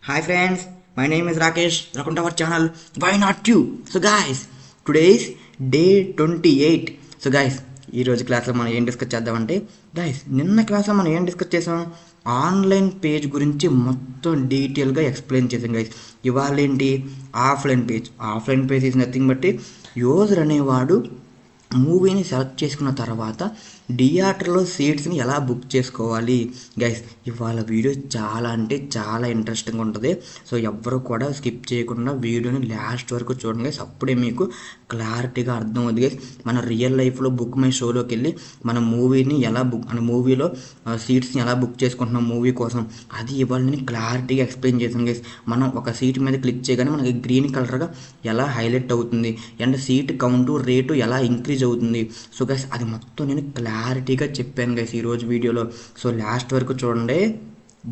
Hi friends, my name is Rakesh. Welcome to our channel. Why not you? So guys, today is day 28. So guys, ఈరోజు క్లాస్లో మనం ఏం discuss చేద్దామంటే guys నిన్న క్లాస్లో మనం ఏం డిస్కస్ చేసాం, ఆన్లైన్ పేజ్ గురించి మొత్తం డీటెయిల్గా ఎక్స్ప్లెయిన్ చేసాం గైస్. ఇవాళ ఏంటి, ఆఫ్లైన్ పేజ్ ఈజ్ నథింగ్ బట్టి యూజర్ అనేవాడు మూవీని సెలెక్ట్ చేసుకున్న తర్వాత థియేటర్లో సీట్స్ని ఎలా బుక్ చేసుకోవాలి గైస్. ఇవాళ వీడియో చాలా అంటే చాలా ఇంట్రెస్టింగ్ ఉంటుంది. సో ఎవ్వరు కూడా స్కిప్ చేయకుండా వీడియోని లాస్ట్ వరకు చూడండి గైస్. అప్పుడే మీకు క్లారిటీగా అర్థమవుతుంది గైస్. మన రియల్ లైఫ్లో బుక్ మై షోలోకి వెళ్ళి మన మూవీని ఎలా బుక్ మన మూవీలో సీట్స్ని ఎలా బుక్ చేసుకుంటున్నాం మూవీ కోసం, అది ఇవాళ నేను క్లారిటీగా ఎక్స్ప్లెయిన్ చేశాను గైస్. మనం ఒక సీట్ మీద క్లిక్ చేయగానే మనకి గ్రీన్ కలర్గా ఎలా హైలైట్ అవుతుంది అండ్ సీట్ కౌంటు రేటు ఎలా ఇంక్రీజ్ అవుతుంది. సో గైస్ అది మొత్తం నేను క్లారిటీగా చెప్పాను గైస్ ఈరోజు వీడియోలో. సో లాస్ట్ వరకు చూడండి,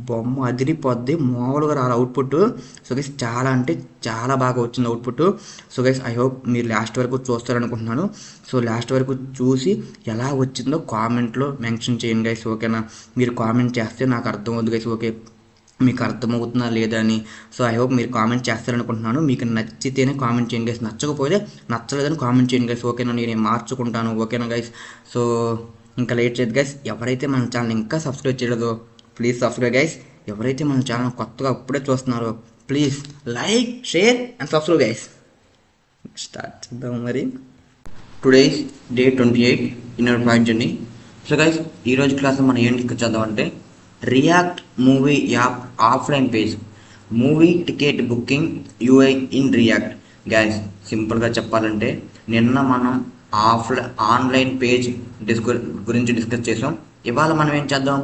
బొమ్మ అదిరిపోద్ది, మామూలుగా రాలి అవుట్పుట్. సో గైస్ చాలా అంటే చాలా బాగా వచ్చింది output. So guys I hope మీరు లాస్ట్ వరకు చూస్తారనుకుంటున్నాను. సో లాస్ట్ వరకు చూసి ఎలా వచ్చిందో కామెంట్లో మెన్షన్ చేయండి గైస్, ఓకేనా. మీరు కామెంట్ చేస్తే నాకు అర్థమవుతుంది గైస్, ఓకే మీకు అర్థమవుతుందా లేదా అని. సో ఐ హోప్ మీరు కామెంట్ చేస్తారనుకుంటున్నాను. మీకు నచ్చితేనే కామెంట్ చేయండి గైస్, నచ్చకపోతే నచ్చలేదని కామెంట్ చేయండి గైస్, ఓకేనా. నేను మార్చుకుంటాను, ఓకేనా గైస్. సో ఇంకా లేట్ చేయదు గైస్. ఎవరైతే మన ఛానల్ ఇంకా సబ్స్క్రైబ్ చేయలేదో ప్లీజ్ సబ్స్క్రైబ్ గైస్. ఎవరైతే మన ఛానల్ కొత్తగా అప్పుడే చూస్తున్నారో please like, share and subscribe guys. Start చేద్దాం మరి. Today day 28 in our project journey. So guys ఈరోజు క్లాస్లో మనం ఏం డిస్కస్ చేద్దాం అంటే react movie app offline page, movie ticket booking UI in react. Guys సింపుల్గా చెప్పాలంటే నిన్న మనం ఆన్లైన్ పేజ్ గురించి డిస్కస్ చేసాం. ఇవాళ మనం ఏం చేద్దాం,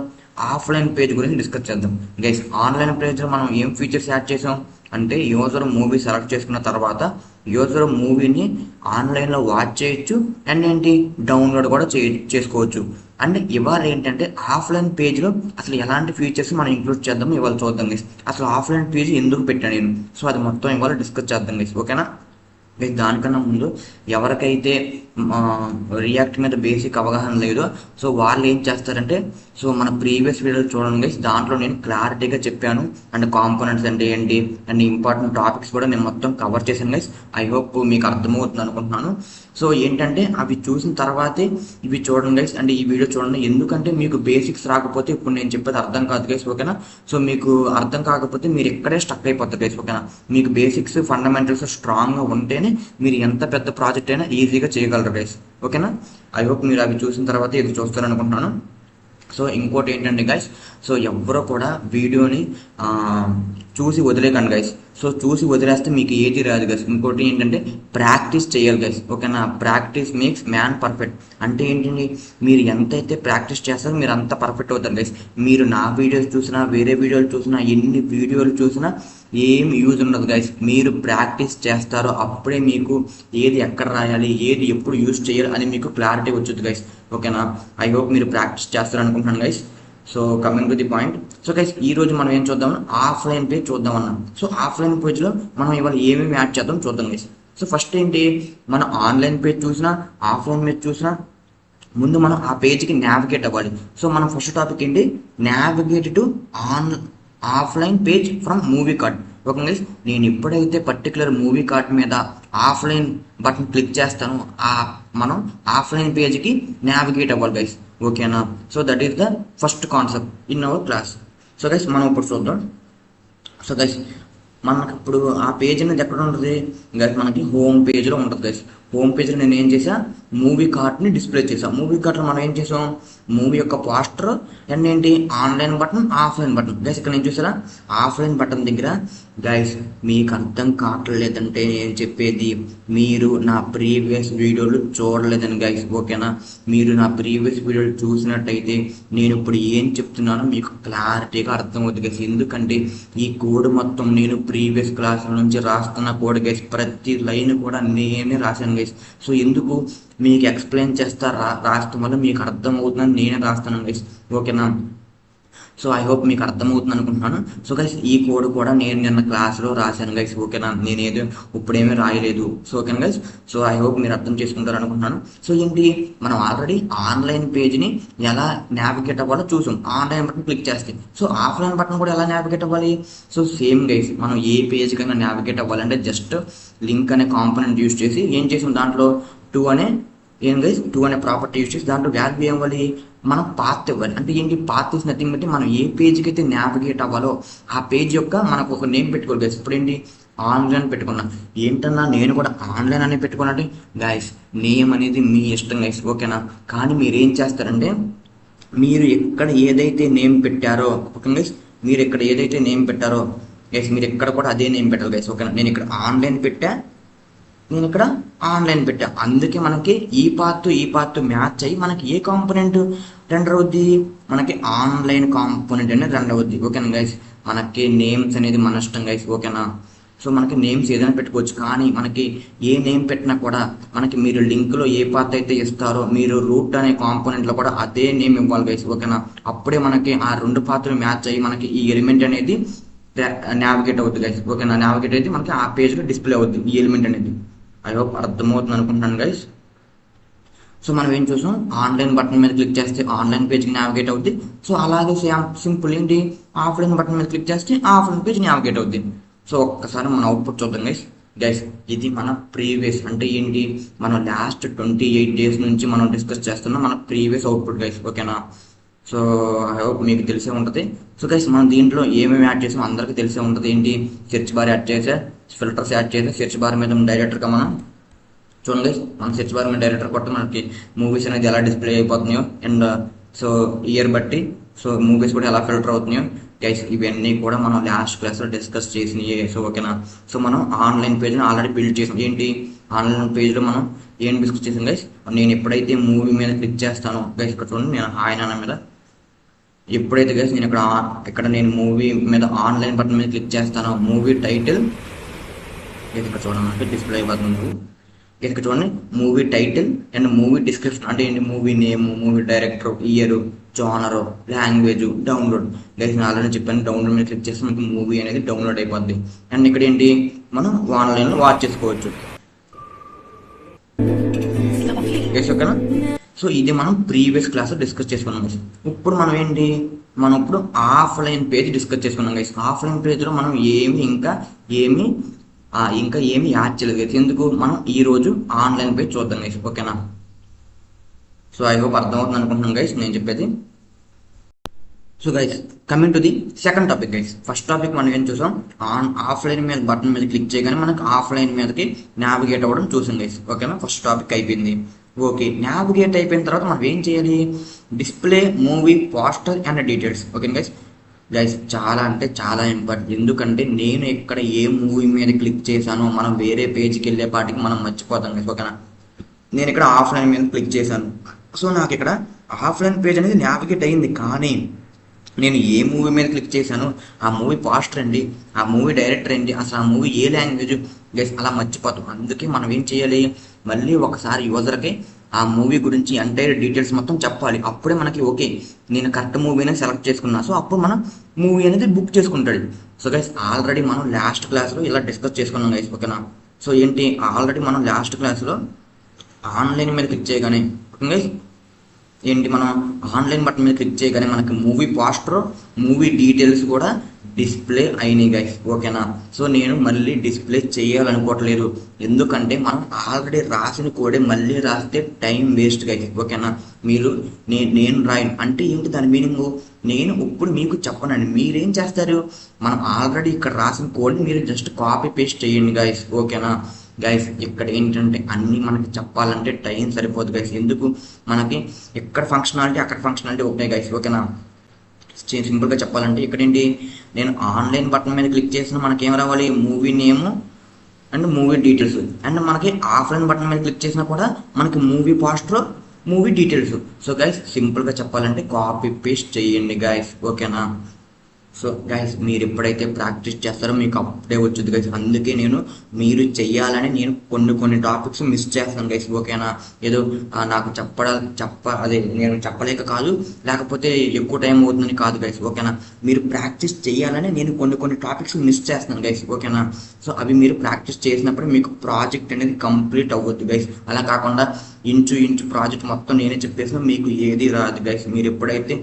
ఆఫ్లైన్ పేజ్ గురించి డిస్కస్ చేద్దాం గైస్. ఆన్లైన్ పేజ్లో మనం ఏం ఫీచర్స్ యాడ్ చేసాం అంటే యూజర్ మూవీ సెలెక్ట్ చేసుకున్న తర్వాత యూజర్ మూవీని ఆన్లైన్లో వాచ్ చేయొచ్చు అండ్ ఏంటి డౌన్లోడ్ కూడా చేసుకోవచ్చు. అండ్ ఇవాళ ఏంటంటే ఆఫ్లైన్ పేజ్లో అసలు ఎలాంటి ఫీచర్స్ మనం ఇంక్లూడ్ చేద్దాం ఇవాళ చూద్దాం గైస్. అసలు ఆఫ్లైన్ పేజ్ ఎందుకు పెట్టాను నేను, సో అది మొత్తం ఇవాళ డిస్కస్ చేద్దాం గైస్, ఓకేనా. దానికన్నా ముందు ఎవరికైతే రియాక్ట్ మీద బేసిక్ అవగాహన లేదో సో వాళ్ళు ఏం చేస్తారంటే, సో మన ప్రీవియస్ వీడియోలు చూడండి గైస్, దాంట్లో నేను క్లారిటీగా చెప్పాను అండ్ కాంపోనెంట్స్ అంటే ఏంటి అండ్ ఇంపార్టెంట్ టాపిక్స్ కూడా నేను మొత్తం కవర్ చేశాను గైస్. ఐ హోప్ మీకు అర్థమవుతుంది అనుకుంటున్నాను. సో ఏంటంటే అవి చూసిన తర్వాతే ఇవి చూడండి గైస్ అండ్ ఈ వీడియో చూడండి. ఎందుకంటే మీకు బేసిక్స్ రాకపోతే ఇప్పుడు నేను చెప్పేది అర్థం కాదు గైస్, ఓకేనా. సో మీకు అర్థం కాకపోతే మీరు ఇక్కడే స్టక్ అయిపోతారు గైస్, ఓకేనా. మీకు బేసిక్స్ ఫండమెంటల్స్ స్ట్రాంగ్గా ఉంటేనే మీరు ఎంత పెద్ద ప్రాజెక్ట్ అయినా ఈజీగా చేయగలరు గైస్, ఓకేనా. ఐ హోప్ మీరు అవి చూసిన తర్వాత ఇది చూస్తారనుకుంటున్నాను. సో ఇంకోటి ఏంటంటే గైస్, సో ఎవరో కూడా వీడియోని చూసి వదిలేకండి గైస్. సో చూసి వదిలేస్తే మీకు ఏది రాదు గైస్. ఇంకోటి ఏంటంటే ప్రాక్టీస్ చేయాలి గైస్, ఓకేనా. Practice makes man perfect. అంటే ఏంటండి, మీరు ఎంతైతే ప్రాక్టీస్ చేస్తారో మీరు అంత పర్ఫెక్ట్ అవుతారు గైస్. మీరు నా వీడియోస్ చూసినా వేరే వీడియోలు చూసినా ఎన్ని వీడియోలు చూసినా ఏం యూజ్ ఉండదు గైస్. మీరు ప్రాక్టీస్ చేస్తారో అప్పుడే మీకు ఏది ఎక్కడ రాయాలి ఏది ఎప్పుడు యూజ్ చేయాలి అని మీకు క్లారిటీ వచ్చుద్ది గైస్, ఓకేనా. ఐ హోప్ మీరు ప్రాక్టీస్ చేస్తారనుకుంటున్నాను guys. So coming to the point. So guys ఈ రోజు మనం ఏం చూద్దాం, ఆఫ్లైన్ పేజ్ చూద్దాం అన్నాం. సో ఆఫ్లైన్ పేజ్లో మనం ఇవాళ ఏమేమి యాడ్ చేద్దాం చూద్దాం గైస్. సో ఫస్ట్ ఏంటి, మనం ఆన్లైన్ పేజ్ చూసినా ఆఫ్లైన్ పేజ్ చూసినా ముందు మనం ఆ పేజ్కి నావిగేట్ అవ్వాలి. సో మనం ఫస్ట్ టాపిక్ ఏంటి, navigate to offline page from movie card. Okay guys, నేను ఎప్పుడైతే పర్టికులర్ మూవీ కార్డ్ మీద ఆఫ్లైన్ బటన్ క్లిక్ చేస్తానో మనం ఆఫ్లైన్ పేజ్కి నావిగేట్ అవ్వాలి గైస్, ఓకేనా. So that is the first concept in our class. So guys మనం ఇప్పుడు చూద్దాం. సో గైస్ మనకి ఇప్పుడు ఆ పేజ్ అనేది ఎక్కడ ఉంటుంది గైస్, మనకి హోమ్ పేజ్లో ఉంటుంది గైస్. హోమ్ పేజ్లో నేను ఏం చేసా, మూవీ కార్ట్ని డిస్ప్లే చేసాం. మూవీ కార్ట్లో మనం ఏం చేసాం, మూవీ యొక్క పోస్టర్ అండ్ ఏంటి online button offline button guys. ఇక్కడ నేను చూసారా ఆఫ్లైన్ బటన్ దగ్గర గైస్ మీకు అర్థం కావట్లేదంటే నేను చెప్పేది మీరు నా ప్రీవియస్ వీడియోలు చూడలేదని గైస్, ఓకేనా. మీరు నా ప్రీవియస్ వీడియోలు చూసినట్టయితే నేను ఇప్పుడు ఏం చెప్తున్నానో మీకు క్లారిటీగా అర్థమవుతుంది గైస్. ఎందుకంటే ఈ కోడ్ మొత్తం నేను ప్రీవియస్ క్లాసుల నుంచి రాస్తున్న కోడ్ గైస్, ప్రతి లైన్ కూడా నేనే రాశాను గైస్. సో ఎందుకు మీకు ఎక్స్ప్లెయిన్ చేస్తా రాస్తాం వల్ల మీకు అర్థం అవుతుందని నేనే రాస్తాను గైస్, ఓకేనా. సో ఐ హోప్ మీకు అర్థమవుతుంది అనుకుంటున్నాను. సో గైస్ ఈ కోడ్ కూడా నేను నిన్న క్లాస్లో రాశాను గైస్, ఓకేనా, నేనేదో ఇప్పుడేమీ రాయలేదు. సో ఓకేనా గైస్, సో ఐ హోప్ మీరు అర్థం చేసుకుంటారు అనుకుంటున్నాను. సో ఏంటి, మనం ఆల్రెడీ ఆన్లైన్ పేజ్ని ఎలా నావిగేట్ అవ్వాలో చూసాం, ఆన్లైన్ బటన్ క్లిక్ చేస్తే. సో ఆఫ్లైన్ బటన్ కూడా ఎలా నావిగేట్ అవ్వాలి? సో సేమ్ గైస్, మనం ఏ పేజ్కైనా నావిగేట్ అవ్వాలంటే జస్ట్ లింక్ అనే కాంపోనెంట్ యూస్ చేసి ఏం చేసాం, దాంట్లో టూ అనే ప్రాపర్టీ యూస్ చేసి దాంట్లో వాల్యూ ఏం ఇవ్వాలి, మనం పాత్ ఇవ్వాలి. అంటే ఏంటి, పాత్ ఇస్ నథింగ్ బట్టి మనం ఏ పేజ్కి అయితే నావిగేట్ అవ్వాలో ఆ పేజ్ యొక్క మనకు ఒక నేమ్ పెట్టుకోవాలి గైస్. ఇప్పుడు ఏంటి, ఆన్లైన్ పెట్టుకున్నా, ఏంటన్నా నేను కూడా ఆన్లైన్ అని పెట్టుకున్నట్టే గైస్, నేమ్ అనేది మీ ఇష్టం గైస్, ఓకేనా. కానీ మీరు ఏం చేస్తారంటే, మీరు ఎక్కడ ఏదైతే నేమ్ పెట్టారో, ఓకే గైస్, మీరు ఎక్కడ ఏదైతే నేమ్ పెట్టారో గైస్, మీరు ఎక్కడ కూడా అదే నేమ్ పెట్టాలి గైస్, ఓకేనా. నేను ఇక్కడ ఆన్లైన్ పెట్టా, నేను ఇక్కడ ఆన్లైన్ పెట్టా, అందుకే మనకి ఈ పార్ట్ మ్యాచ్ అయ్యి మనకి ఏ కాంపోనెంట్ రెండర్ అవుద్ది, మనకి ఆన్లైన్ కాంపోనెంట్ అనేది రెండర్ అవుద్ది, ఓకేనా గైస్. మనకి నేమ్స్ అనేది మన ఇష్టం గైస్, ఓకేనా. సో మనకి నేమ్స్ ఏదైనా పెట్టుకోవచ్చు, కానీ మనకి ఏ నేమ్ పెట్టినా కూడా మనకి మీరు లింక్లో ఏ పార్ట్ అయితే ఇస్తారో మీరు రూట్ అనే కాంపోనెంట్లో కూడా అదే నేమ్ ఇవ్వాలి గైస్, ఓకేనా. అప్పుడే మనకి ఆ రెండు పాత్రలు మ్యాచ్ అయ్యి మనకి ఈ ఎలిమెంట్ అనేది నావిగేట్ అవుతుంది గైస్, ఓకేనా. నావిగేట్ అయితే మనకి ఆ పేజ్లో డిస్ప్లే అవుద్ది ఈ ఎలిమెంట్ అనేది. ఐ హోప్ అర్థమవుతుంది అనుకుంటున్నాను గైస్. సో మనం ఏం చూసాం, ఆన్లైన్ బటన్ మీద క్లిక్ చేస్తే ఆన్లైన్ పేజ్కి నావిగేట్ అవుద్ది. సో అలాగే సింపుల్ ఏంటి, ఆఫ్లైన్ బటన్ మీద క్లిక్ చేస్తే ఆఫ్లైన్ పేజ్ నావిగేట్ అవుద్ది. సో ఒక్కసారి మన అవుట్పుట్ చూద్దాం గైస్. ఇది మన ప్రీవియస్, అంటే ఏంటి, మనం లాస్ట్ 28 days నుంచి మనం డిస్కస్ చేస్తున్నాం మన ప్రీవియస్ అవుట్పుట్ గైస్, ఓకేనా. సో ఐ హోప్ మీకు తెలిసే ఉంటుంది. సో గైస్ మనం దీంట్లో ఏమేమి యాడ్ చేసామో అందరికీ తెలిసే ఉంటుంది. ఏంటి, సెర్చ్ బార్ యాడ్ చేసా, ఫిల్టర్స్ యాడ్ చేసా, సెర్చ్ బార్ మీద డైరెక్ట్గా మనం చూడండి, మనం సెర్చ్ బార్ మీద డైరెక్టర్ కొట్టి మనకి మూవీస్ అనేది ఎలా డిస్ప్లే అయిపోతున్నాయో, అండ్ సో ఇయర్ బట్టి సో మూవీస్ కూడా ఎలా ఫిల్టర్ అవుతున్నాయో గైస్, ఇవన్నీ కూడా మనం లాస్ట్ క్లాస్లో డిస్కస్ చేసినాయి. సో ఓకేనా. సో మనం ఆన్లైన్ పేజ్ని ఆల్రెడీ బిల్డ్ చేసాం. ఏంటి, ఆన్లైన్ పేజ్లో మనం ఏం డిస్కస్ చేసాం గైస్, నేను ఎప్పుడైతే మూవీ మీద క్లిక్ చేస్తానో గైస్, ఇక్కడ చూడండి, నేను హాయ్ నాన్న మీద ఎప్పుడైతే గైస్ నేను ఇక్కడ నేను మూవీ మీద ఆన్లైన్ బటన్ మీద క్లిక్ చేస్తానో, మూవీ టైటిల్ ఇక్కడ చూడండి డిస్ప్లే అయిపోతుంది. ఇక్కడ చూడండి, movie title and movie description, అంటే ఏంటి, movie name, movie director, year, genre, language, download guys. నేను ఆల్రెడీ చెప్పాను, డౌన్లోడ్ మీద క్లిక్ చేస్తే మనకి మూవీ అనేది డౌన్లోడ్ అయిపోద్ది. అండ్ ఇక్కడ ఏంటి, మనం ఆన్లైన్లో వాచ్ చేసుకోవచ్చు గైస్, ఓకేనా. సో ఇది మనం ప్రీవియస్ క్లాస్ డిస్కస్ చేసుకున్నాం గైస్. ఇప్పుడు మనం ఏంటి, మనం ఇప్పుడు ఆఫ్లైన్ పేజ్ డిస్కస్ చేసుకున్నాం గైస్. ఆఫ్లైన్ పేజ్లో మనం ఇంకా ఏమి యాడ్ చేయలేదు గైస్. ఎందుకు, మనం ఈరోజు ఆన్లైన్ పేజ్ చూద్దాం గైస్, ఓకేనా. సో ఐ హోప్ అర్థమవుతుంది అనుకుంటున్నాను గైస్ నేను చెప్పేది. So guys coming to the second topic guys. First topic మనం ఏం చూసాం, ఆఫ్లైన్ మీద బటన్ మీద క్లిక్ చేయగానే మనకి ఆఫ్లైన్ మీదకి నావిగేట్ అవ్వడం చూసాం గైస్, ఓకేనా. ఫస్ట్ టాపిక్ అయిపోయింది. ఓకే, నావిగేట్ అయిపోయిన తర్వాత మనం ఏం చేయాలి, display movie poster and details, okay guys. చాలా అంటే చాలా ఇంపార్టెంట్, ఎందుకంటే నేను ఇక్కడ ఏ మూవీ మీద క్లిక్ చేశానో మనం వేరే పేజ్కి వెళ్ళేపాటికి మనం మర్చిపోతాం గైస్, ఓకేనా. నేను ఇక్కడ ఆఫ్లైన్ మీద క్లిక్ చేశాను, సో నాకు ఇక్కడ ఆఫ్లైన్ పేజ్ అనేది నావిగేట్ అయింది, కానీ నేను ఏ మూవీ మీద క్లిక్ చేశాను, ఆ మూవీ పోస్టర్ ఏంటి, ఆ మూవీ డైరెక్టర్ ఏంటి, అసలు ఆ మూవీ ఏ లాంగ్వేజ్ గైస్, అలా మర్చిపోతాం. అందుకే మనం ఏం చేయాలి, మళ్ళీ ఒకసారి యూజర్కి ఆ మూవీ గురించి ఎంటైర్ డీటెయిల్స్ మొత్తం చెప్పాలి. అప్పుడే మనకి ఓకే, నేను కరెక్ట్ మూవీనే సెలెక్ట్ చేసుకున్నా, సో అప్పుడు మనం మూవీ అనేది బుక్ చేసుకుంటాడు. సో గైస్ ఆల్రెడీ మనం లాస్ట్ క్లాస్లో ఇలా డిస్కస్ చేసుకున్నాం గైస్, ఓకేనా. సో ఏంటి, ఆల్రెడీ మనం లాస్ట్ క్లాస్లో ఆన్లైన్ మీద క్లిక్ చేయగానే, ఓకే గైస్, ఏంటి, మనం ఆన్లైన్ బటన్ మీద క్లిక్ చేయగానే మనకి మూవీ పోస్టర్, మూవీ డీటెయిల్స్ కూడా డిస్ప్లే అయినాయి గైస్, ఓకేనా. సో నేను మళ్ళీ డిస్ప్లే చేయాలనుకోవట్లేదు, ఎందుకంటే మనం ఆల్రెడీ రాసిన కోడే మళ్ళీ రాస్తే టైం వేస్ట్ గైస్, ఓకేనా. మీరు నేను రాయను అంటే ఏంటి, దాని మీనింగ్ నేను ఇప్పుడు మీకు చెప్పనండి, మీరేం చేస్తారు, మనం ఆల్రెడీ ఇక్కడ రాసిన కోడ్ని మీరు జస్ట్ కాపీ పేస్ట్ చేయండి గైస్, ఓకేనా. గైస్ ఇక్కడ ఏంటంటే అన్నీ మనకి చెప్పాలంటే టైం సరిపోదు గైస్, ఎందుకు, మనకి ఎక్కడ ఫంక్షనాలిటీ అక్కడ ఫంక్షనాలిటీ ఒకటే గైస్, ఓకేనా. సింపుల్గా చెప్పాలంటే ఇక్కడ ఏంటి, నేను ఆన్లైన్ బటన్ మీద క్లిక్ చేసిన మనకి ఏం రావాలి, movie name and movie details, and మనకి ఆఫ్లైన్ బటన్ మీద క్లిక్ చేసినా కూడా మనకి movie poster, movie details. So guys సింపుల్గా చెప్పాలంటే కాపీ పేస్ట్ చేయండి గైస్, ఓకేనా. సో గైస్ మీరు ఎప్పుడైతే ప్రాక్టీస్ చేస్తారో మీకు అప్పుడే వచ్చింది గైస్. అందుకే మీరు చెయ్యాలని కొన్ని టాపిక్స్ మిస్ చేస్తాను గైస్. ఓకేనా? ఏదో నాకు అదే నేను చెప్పలేక కాదు, లేకపోతే ఎక్కువ టైం అవుతుందని కాదు గైస్. ఓకేనా? మీరు ప్రాక్టీస్ చేయాలని నేను కొన్ని టాపిక్స్ మిస్ చేస్తున్నాను గైస్. ఓకేనా? సో అవి మీరు ప్రాక్టీస్ చేసినప్పుడు మీకు ప్రాజెక్ట్ అనేది కంప్లీట్ అవ్వద్దు గైస్. అలా కాకుండా ఇంచు ప్రాజెక్ట్ మొత్తం నేనే చెప్పేసిన మీకు ఏది రాదు గైస్. మీరు ఎప్పుడైతే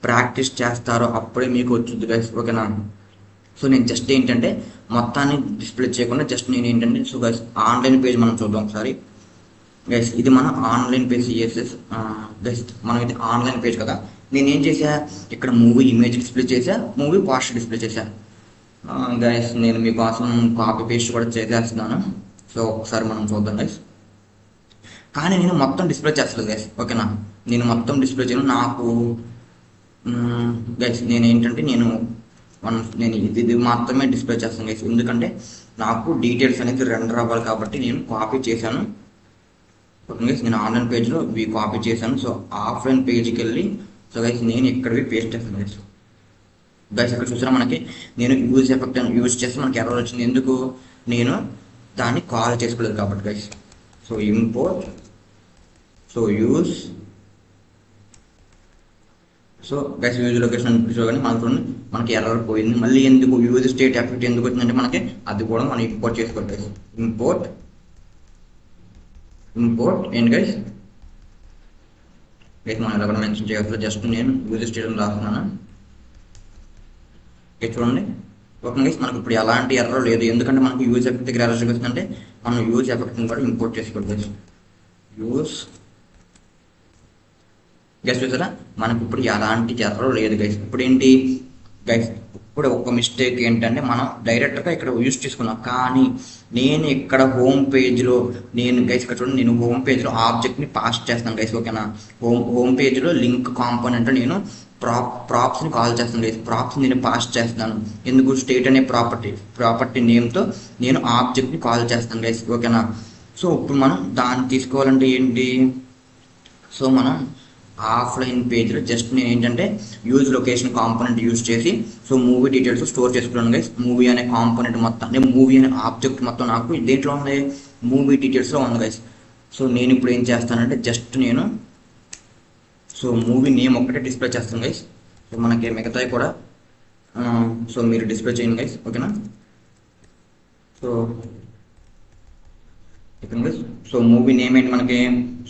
ప్రాక్టీస్ చేస్తారో అప్పుడే మీకు వచ్చింది గైస్. ఓకేనా? సో నేను జస్ట్ ఏంటంటే మొత్తాన్ని డిస్ప్లే చేయకుండా జస్ట్ నేను ఏంటంటే సో గైస్ ఆన్లైన్ పేజ్ మనం చూద్దాం ఒకసారి గైస్. ఇది మన ఆన్లైన్ పేజ్ సిఎస్ఎస్ గైస్. మనం ఇది ఆన్లైన్ పేజ్ కదా. నేను ఏం చేసా, ఇక్కడ మూవీ ఇమేజ్ డిస్ప్లే చేసా, మూవీ పోస్టర్ డిస్ప్లే చేశా గైస్. నేను మీకోసం కాపీ పేస్ట్ కూడా చేసేస్తున్నాను. సో ఒకసారి మనం చూద్దాం గైస్. కానీ నేను మొత్తం డిస్ప్లే చేస్తలేదు గైస్. ఓకేనా? నేను మొత్తం డిస్ప్లే చేయను. నాకు గైస్ నేను ఇది మాత్రమే డిస్ప్లే చేస్తాను గైస్. ఎందుకంటే నాకు డీటెయిల్స్ అనేది రెండర్ అవ్వాలి కాబట్టి నేను కాపీ చేశాను గైస్. నేను ఆన్లైన్ పేజ్లో ఇవి కాపీ చేశాను. సో ఆఫ్లైన్ పేజ్కి వెళ్ళి సో గైస్ నేను ఇక్కడవి పేస్ట్ చేస్తాను గైస్. గైస్ ఇక్కడ చూసారా మనకి నేను యూజ్ ఎఫెక్ట్ యూజ్ చేస్తే మనకి ఎర్రర్ వచ్చింది. ఎందుకు? నేను దాన్ని కాల్ చేసుకోలేదు కాబట్టి guys. So import so use so guys use location చూడండి మనకి ఎర్రర్ పోయింది. మళ్ళీ ఎందుకు యూజ్ స్టేట్ ఎఫెక్ట్ ఎందుకు వచ్చిందంటే మనకి అది కూడా మనం ఇంపోర్ట్ చేసుకోవాలి గైస్. ఇంపోర్ట్ ఏంటి గైస్ మనం ఎలా కూడా మెన్షన్ చేయవచ్చు. జస్ట్ నేను యూజ్ స్టేట్ రాస్తున్నాను. చూడండి. ఓకే గైస్ మనకు ఇప్పుడు ఎలాంటి ఎర్రర్ లేదు. ఎందుకంటే మనకు యూజ్ ఎఫెక్ట్ దగ్గర ఎర్రర్ చూపిస్తుందంటే మనం యూజ్ ఎఫెక్ట్ని కూడా ఇంపోర్ట్ చేసుకోవాలి గైస్. యూజ్ గైస్ చూసారా మనకు ఇప్పుడు ఎలాంటి ఎర్రర్ లేదు గైస్. ఇప్పుడు ఏంటి గైస్, ఇప్పుడు ఒక మిస్టేక్ ఏంటంటే మనం డైరెక్ట్గా ఇక్కడ యూజ్ చేసుకున్నాం. కానీ నేను ఇక్కడ హోమ్ పేజ్లో గైస్ ఇక్కడ చూడండి నేను హోమ్ పేజ్లో ఆబ్జెక్ట్ని పాస్ చేస్తాను గైస్. ఓకేనా? హోమ్ పేజ్లో లింక్ కాంపోనెంట్ నేను ప్రాప్స్ని కాల్ చేస్తాను గైస్. ప్రాప్స్ నేను పాస్ చేస్తున్నాను. ఎందుకు? స్టేట్ అనే ప్రాపర్టీ నేమ్తో నేను ఆబ్జెక్ట్ని కాల్ చేస్తాను గైస్. ఓకేనా? సో ఇప్పుడు మనం దాన్ని తీసుకోవాలంటే ఏంటి? సో మనం ఆఫ్లైన్ పేజ్లో జస్ట్ నేను ఏంటంటే యూజ్ లొకేషన్ కాంపోనెంట్ యూజ్ చేసి సో మూవీ డీటెయిల్స్ స్టోర్ చేసుకున్నాను గైస్. మూవీ అనే కాంపోనెంట్ మొత్తం అంటే మూవీ అనే ఆబ్జెక్ట్ మొత్తం నాకు దేంట్లో ఉంది? మూవీ డీటెయిల్స్లో ఉంది గైస్. సో నేను ఇప్పుడు ఏం చేస్తానంటే జస్ట్ నేను సో మూవీ నేమ్ ఒక్కటే డిస్ప్లే చేస్తాను గైస్. సో మనకి మిగతాయి కూడా సో మీరు డిస్ప్లే చేయండి గైస్. ఓకేనా? సో సో మూవీ నేమ్ ఏంటి మనకి?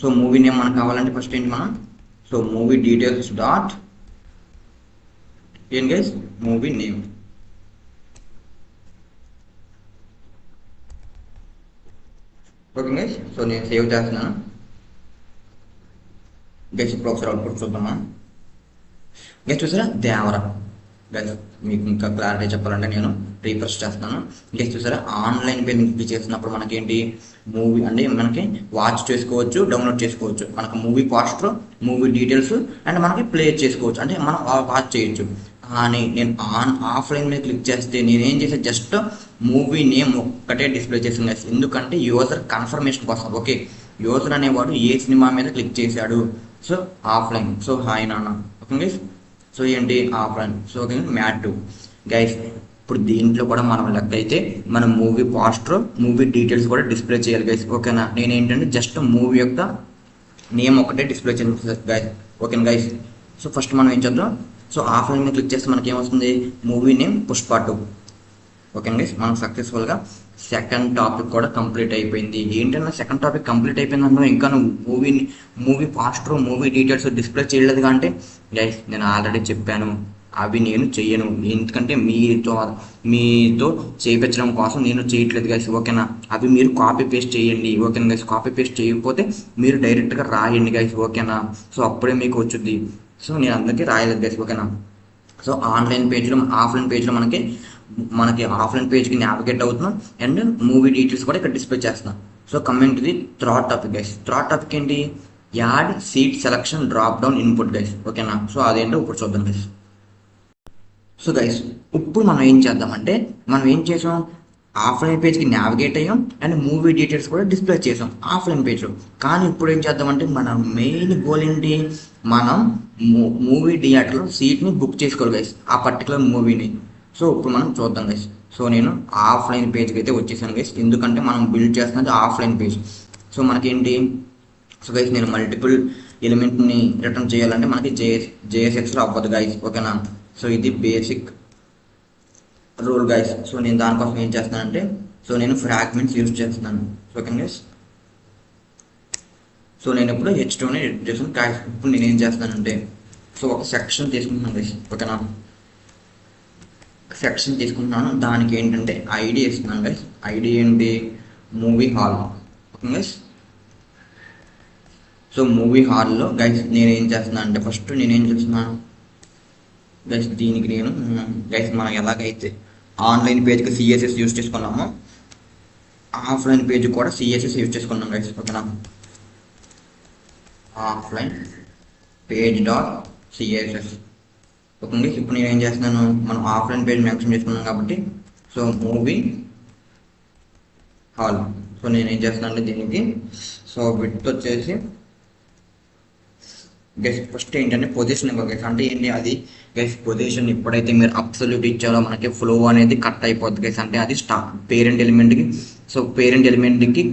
సో మూవీ నేమ్ మనకు కావాలంటే ఫస్ట్ ఏంటి మనం సో మూవీ డీటెయిల్స్ డాట్ ఏం guys movie name. Okay guys so నేను సేవ్ చేస్తున్నాను గైస్. ఇప్పుడు ఒకసారి అవుట్పుట్ చూద్దామా గైస్. చూసారా దేవరా గైస్. మీకు ఇంకా క్లారిటీ చెప్పాలంటే నేను రీఫ్రెష్ చేస్తున్నాను గైస్. చూసారా ఆన్లైన్ పేమెంట్ క్లిక్ చేసినప్పుడు మనకేంటి మూవీ అంటే మనకి వాచ్ చేసుకోవచ్చు, డౌన్లోడ్ చేసుకోవచ్చు. మనకు movie poster, movie details and మనకి ప్లే చేసుకోవచ్చు, అంటే మనం వాచ్ చేయొచ్చు. కానీ నేను ఆఫ్లైన్ మీద క్లిక్ చేస్తే నేనేం చేసే జస్ట్ మూవీ నేమ్ ఒక్కటే డిస్ప్లే చేసాను గైస్. ఎందుకంటే యూజర్ కన్ఫర్మేషన్ కోసం. ఓకే, యూజర్ అనేవాడు ఏ సినిమా మీద క్లిక్ చేశాడు. So offline. సో హాయ్ నాన్న. Okay guys. సో ఏంటి ఆఫ్లైన్. సో ఓకే మ్యాట్ గైస్. ఇప్పుడు దీంట్లో కూడా మనం లెక్క అయితే మనం మూవీ పోస్టర్, మూవీ డీటెయిల్స్ కూడా డిస్ప్లే చేయాలి గైస్. ఓకేనా? నేను ఏంటంటే జస్ట్ మూవీ యొక్క నేమ్ ఒకటే డిస్ప్లే చేయాలి గైస్. ఓకేనా గైస్? సో ఫస్ట్ మనం ఏం చేద్దాం. సో ఆఫ్లైన్ మీద క్లిక్ చేస్తే మనకి ఏమొస్తుంది? Movie name Pushpa 2. Okay guys మనం సక్సెస్ఫుల్గా సెకండ్ టాపిక్ కూడా కంప్లీట్ అయిపోయింది. ఏంటన్నా సెకండ్ టాపిక్ కంప్లీట్ అయిపోయింది అంటే ఇంకా నువ్వు movie poster, movie details display చేయలేదుగా అంటే గైస్ నేను ఆల్రెడీ చెప్పాను అవి నేను చెయ్యను. ఎందుకంటే మీతో చేయించడం కోసం నేను చేయట్లేదు గైస్. ఓకేనా? అవి మీరు కాపీ పేస్ట్ చేయండి. ఓకేనా గైస్? కాపీ పేస్ట్ చేయకపోతే మీరు డైరెక్ట్గా రాయండి గైస్. ఓకేనా? సో అప్పుడే మీకు వచ్చుద్ది. సో నేను అందరికీ రాయలేదు గైస్. ఓకేనా? సో ఆన్లైన్ పేజ్లో ఆఫ్లైన్ పేజ్లో మనకి ఆఫ్లైన్ పేజ్కి నావిగేట్ అవుతున్నాం అండ్ మూవీ డీటెయిల్స్ కూడా ఇక్కడ డిస్ప్లే చేస్తున్నాం. So coming to the third topic guys. Third topic ఏంటి? Add seat selection drop down input guys. ఓకేనా? సో అదేంటో ఇప్పుడు చూద్దాం గైస్. సో గైస్ ఇప్పుడు మనం ఏం చేద్దామంటే మనం ఏం చేసాం, ఆఫ్లైన్ పేజ్కి నావిగేట్ అయ్యాం అండ్ మూవీ డీటెయిల్స్ కూడా డిస్ప్లే చేసాం ఆఫ్లైన్ పేజ్లో. కానీ ఇప్పుడు ఏం చేద్దామంటే మన మెయిన్ గోల్ ఏంటి, మనం మూవీ థియేటర్లో సీట్ని బుక్ చేసుకోవాలి గైస్, ఆ పర్టికులర్ మూవీని. సో ఇప్పుడు మనం చూద్దాం గైస్. సో నేను ఆఫ్లైన్ పేజ్కి అయితే వచ్చేసాను గైస్, ఎందుకంటే మనం బిల్డ్ చేస్తున్నది ఆఫ్లైన్ పేజ్. సో మనకేంటి, సో గైస్ నేను మల్టిపుల్ ఎలిమెంట్ని రిటర్న్ చేయాలంటే మనకి జేఎస్ఎక్స్లో అవ్వదు గైస్, ఓకేనా. సో ఇది బేసిక్ రూల్ గైస్. సో నేను దానికోసం ఏం చేస్తానంటే, సో నేను ఫ్రాగ్మెంట్స్ యూజ్ చేస్తున్నాను, ఓకే గైస్. సో నేను ఇప్పుడు H2ని ఎడిట్ చేస్తాను గైస్. ఇప్పుడు నేను ఏం చేస్తానంటే, సో ఒక సెక్షన్ తీసుకుంటున్నాను గైస్, ఓకేనా. సెక్షన్ తీసుకుంటున్నాను, దానికి ఏంటంటే ఐడి ఇస్తున్నాను గైస్. ఐడి ఏంటి, movie hall, okay guys. So movie హాల్లో గైస్ నేను ఏం చేస్తున్నాను అంటే, ఫస్ట్ నేనేం చేస్తున్నాను గైస్, దీనికి నేను గైస్ మనం ఎలాగైతే ఆన్లైన్ పేజ్కి సిఎస్ఎస్ యూజ్ చేసుకున్నామో ఆఫ్లైన్ పేజ్ కూడా సిఎస్ఎస్ యూజ్ చేసుకున్నాం గైస్, ఓకేనా. Offline page dot CSS, okay guys. ఇప్పుడు నేను ఏం చేస్తున్నాను, మనం ఆఫ్లైన్ పేజ్ మెన్షన్ చేసుకున్నాం కాబట్టి, సో మూవీ హాల్. సో నేను ఏం చేస్తున్నాను అంటే దీనికి, సో విడ్త్ వచ్చేసి గైస్ ఫస్ట్ ఏంటంటే పొజిషన్ ఇవ్వాలి గైస్. అంటే ఏంటి అది గైస్, పొజిషన్ ఎప్పుడైతే మీరు అబ్సల్యూట్ ఇచ్చారో మనకి ఫ్లో అనేది కట్ అయిపోద్ది గైస్. అంటే అది పేరెంట్ ఎలిమెంట్కి, సో పేరెంట్ ఎలిమెంట్కి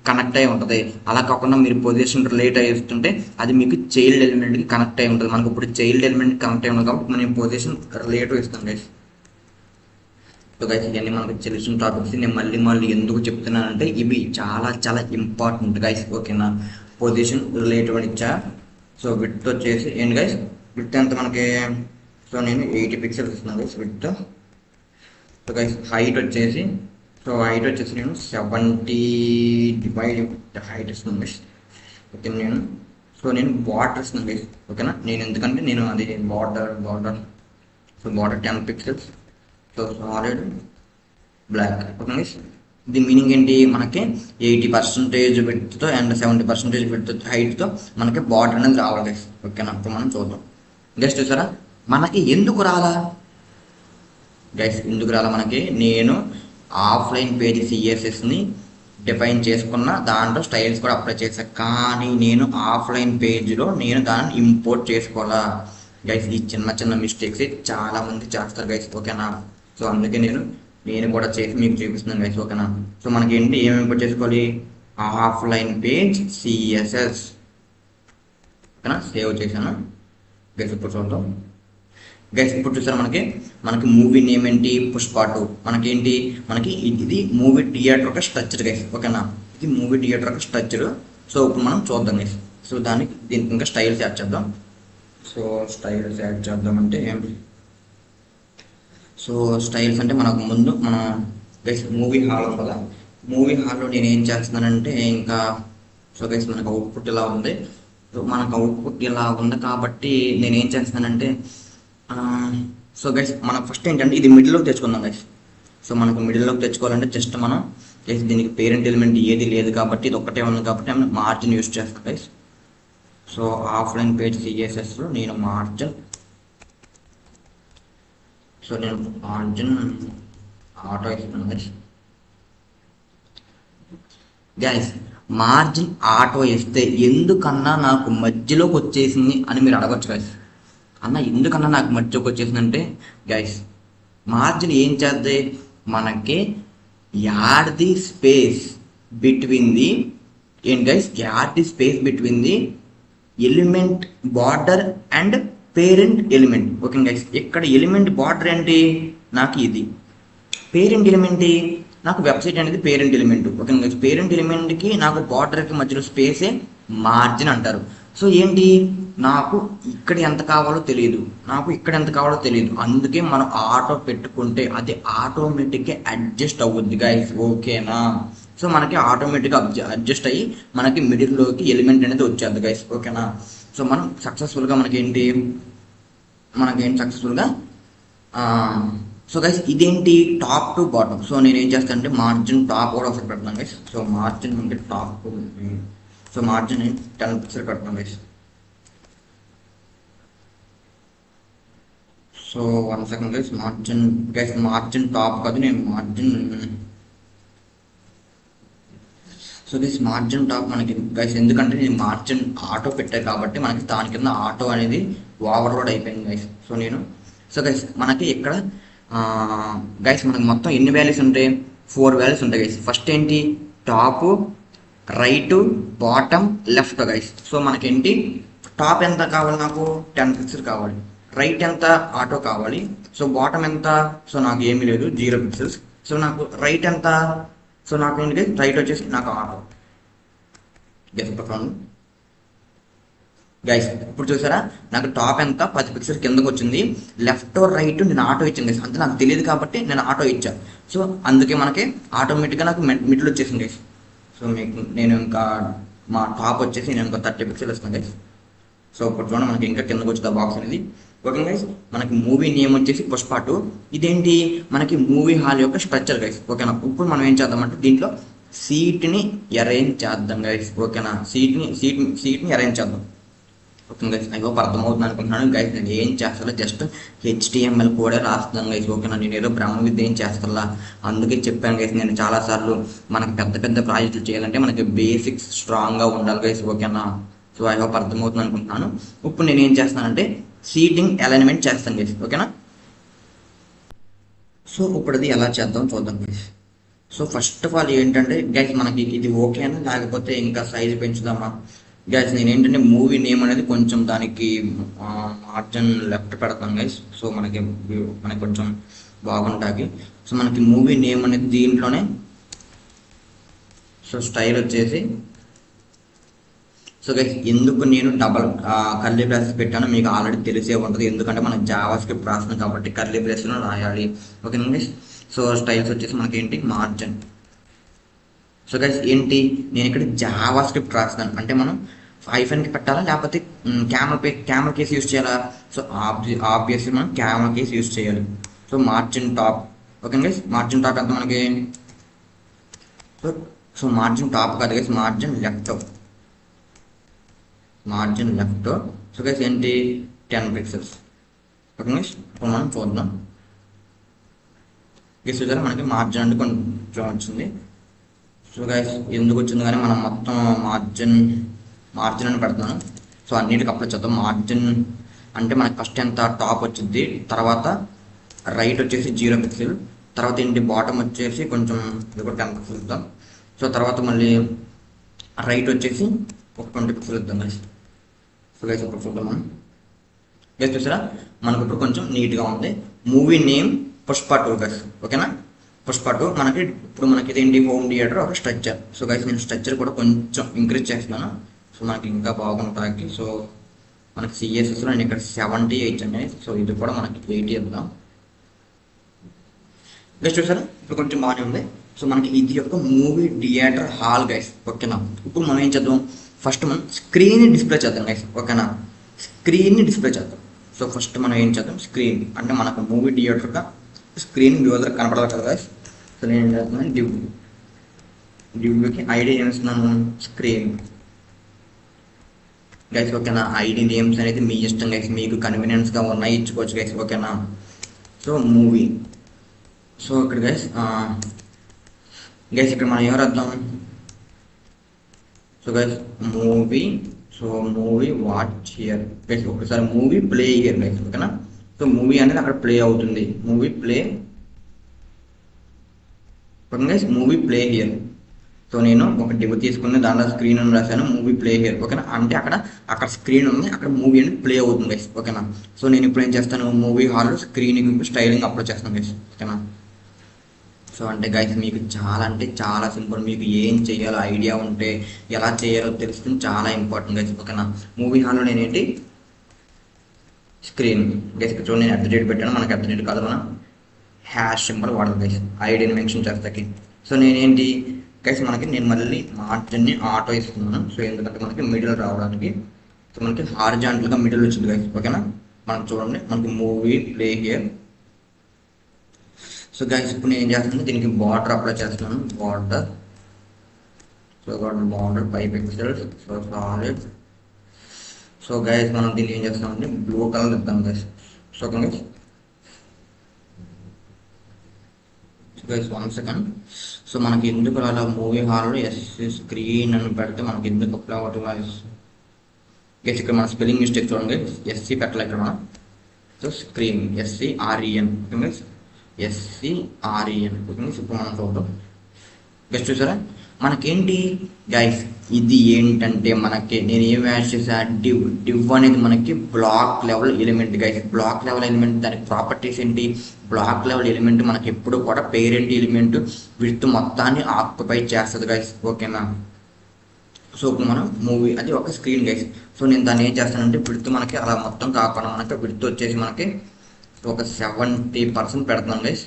కనెక్ట్ అయి ఉంటుంది. అలా కాకుండా మీరు పొజిషన్ రిలేట్ అయ్యేస్తుంటే అది మీకు చైల్డ్ ఎలిమెంట్కి కనెక్ట్ అయి ఉంటుంది. మనకు ఇప్పుడు చైల్డ్ ఎలిమెంట్ కనెక్ట్ అయి ఉంటుంది కాబట్టి మనం పొజిషన్ రిలేటివ్ ఇస్తాం గైస్. సో గైస్ ఇవన్నీ మనకు తెలిసిన టాపిక్స్. నేను మళ్ళీ ఎందుకు చెప్తున్నానంటే ఇవి చాలా చాలా ఇంపార్టెంట్ గైస్, ఓకేనా. పొజిషన్ రిలేటివ్ అని ఇచ్చా. సో విడ్త్ వచ్చేసి ఏంటి గైస్, విడ్త్ ఎంత మనకి, సో నేను 80 పిక్సెల్స్ ఇస్తున్నాను guys width. So guys height వచ్చేసి, సో హైట్ వచ్చేసి నేను 70 డివైడ్ హైట్ ఇస్తున్నాను గైస్, ఓకే. సో నేను బార్డర్ ఇస్తున్నాను గైస్, ఓకేనా. నేను ఎందుకంటే నేను అది border, so border 10 pixels, so solid black, okay guys. దీని మీనింగ్ ఏంటి, మనకి 80% విడ్త్తో అండ్ 70% విడ్త్ హైట్తో మనకి బార్డర్ అనేది రావాలి గైస్, ఓకేనా. ఇప్పుడు మనం చూద్దాం గైస్. చూసారా మనకి ఎందుకు రాలా గైస్, ఎందుకు రాలా మనకి, నేను ఆఫ్లైన్ పేజ్ సిఎస్ఎస్ని డిఫైన్ చేసుకున్న, దాంట్లో స్టైల్స్ కూడా అప్లై చేశాను, కానీ నేను ఆఫ్లైన్ పేజ్లో నేను దాన్ని ఇంపోర్ట్ చేసుకోవాలా గైస్. ఈ చిన్న మిస్టేక్స్ చాలామంది చేస్తారు గైస్, ఓకేనా. సో అందుకే నేను కూడా చేసి మీకు చూపిస్తున్నాను గైస్, ఓకేనా. సో మనకి ఏంటి, ఏమి ఇంపోర్ట్ చేసుకోవాలి, ఆఫ్లైన్ పేజ్ సిఎస్ఎస్, ఓకేనా. సేవ్ చేశాను గైస్. ఇప్పుడు చూద్దాం గైస్. ఇప్పుడు చూసారా మనకి మూవీ నేమ్ ఏంటి, పుష్ప 2. మనకేంటి, మనకి ఇది మూవీ థియేటర్ యొక్క స్ట్రక్చర్ గైస్, ఓకేనా. ఇది మూవీ థియేటర్ యొక్క స్ట్రక్చర్. సో ఇప్పుడు మనం చూద్దాం గైస్. సో దీనికి ఇంకా స్టైల్స్ యాడ్ చేద్దాం. సో స్టైల్స్ యాడ్ చేద్దామంటే, సో స్టైల్స్ అంటే మనకు ముందు మనం గైస్ మూవీ హాల్ ఉంది కదా, మూవీ హాల్లో నేను ఏం చేస్తున్నానంటే ఇంకా, సో గైస్ మనకు అవుట్పుట్ ఇలా ఉంది. సో మనకు అవుట్పుట్ ఇలా ఉంది కాబట్టి నేను ఏం చేస్తున్నానంటే, సో గైస్ మనం ఫస్ట్ ఏంటంటే ఇది మిడిల్లోకి తెచ్చుకుందాం గైస్. సో మనకు మిడిల్లోకి తెచ్చుకోవాలంటే జస్ట్ మనం గైస్ దీనికి పేరెంట్ ఎలిమెంట్ ఏది లేదు కాబట్టి ఇది ఒక్కటే ఉంది కాబట్టి మనం మార్జిన్ యూజ్ చేస్తాం గైస్. సో ఆఫ్లైన్ పేజ్ సిఎస్ఎస్లో నేను మార్జిన్ ఆటో ఇస్తున్నాను గైస్. మార్జిన్ ఆటో ఇస్తే ఎందుకన్నా నాకు మధ్యలోకి వచ్చేసింది అని మీరు అడగచ్చు గైస్. అన్న ఎందుకన్నా నాకు మధ్యలోకి వచ్చేసిందంటే గైస్, మార్జిన్ ఏం చేద్ది, మనకి add the space between the ఏంటి guys, add the space between the element border and parent element, okay guys. ఇక్కడ ఎలిమెంట్ బార్డర్ ఏంటి, నాకు ఇది పేరెంట్ ఎలిమెంట్, నాకు వెబ్సైట్ అనేది parent element, okay guys. Parent ఎలిమెంట్కి నాకు బార్డర్కి మధ్యలో స్పేసే మార్జిన్ అంటారు. సో ఏంటి, నాకు ఇక్కడ ఎంత కావాలో తెలియదు, అందుకే మనం ఆటో పెట్టుకుంటే అది ఆటోమేటిక్గా అడ్జస్ట్ అవుద్ది గైస్, ఓకేనా. సో మనకి ఆటోమేటిక్గా అడ్జస్ట్ అయ్యి మనకి మిడిల్లోకి ఎలిమెంట్ అనేది వచ్చేది గైస్, ఓకేనా. సో మనం సక్సెస్ఫుల్గా సక్సెస్ఫుల్గా సో గైస్ ఇదేంటి టాప్ టు బాటమ్. సో నేను ఏం చేస్తాను అంటే మార్జిన్ టాప్ కూడా ఒకసారి పెడతాను గైస్. సో మార్జిన్ అంటే టాప్, సో మార్జిన్ 10 పిక్సెల్ పెడతాను guys. So 1 second guys, margin top కాదు, నేను margin so this margin top మనకి గైస్ ఎందుకంటే నేను మార్జిన్ ఆటో పెట్టాను కాబట్టి మనకి దాని కింద ఆటో అనేది ఓవర్లోడ్ అయిపోయింది గైస్. సో గైస్ మనకి ఇక్కడ గైస్ మనకి మొత్తం ఎన్ని వాల్యూస్ ఉంటాయి, 4 వాల్యూస్ ఉంటాయి గైస్. ఫస్ట్ ఏంటి, top, right, bottom, left guys. So మనకేంటి టాప్ ఎంత కావాలి, నాకు 10 పిక్సెల్ కావాలి. రైట్ ఎంత, ఆటో కావాలి. సో బాటమ్ ఎంత, సో నాకు ఏమీ లేదు, 0 పిక్సెల్స్. సో నాకు రైట్ ఎంత, సో నాకు ఏంటి రైట్ వచ్చేసి నాకు ఆటో గైస్. గైస్ ఇప్పుడు చూసారా నాకు టాప్ ఎంత 10 పిక్సెల్ కిందకు వచ్చింది, లెఫ్ట్ రైట్ నేను ఆటో ఇచ్చాను గైస్. అంతే నాకు తెలియదు కాబట్టి నేను ఆటో ఇచ్చాను. సో అందుకే మనకి ఆటోమేటిక్గా నాకు మిడిల్ వచ్చేసింది గైస్. సో మీకు నేను ఇంకా మా టాప్ వచ్చేసి నేను ఇంకా 30 పిక్సెల్ ఇస్తాను గైస్. సో ఇప్పుడు చూడండి మనకి ఇంకా కిందకు వచ్చింది బాక్స్ అనేది. ఓకే గైస్ మనకి మూవీ నేమ్ వచ్చేసి పుష్ప 2. ఇదేంటి మనకి మూవీ హాల్ యొక్క స్ట్రక్చర్ గైస్. ఓకేనా, ఇప్పుడు మనం ఏం చేద్దామంటే దీంట్లో సీట్ని అరేంజ్ చేద్దాం గైస్. ఓకేనా, సీట్ని అరేంజ్ చేద్దాం. ఓకే గైస్, ఐ హోప్ అర్థమవుతుంది అనుకుంటున్నాను గైస్. నేను ఏం చేస్తాను జస్ట్ HTML కూడా రాస్తున్నాను గైస్. ఓకేనా, నేను ఏదో బ్రహ్మ విద్య ఏం చేస్తా, అందుకే చెప్పాను గైస్. నేను చాలాసార్లు మనకు పెద్ద పెద్ద ప్రాజెక్టులు చేయాలంటే మనకి బేసిక్స్ స్ట్రాంగ్గా ఉండాలి గైస్. ఓకేనా, సో ఐ హోప్ అర్థమవుతుంది అనుకుంటున్నాను. ఇప్పుడు నేను ఏం చేస్తానంటే సీటింగ్ అలైన్మెంట్ చేస్తాను గైస్. ఓకేనా, సో ఇప్పుడు అది ఎలా చేద్దాం చూద్దాం guys. So first of all ఏంటంటే గైస్ మనకి ఇది ఓకేనా, లేకపోతే ఇంకా సైజ్ పెంచుదామా గైస్. నేను ఏంటంటే మూవీ నేమ్ అనేది కొంచెం దానికి మార్జిన్ లెఫ్ట్ పెడతాను గైస్. సో మనకి కొంచెం బాగుంటుంది. సో మనకి మూవీ నేమ్ అనేది దీంట్లోనే, సో స్టైల్ వచ్చేసి, సో గైస్ ఎందుకు నేను డబల్ కర్లీ బ్రాసెస్ పెట్టానో మీకు ఆల్రెడీ తెలిసే ఉంటుంది. ఎందుకంటే మనం జావా స్క్రిప్ట్ రాస్తున్నాం కాబట్టి కర్లీ బ్రాసెస్లో రాయాలి. ఓకే గైస్, సో స్టైల్స్ వచ్చేసి మనకి ఏంటి మార్జిన్. సో గైస్ ఏంటి నేను ఇక్కడ జావా స్క్రిప్ట్ రాస్తాను అంటే మనం ఐఫన్కి పెట్టాలా లేకపోతే క్యామల్ కేస్ యూస్ చేయాలా. సో ఆబ్వియస్లీ మనం క్యామల్ కేస్ యూస్ చేయాలి. So margin top. Okay guys margin top ఎంత మనకి, సో మార్జిన్ టాప్ కాదు guys, margin left. So guys ఏంటి 10 పిక్సెల్స్. ఓకే గైస్ ఇప్పుడు మనం చూద్దాం గైస్. చూసారా మనకి మార్జిన్ అంటే కొంచెం వచ్చింది. సో గైస్ ఎందుకు వచ్చింది కానీ మనం మొత్తం మార్జిన్ అని పెడుతున్నాను. సో అన్నిటికి అప్లై చేద్దాం. మార్జిన్ అంటే మనకి ఫస్ట్ ఎంత టాప్ వచ్చింది, తర్వాత రైట్ వచ్చేసి 0 పిక్సెల్, తర్వాత ఏంటి బాటమ్ వచ్చేసి కొంచెం ఇది కూడా 10 పిక్సెల్ ఇద్దాం. సో తర్వాత మళ్ళీ రైట్ వచ్చేసి ఒక 20 పిక్సెల్ ఇద్దాం గైస్. సో గైస్ ఇప్పుడు చూద్దాం మనం గైస్. చూసారా మనకు ఇప్పుడు కొంచెం నీట్గా ఉంది. Movie name Pushpa 2 guys. ఓకేనా, పుష్ప 2 మనకి ఇప్పుడు మనకి ఇదేంటి హోమ్ థియేటర్ ఒక స్ట్రక్చర్. సో గైస్ నేను స్ట్రక్చర్ కూడా కొంచెం ఇంక్రీజ్ చేస్తున్నాను. సో మనకి ఇంకా బాగుంటుంది. సో మనకి CSSలో నేను ఇక్కడ 70 ఇచ్చాను. సో ఇది కూడా మనకి 80 ఇద్దాం గైస్. చూసారా ఇప్పుడు కొంచెం బాగానే ఉంది. సో మనకి ఇది యొక్క మూవీ థియేటర్ హాల్ గైస్. ఓకేనా, ఇప్పుడు మనం ఏం చేద్దాం, ఫస్ట్ మనం స్క్రీన్ని డిస్ప్లే చేద్దాం గైస్. ఓకేనా, స్క్రీన్ని డిస్ప్లే చేద్దాం. సో ఫస్ట్ మనం ఏం చేద్దాం, స్క్రీన్ అంటే మనకు మూవీ థియేటర్గా స్క్రీన్ వ్యూవర్ కనపడాలి కదా గైస్. సో నేను ఏం చేస్తున్నాను, డివ్యూకి ఐడి ఏం ఇస్తున్నాను, స్క్రీన్ గైస్. ఓకేనా, ఐడి నేమ్స్ అనేది మీ ఇష్టం గైస్, మీకు కన్వీనియన్స్గా ఉన్నాయి ఇచ్చుకోవచ్చు గైస్. ఓకేనా, సో మూవీ. సో ఇక్కడ గైస్ ఇక్కడ మనం ఏం రాద్దాం, so guys movie. So movie watch here guys. ఒకసారి మూవీ ప్లే హియర్ గైస్. ఓకేనా, సో మూవీ అనేది అక్కడ ప్లే అవుతుంది. Movie play guys, movie play here. So నేను ఒక డివ్ తీసుకుని దాంట్లో స్క్రీన్ అని రాశాను, మూవీ ప్లే హియర్. ఓకేనా, అంటే అక్కడ స్క్రీన్ ఉంది, అక్కడ మూవీ అనేది ప్లే అవుతుంది గైస్. ఓకేనా, సో నేను ఇప్పుడు ఏం చేస్తాను, మూవీ హాల్లో స్క్రీనింగ్ స్టైలింగ్ అప్లోడ్ చేస్తాను గైస్. ఓకేనా, సో అంటే గైస్ మీకు చాలా అంటే చాలా సింపుల్. మీకు ఏం చేయాలో ఐడియా ఉంటే ఎలా చేయాలో తెలుస్తుంది, చాలా ఇంపార్టెంట్ గైస్. ఓకేనా, మూవీ హాల్లో నేనేంటి స్క్రీన్ గైస్. చూడండి నేను @ పెట్టాను, మనకి @ కాదు, మనం హ్యాష్ సింబల్ వాడదు గైస్, ఐడిని మెన్షన్ చేస్తాకి. సో నేనేంటి గైస్ మనకి నేను మళ్ళీ మార్జిన్ని ఆటో ఇస్తున్నాను. సో ఎందుకంటే మనకి మిడిల్ రావడానికి. సో మనకి హారిజాంటల్గా మిడిల్ వచ్చింది గైస్. ఓకేనా, మనకు చూడండి మనకి movie play here. So guys ఇప్పుడు నేను ఏం చేస్తున్నాను, దీనికి బార్డర్ అప్లై చేస్తున్నాను. Border, so border 5 pixels. So solid. So guys మనం దీన్ని ఏం చేస్తామంటే బ్లూ కలర్ ఇద్దాం guys. So okay guys, so guys 1 second. So మనకి ఎందుకు అలా మూవీ హాల్లో ఎస్సీ స్క్రీన్ అని పెడితే మనకి ఎందుకు అప్లై అవ్వదు గైస్? గైస్ ఇక్కడ మన స్పెల్లింగ్ మిస్టేక్ చూడండి, ఎస్సీ పెట్టాలి ఇక్కడ మనం. So screen SCREN, okay guys, SCREN, okay guys. ఇప్పుడు మనం చూద్దాం గైస్. చూసారా మనకేంటి గైస్, ఇది ఏంటంటే మనకి నేను ఏం యాడ్ చేసా, డివ్ అనేది మనకి block level element guys. Block level element దానికి ప్రాపర్టీస్ ఏంటి, బ్లాక్ లెవెల్ ఎలిమెంట్ మనకి ఎప్పుడు కూడా పేరెంట్ ఎలిమెంట్ విడ్త్ మొత్తాన్ని ఆక్యుపై చేస్తుంది గైస్, ఓకేనా. సో మనం మూవీ అది ఒక స్క్రీన్ గైస్. సో నేను దాన్ని ఏం చేస్తానంటే విడ్త్ మనకి అలా మొత్తం కాకుండా మనకి విడ్త్ వచ్చేసి మనకి ఒక 70% పెడుతున్నాం గైస్.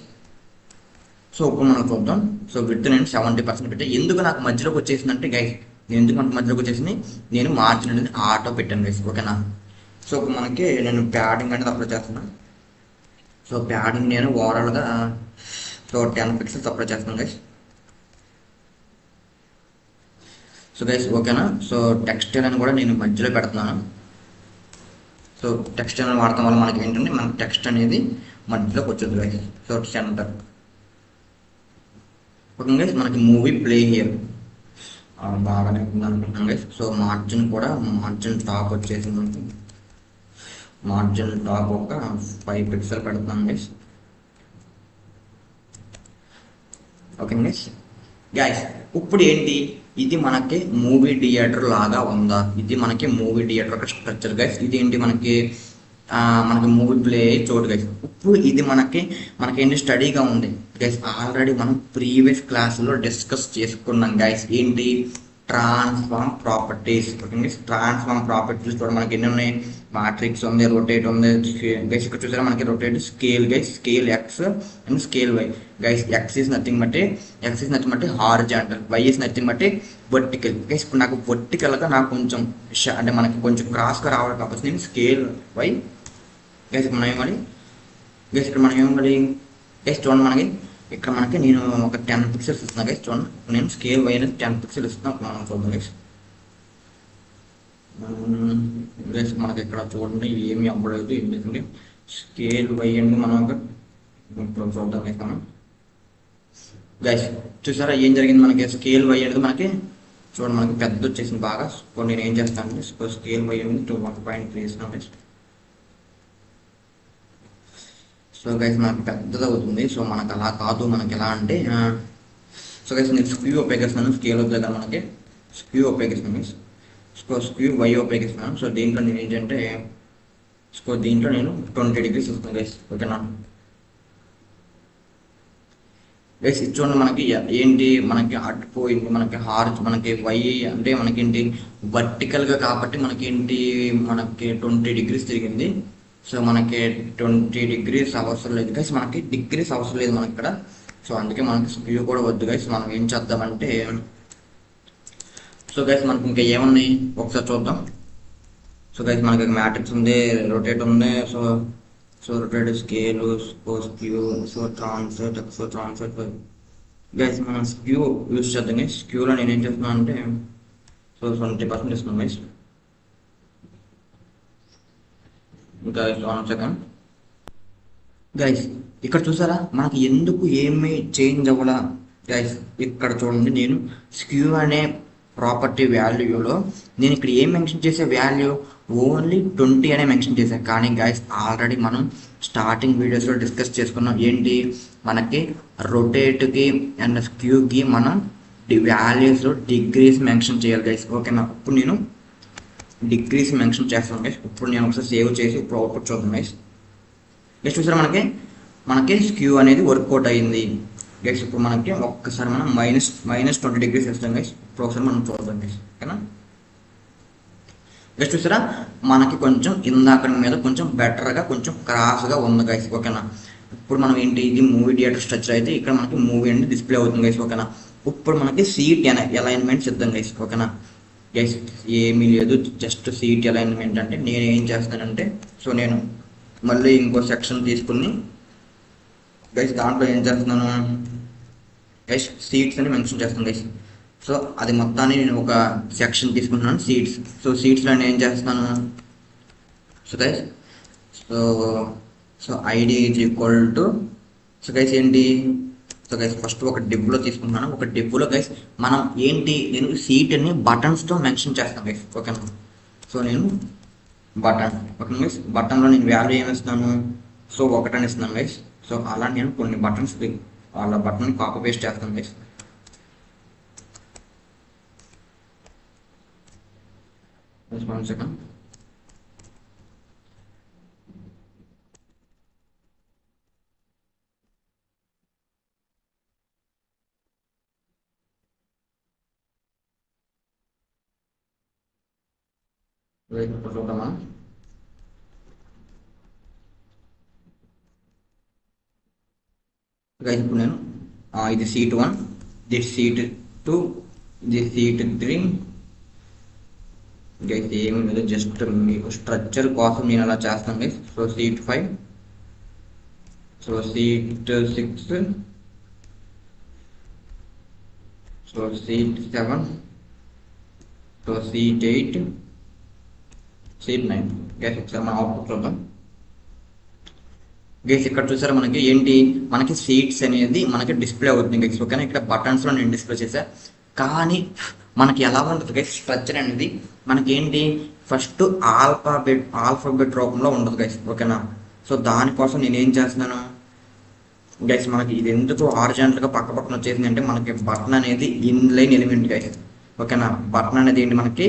సో ఇప్పుడు మనం చూద్దాం. సో విడ్త్ నేను 70% పెట్టా. ఎందుకు నాకు మధ్యలోకి వచ్చేసిందంటే గైస్, నేను ఎందుకు మనకు మధ్యలోకి వచ్చేసింది, నేను మార్జిన్ అనేది ఆటో పెట్టాను గైస్, ఓకేనా. సో ఇప్పుడు మనకి నేను ప్యాడింగ్ అనేది అప్లై చేస్తున్నాను. సో ప్యాడింగ్ నేను ఓవరాల్గా సో 10 పిక్సెల్స్ అప్లై చేస్తున్నాను గైస్. సో గైస్ ఓకేనా. సో టెక్స్చర్ అని కూడా నేను మధ్యలో పెడుతున్నాను. సో టెక్స్చర్ అని వాడటం వల్ల మనకి ఏంటంటే మనకి టెక్స్ట్ అనేది మధ్యలోకి వచ్చేది guys. So centre, okay guys. మనకి మూవీ ప్లే హియర్ బాగానే ఉంది అనుకుంటున్నాం గైస్. సో మార్జిన్ కూడా మార్జిన్ టాప్ వచ్చేసి మనకి మార్జిన్ టాప్ ఒక 5 పిక్సెల్ పెడుతున్నాం గైస్, ఓకే గైస్. గైస్ ఇప్పుడు ఏంటి, ఇది మనకి మూవీ థియేటర్ లాగా ఉందా, ఇది మనకి మూవీ థియేటర్ ఒక స్ట్రక్చర్ గైస్. ఇది ఏంటి మనకి మనకి మూవీ ప్లే చోటు గైస్. ఇప్పుడు ఇది మనకేంటి స్టడీగా ఉంది గైస్. ఆల్రెడీ మనం ప్రీవియస్ క్లాసులో డిస్కస్ చేసుకున్నాం గైస్. ఏంటి, transform properties, okay guys. Transform properties కూడా మనకి ఎన్ని ఉన్నాయి, మ్యాట్రిక్స్ ఉంది, రొటేట్ ఉంది గైస్. ఇక్కడ చూసారా మనకి rotate, scale guys, scale X and scale Y guys. X is nothing but horizontal, Y is nothing but vertical guys. ఇప్పుడు నాకు వర్టికల్గా నాకు కొంచెం అంటే మనకి కొంచెం క్రాస్గా రావాలి కాబట్టి నేను స్కేల్ Y గైస్. మనం ఏమని గైస్, ఇక్కడ మనం ఏమని గైస్ చూడండి, మనకి ఇక్కడ మనకి నేను ఒక 10 పిక్సెల్స్ ఇస్తున్నా గైస్. చూడండి నేను స్కేల్ Y అనేది 10 పిక్సెల్ ఇస్తున్నాను. మనం చూద్దాం గైస్. గైస్ మనకి ఇక్కడ చూడండి ఏమీ అవ్వలేదు, ఏం లేదండి. స్కేల్ Y అనేది మనం ఇప్పుడు చూద్దాం గైస్. మనం గైస్ చూసారా ఏం జరిగింది, మనకి స్కేల్ Y అనేది మనకి చూడండి మనకి పెద్ద వచ్చేసింది బాగా. ఇప్పుడు నేను ఏం చేస్తానంటే స్కేల్ Y అనేది 1.3 ఇస్తున్నాను గైస్. సో గైస్ మనకి పెద్దది అవుతుంది. సో మనకు అలా కాదు, మనకి ఎలా అంటే సో గైస్ నేను స్క్యూ ఉపయోగిస్తున్నాను. స్కేల్ దగ్గర మనకి స్క్యూ ఉపయోగిస్తున్నాను గైస్. సో స్క్యూ Y ఉపయోగిస్తున్నాను. సో దీంట్లో నేను ఏంటంటే దీంట్లో నేను 20 degrees ఇస్తున్నాను గైస్, ఓకేనా గైస్. ఇది చూడండి మనకి ఏంటి, మనకి అడ్డుపోయింది, మనకి మనకి Y అంటే మనకేంటి వర్టికల్గా కాబట్టి మనకేంటి మనకి 20 degrees తిరిగింది. సో మనకి 20 degrees అవసరం లేదు గైస్, మనకి డిగ్రీస్ అవసరం లేదు మనకి ఇక్కడ. సో అందుకే మనకి స్క్యూ కూడా వద్దు గైస్. మనం ఏం చేద్దామంటే సో గైస్ మనకి ఇంకా ఏమున్నాయి ఒకసారి చూద్దాం. సో గైస్ మనకి మ్యాట్రిక్స్ ఉంది, రొటేట్ ఉంది. So rotate, scale, skew, so transfer guys. మనం స్క్యూ యూజ్ చేద్దాం గైస్. స్క్యూలో నేను ఏం చేస్తున్నాను అంటే సో 20% ఇస్తున్నాను గైస్. ఇంకా 1 సెకండ్ గైస్. ఇక్కడ చూసారా మనకి ఎందుకు ఏమీ చేంజ్ అవ్వాలా గైస్. ఇక్కడ చూడండి నేను స్క్యూ అనే ప్రాపర్టీ వాల్యూలో నేను ఇక్కడ ఏం మెన్షన్ చేసే వాల్యూ ఓన్లీ 20 అనే మెన్షన్ చేశాను. కానీ గైస్ ఆల్రెడీ మనం స్టార్టింగ్ వీడియోస్లో డిస్కస్ చేసుకున్నాం ఏంటి, మనకి రొటేట్కి అండ్ స్క్యూకి మనం వాల్యూస్లో డిగ్రీస్ మెన్షన్ చేయాలి గైస్, ఓకేనా. ఇప్పుడు నేను డిగ్రీస్ మెన్షన్ చేస్తాను గైస్. ఇప్పుడు నేను ఒకసారి సేవ్ చేసి ఇప్పుడు అవుట్పుట్ చూద్దాం గైస్. గైస్ చూసారా మనకి స్క్యూ అనేది వర్కౌట్ అయ్యింది గైస్. ఇప్పుడు మనకి ఒక్కసారి మనం -20 degrees ఇస్తాం గైస్. ఇప్పుడు ఒకసారి మనం చూద్దాం గైస్, ఓకేనా గైస్. చూసారా మనకి కొంచెం ఇందాక మీద కొంచెం బెటర్గా కొంచెం క్రాస్గా ఉంది గైస్, ఓకేనా. ఇప్పుడు మనం ఏంటి, ఇది మూవీ థియేటర్ స్ట్రక్చర్ అయితే ఇక్కడ మనకి మూవీ అనేది డిస్ప్లే అవుతుంది గైస్, ఓకేనా. ఇప్పుడు మనకి సీట్ అలైన్మెంట్ ఇద్దాం గైస్, ఓకేనా గైస్. ఏమీ లేదు, జస్ట్ సీట్ అలైన్మెంట్ అంటే నేను ఏం చేస్తానంటే సో నేను మళ్ళీ ఇంకో సెక్షన్ తీసుకుని గైస్ దాంట్లో ఏం చేస్తున్నాను గైస్, సీట్స్ అని మెన్షన్ చేస్తాను గైస్. సో అది మొత్తాన్ని నేను ఒక సెక్షన్ తీసుకుంటున్నాను సీట్స్. సో సీట్స్లో నేను ఏం చేస్తున్నాను so guys so ID is equal to so guys ఏంటి సో గైస్ ఫస్ట్ ఒక డిబ్లో తీసుకుంటున్నాను. ఒక డిబ్లో గైస్ మనం ఏంటి, నేను సీట్ని బటన్స్తో మెన్షన్ చేస్తాను గైస్, ఓకేనా. సో నేను బటన్, ఓకే గైస్, బటన్లో నేను వాల్యూ ఏమి ఇస్తాను, సో 1 అని ఇస్తున్నాను గైస్. సో అలా నేను కొన్ని బటన్స్ వాళ్ళ బటన్ కాపీ పేస్ట్ చేస్తాను గైస్. One second. ఇప్పుడు చూద్దామా. గైస్ ఇప్పుడు నేను ఇది సీట్ 1, ఇది సీట్ 2, ఇది సీట్ 3 గైస్. ఏమి లేదు, జస్ట్ మీకు స్ట్రక్చర్ కోసం నేను అలా చేస్తాను guys. So seat 5, so seat 6, so seat 7, so seat 8, seat 9 guys. ఒకసారి మనం అవుట్పుట్ చూద్దాం గైస్. ఇక్కడ చూసారా మనకి ఏంటి, మనకి సీట్స్ అనేది మనకి డిస్ప్లే అవుతుంది గైస్, ఓకేనా. ఇక్కడ బటన్స్లో నేను డిస్ప్లే చేసా, కానీ మనకి ఎలా ఉంటుంది గైస్ స్ట్రక్చర్ అనేది, మనకి ఏంటి ఫస్ట్ ఆల్ఫాబెట్ రూపంలో ఉండదు గైస్, ఓకేనా. సో దానికోసం నేను ఏం చేస్తున్నాను గైస్, మనకి ఇది ఎందుకు హారిజాంటల్గా పక్క పక్కన వచ్చేసింది అంటే, మనకి బటన్ అనేది ఇన్లైన్ ఎలిమెంట్ గైస్, ఓకేనా. బటన్ అనేది ఏంటి మనకి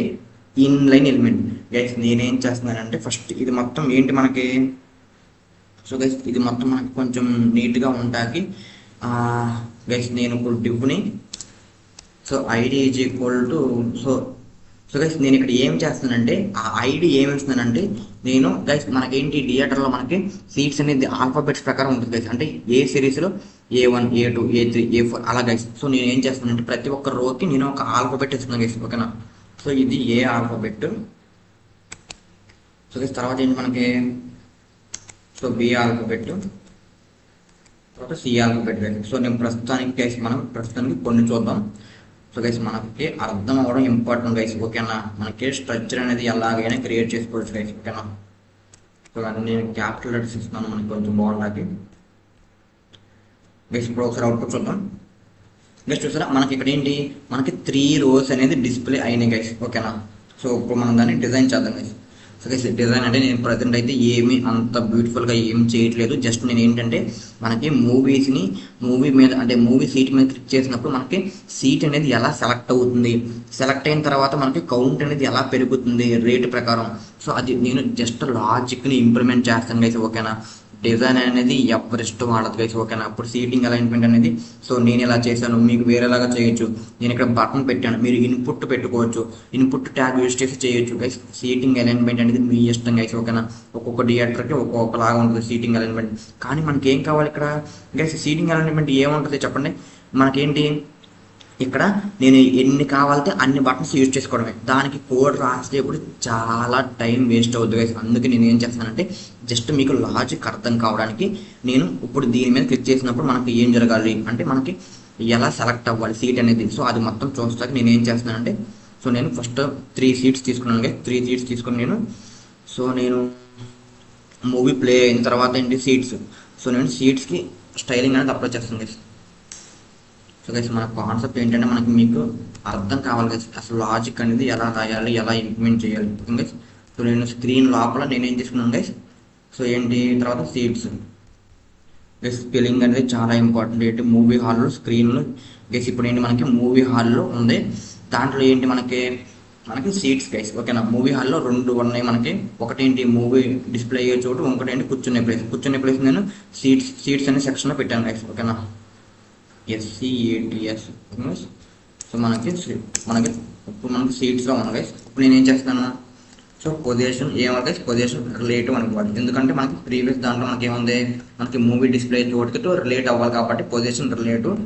ఇన్లైన్ ఎలిమెంట్ గైస్. నేనేం చేస్తున్నానంటే ఫస్ట్ ఇది మొత్తం ఏంటి మనకి, సో గైస్ ఇది మొత్తం మనకి కొంచెం నీట్గా ఉంటాకి గైస్ నేను ఇప్పుడు డివ్ని, so ID is equal to, so guys నేను ఇక్కడ ఏం చేస్తానంటే ఆ ఐడి ఏమి ఇస్తున్నానంటే, నేను గైస్ మనకేంటి థియేటర్లో మనకి సీట్స్ అనేది ఆల్ఫాబెట్స్ ప్రకారం ఉంటుంది గైస్. అంటే ఏ సిరీస్లో A1, A2, A3, A4 అలా గైస్. సో నేను ఏం చేస్తానంటే ప్రతి ఒక్క రోకి నేను ఒక ఆల్ఫాబెట్ ఇస్తున్నాను గైస్, ఓకేనా. సో ఇది ఏ ఆల్ఫాబెట్. సో గైస్ తర్వాత ఏంటి మనకి, సో బి ఆల్ఫాబెట్, తర్వాత సి ఆల్ఫాబెట్ గైస్. సో నేను ప్రస్తుతానికి గైస్ మనం ప్రస్తుతానికి కొన్ని చూద్దాం. సో గైస్ మనకి అర్థం అవ్వడం ఇంపార్టెంట్ గైస్, ఓకేనా. మనకి స్ట్రక్చర్ అనేది ఎలాగైనా క్రియేట్ చేసుకోవచ్చు గైస్, ఓకేనా. సో అన్ని నేను క్యాపిటల్ లెటర్స్ ఇస్తున్నాను మనకి కొంచెం బాగుండాలి గైస్. ఇప్పుడు ఒకసారి అవుట్పుట్ చూద్దాం గైస్. చూసారా మనకి ఇక్కడ ఏంటి, మనకి 3 rows అనేది డిస్ప్లే అయినాయి గైస్, ఓకేనా. సో ఇప్పుడు మనం దాన్ని డిజైన్ చేద్దాం గైస్. సో గైస్ డిజైన్ అంటే నేను ప్రజెంట్ అయితే ఏమీ అంత బ్యూటిఫుల్గా ఏం చేయట్లేదు. జస్ట్ నేను ఏంటంటే మనకి మూవీ మీద అంటే మూవీ సీట్ మీద క్లిక్ చేసినప్పుడు మనకి సీట్ అనేది ఎలా సెలెక్ట్ అవుతుంది, సెలెక్ట్ అయిన తర్వాత మనకి కౌంట్ అనేది ఎలా పెరుగుతుంది రేట్ ప్రకారం. సో అది నేను జస్ట్ లాజిక్ని ఇంప్లిమెంట్ చేస్తాను గైస్, ఓకేనా. డిజైన్ అనేది ఎవరిష్టం వాళ్ళది గైస్, ఓకేనా. ఇప్పుడు సీటింగ్ అలైన్మెంట్ అనేది సో నేను ఇలా చేశాను, మీకు వేరేలాగా చేయొచ్చు. నేను ఇక్కడ బటన్ పెట్టాను, మీరు ఇన్పుట్ పెట్టుకోవచ్చు, ఇన్పుట్ ట్యాగ్ యూజ్ చేసి చేయొచ్చు గైస్. సీటింగ్ అలైన్మెంట్ అనేది మీ ఇష్టం గైస్, ఓకేనా. ఒక్కొక్క థియేటర్కి ఒక్కొక్కలాగా ఉంటుంది సీటింగ్ అలైన్మెంట్. కానీ మనకి ఏం కావాలి ఇక్కడ గైస్, సీటింగ్ అలైన్మెంట్ ఏముంటుంది చెప్పండి. మనకేంటి ఇక్కడ నేను ఎన్ని కావాలితే అన్ని బటన్స్ యూజ్ చేసుకోవడమే, దానికి కోడ్ రాసేటప్పుడు చాలా టైం వేస్ట్ అవుతుంది గైస్. అందుకే నేను ఏం చేస్తానంటే జస్ట్ మీకు లాజిక్ అర్థం కావడానికి నేను ఇప్పుడు దీని మీద క్లిక్ చేసినప్పుడు మనకి ఏం జరగాలి అంటే మనకి ఎలా సెలెక్ట్ అవ్వాలి సీట్ అనేది, సో అది మొత్తం చూస్తాక నేను ఏం చేస్తున్నానంటే, సో నేను ఫస్ట్ 3 seats తీసుకున్నాను గైస్. 3 seats తీసుకుని నేను మూవీ ప్లే అయిన తర్వాత ఏంటి సీట్స్, సో నేను సీట్స్కి స్టైలింగ్ అనేది అప్లై చేస్తాను గైస్. సో గైస్ మన కాన్సెప్ట్ ఏంటంటే మనకి మీకు అర్థం కావాలి గైస్, అసలు లాజిక్ అనేది ఎలా రాయాలి, ఎలా ఇంప్లిమెంట్ చేయాలి గైస్. సో నేను స్క్రీన్ లోపల నేనేం చేసుకున్నాను గైస్, సో ఏంటి తర్వాత సీట్స్ గైస్. స్పెల్లింగ్ అనేది చాలా ఇంపార్టెంట్. ఏంటి మూవీ హాల్లో స్క్రీన్లో గైస్, ఇప్పుడు ఏంటి మనకి మూవీ హాల్లో ఉంది, దాంట్లో ఏంటి మనకి సీట్స్ గైస్, ఓకేనా. మూవీ హాల్లో 2 ఉన్నాయి మనకి, ఒకటేంటి మూవీ డిస్ప్లే అయ్యే చోటు, ఇంకోటేంటి కూర్చునే ప్లేస్ నేను సీట్స్ అనే సెక్షన్లో పెట్టాను గైస్, ఓకేనా. SCATS. సో మనకి ఇప్పుడు మనకి సీట్స్లో ఉంది గైస్. ఇప్పుడు నేను ఏం చేస్తాను, సో పొజిషన్ ఏమవుతుంది గైస్, పొజిషన్ రిలేటివ్ అనుకోవాలి. ఎందుకంటే మనకి ప్రీవియస్ దాంట్లో మనకి ఏముంది, మనకి మూవీ డిస్ప్లే చోటుతో రిలేట్ అవ్వాలి కాబట్టి position relative.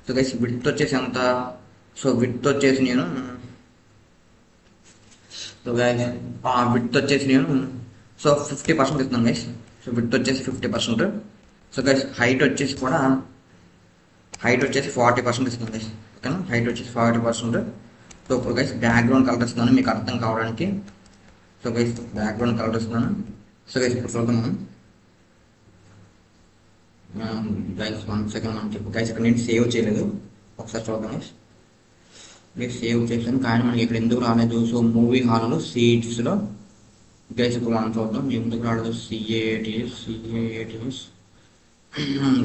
So guys width వచ్చేసి ఎంత, సో విడ్త్ వచ్చేసి నేను విడ్త్ వచ్చేసి నేను 50% ఇస్తున్నాను గైస్. సో విడ్త్ వచ్చేసి 50%. సో గైస్ హైట్ వచ్చేసి 40% ఇస్తుంది గైస్, ఓకేనా. హైట్ వచ్చేసి 40%. సో ఇప్పుడు గైస్ బ్యాక్గ్రౌండ్ కలర్ ఇస్తున్నాను మీకు అర్థం కావడానికి. సో గైస్ బ్యాక్గ్రౌండ్ కలర్ ఇస్తున్నాను. సో గైస్ ఇప్పుడు చూద్దాం మనం గైస్ 1 సెకండ్ మనకి గైస్ ఇక్కడ నేను సేవ్ చేయలేదు, ఒకసారి చూద్దాం గైస్. గైస్ సేవ్ చేశాను కానీ మనకి ఇక్కడ ఎందుకు రాలేదు? సో మూవీ హాల్లో సీట్స్లో గైస్ ఇప్పుడు మనం చూద్దాం ఎందుకు రాలేదు. సిఏటిఎస్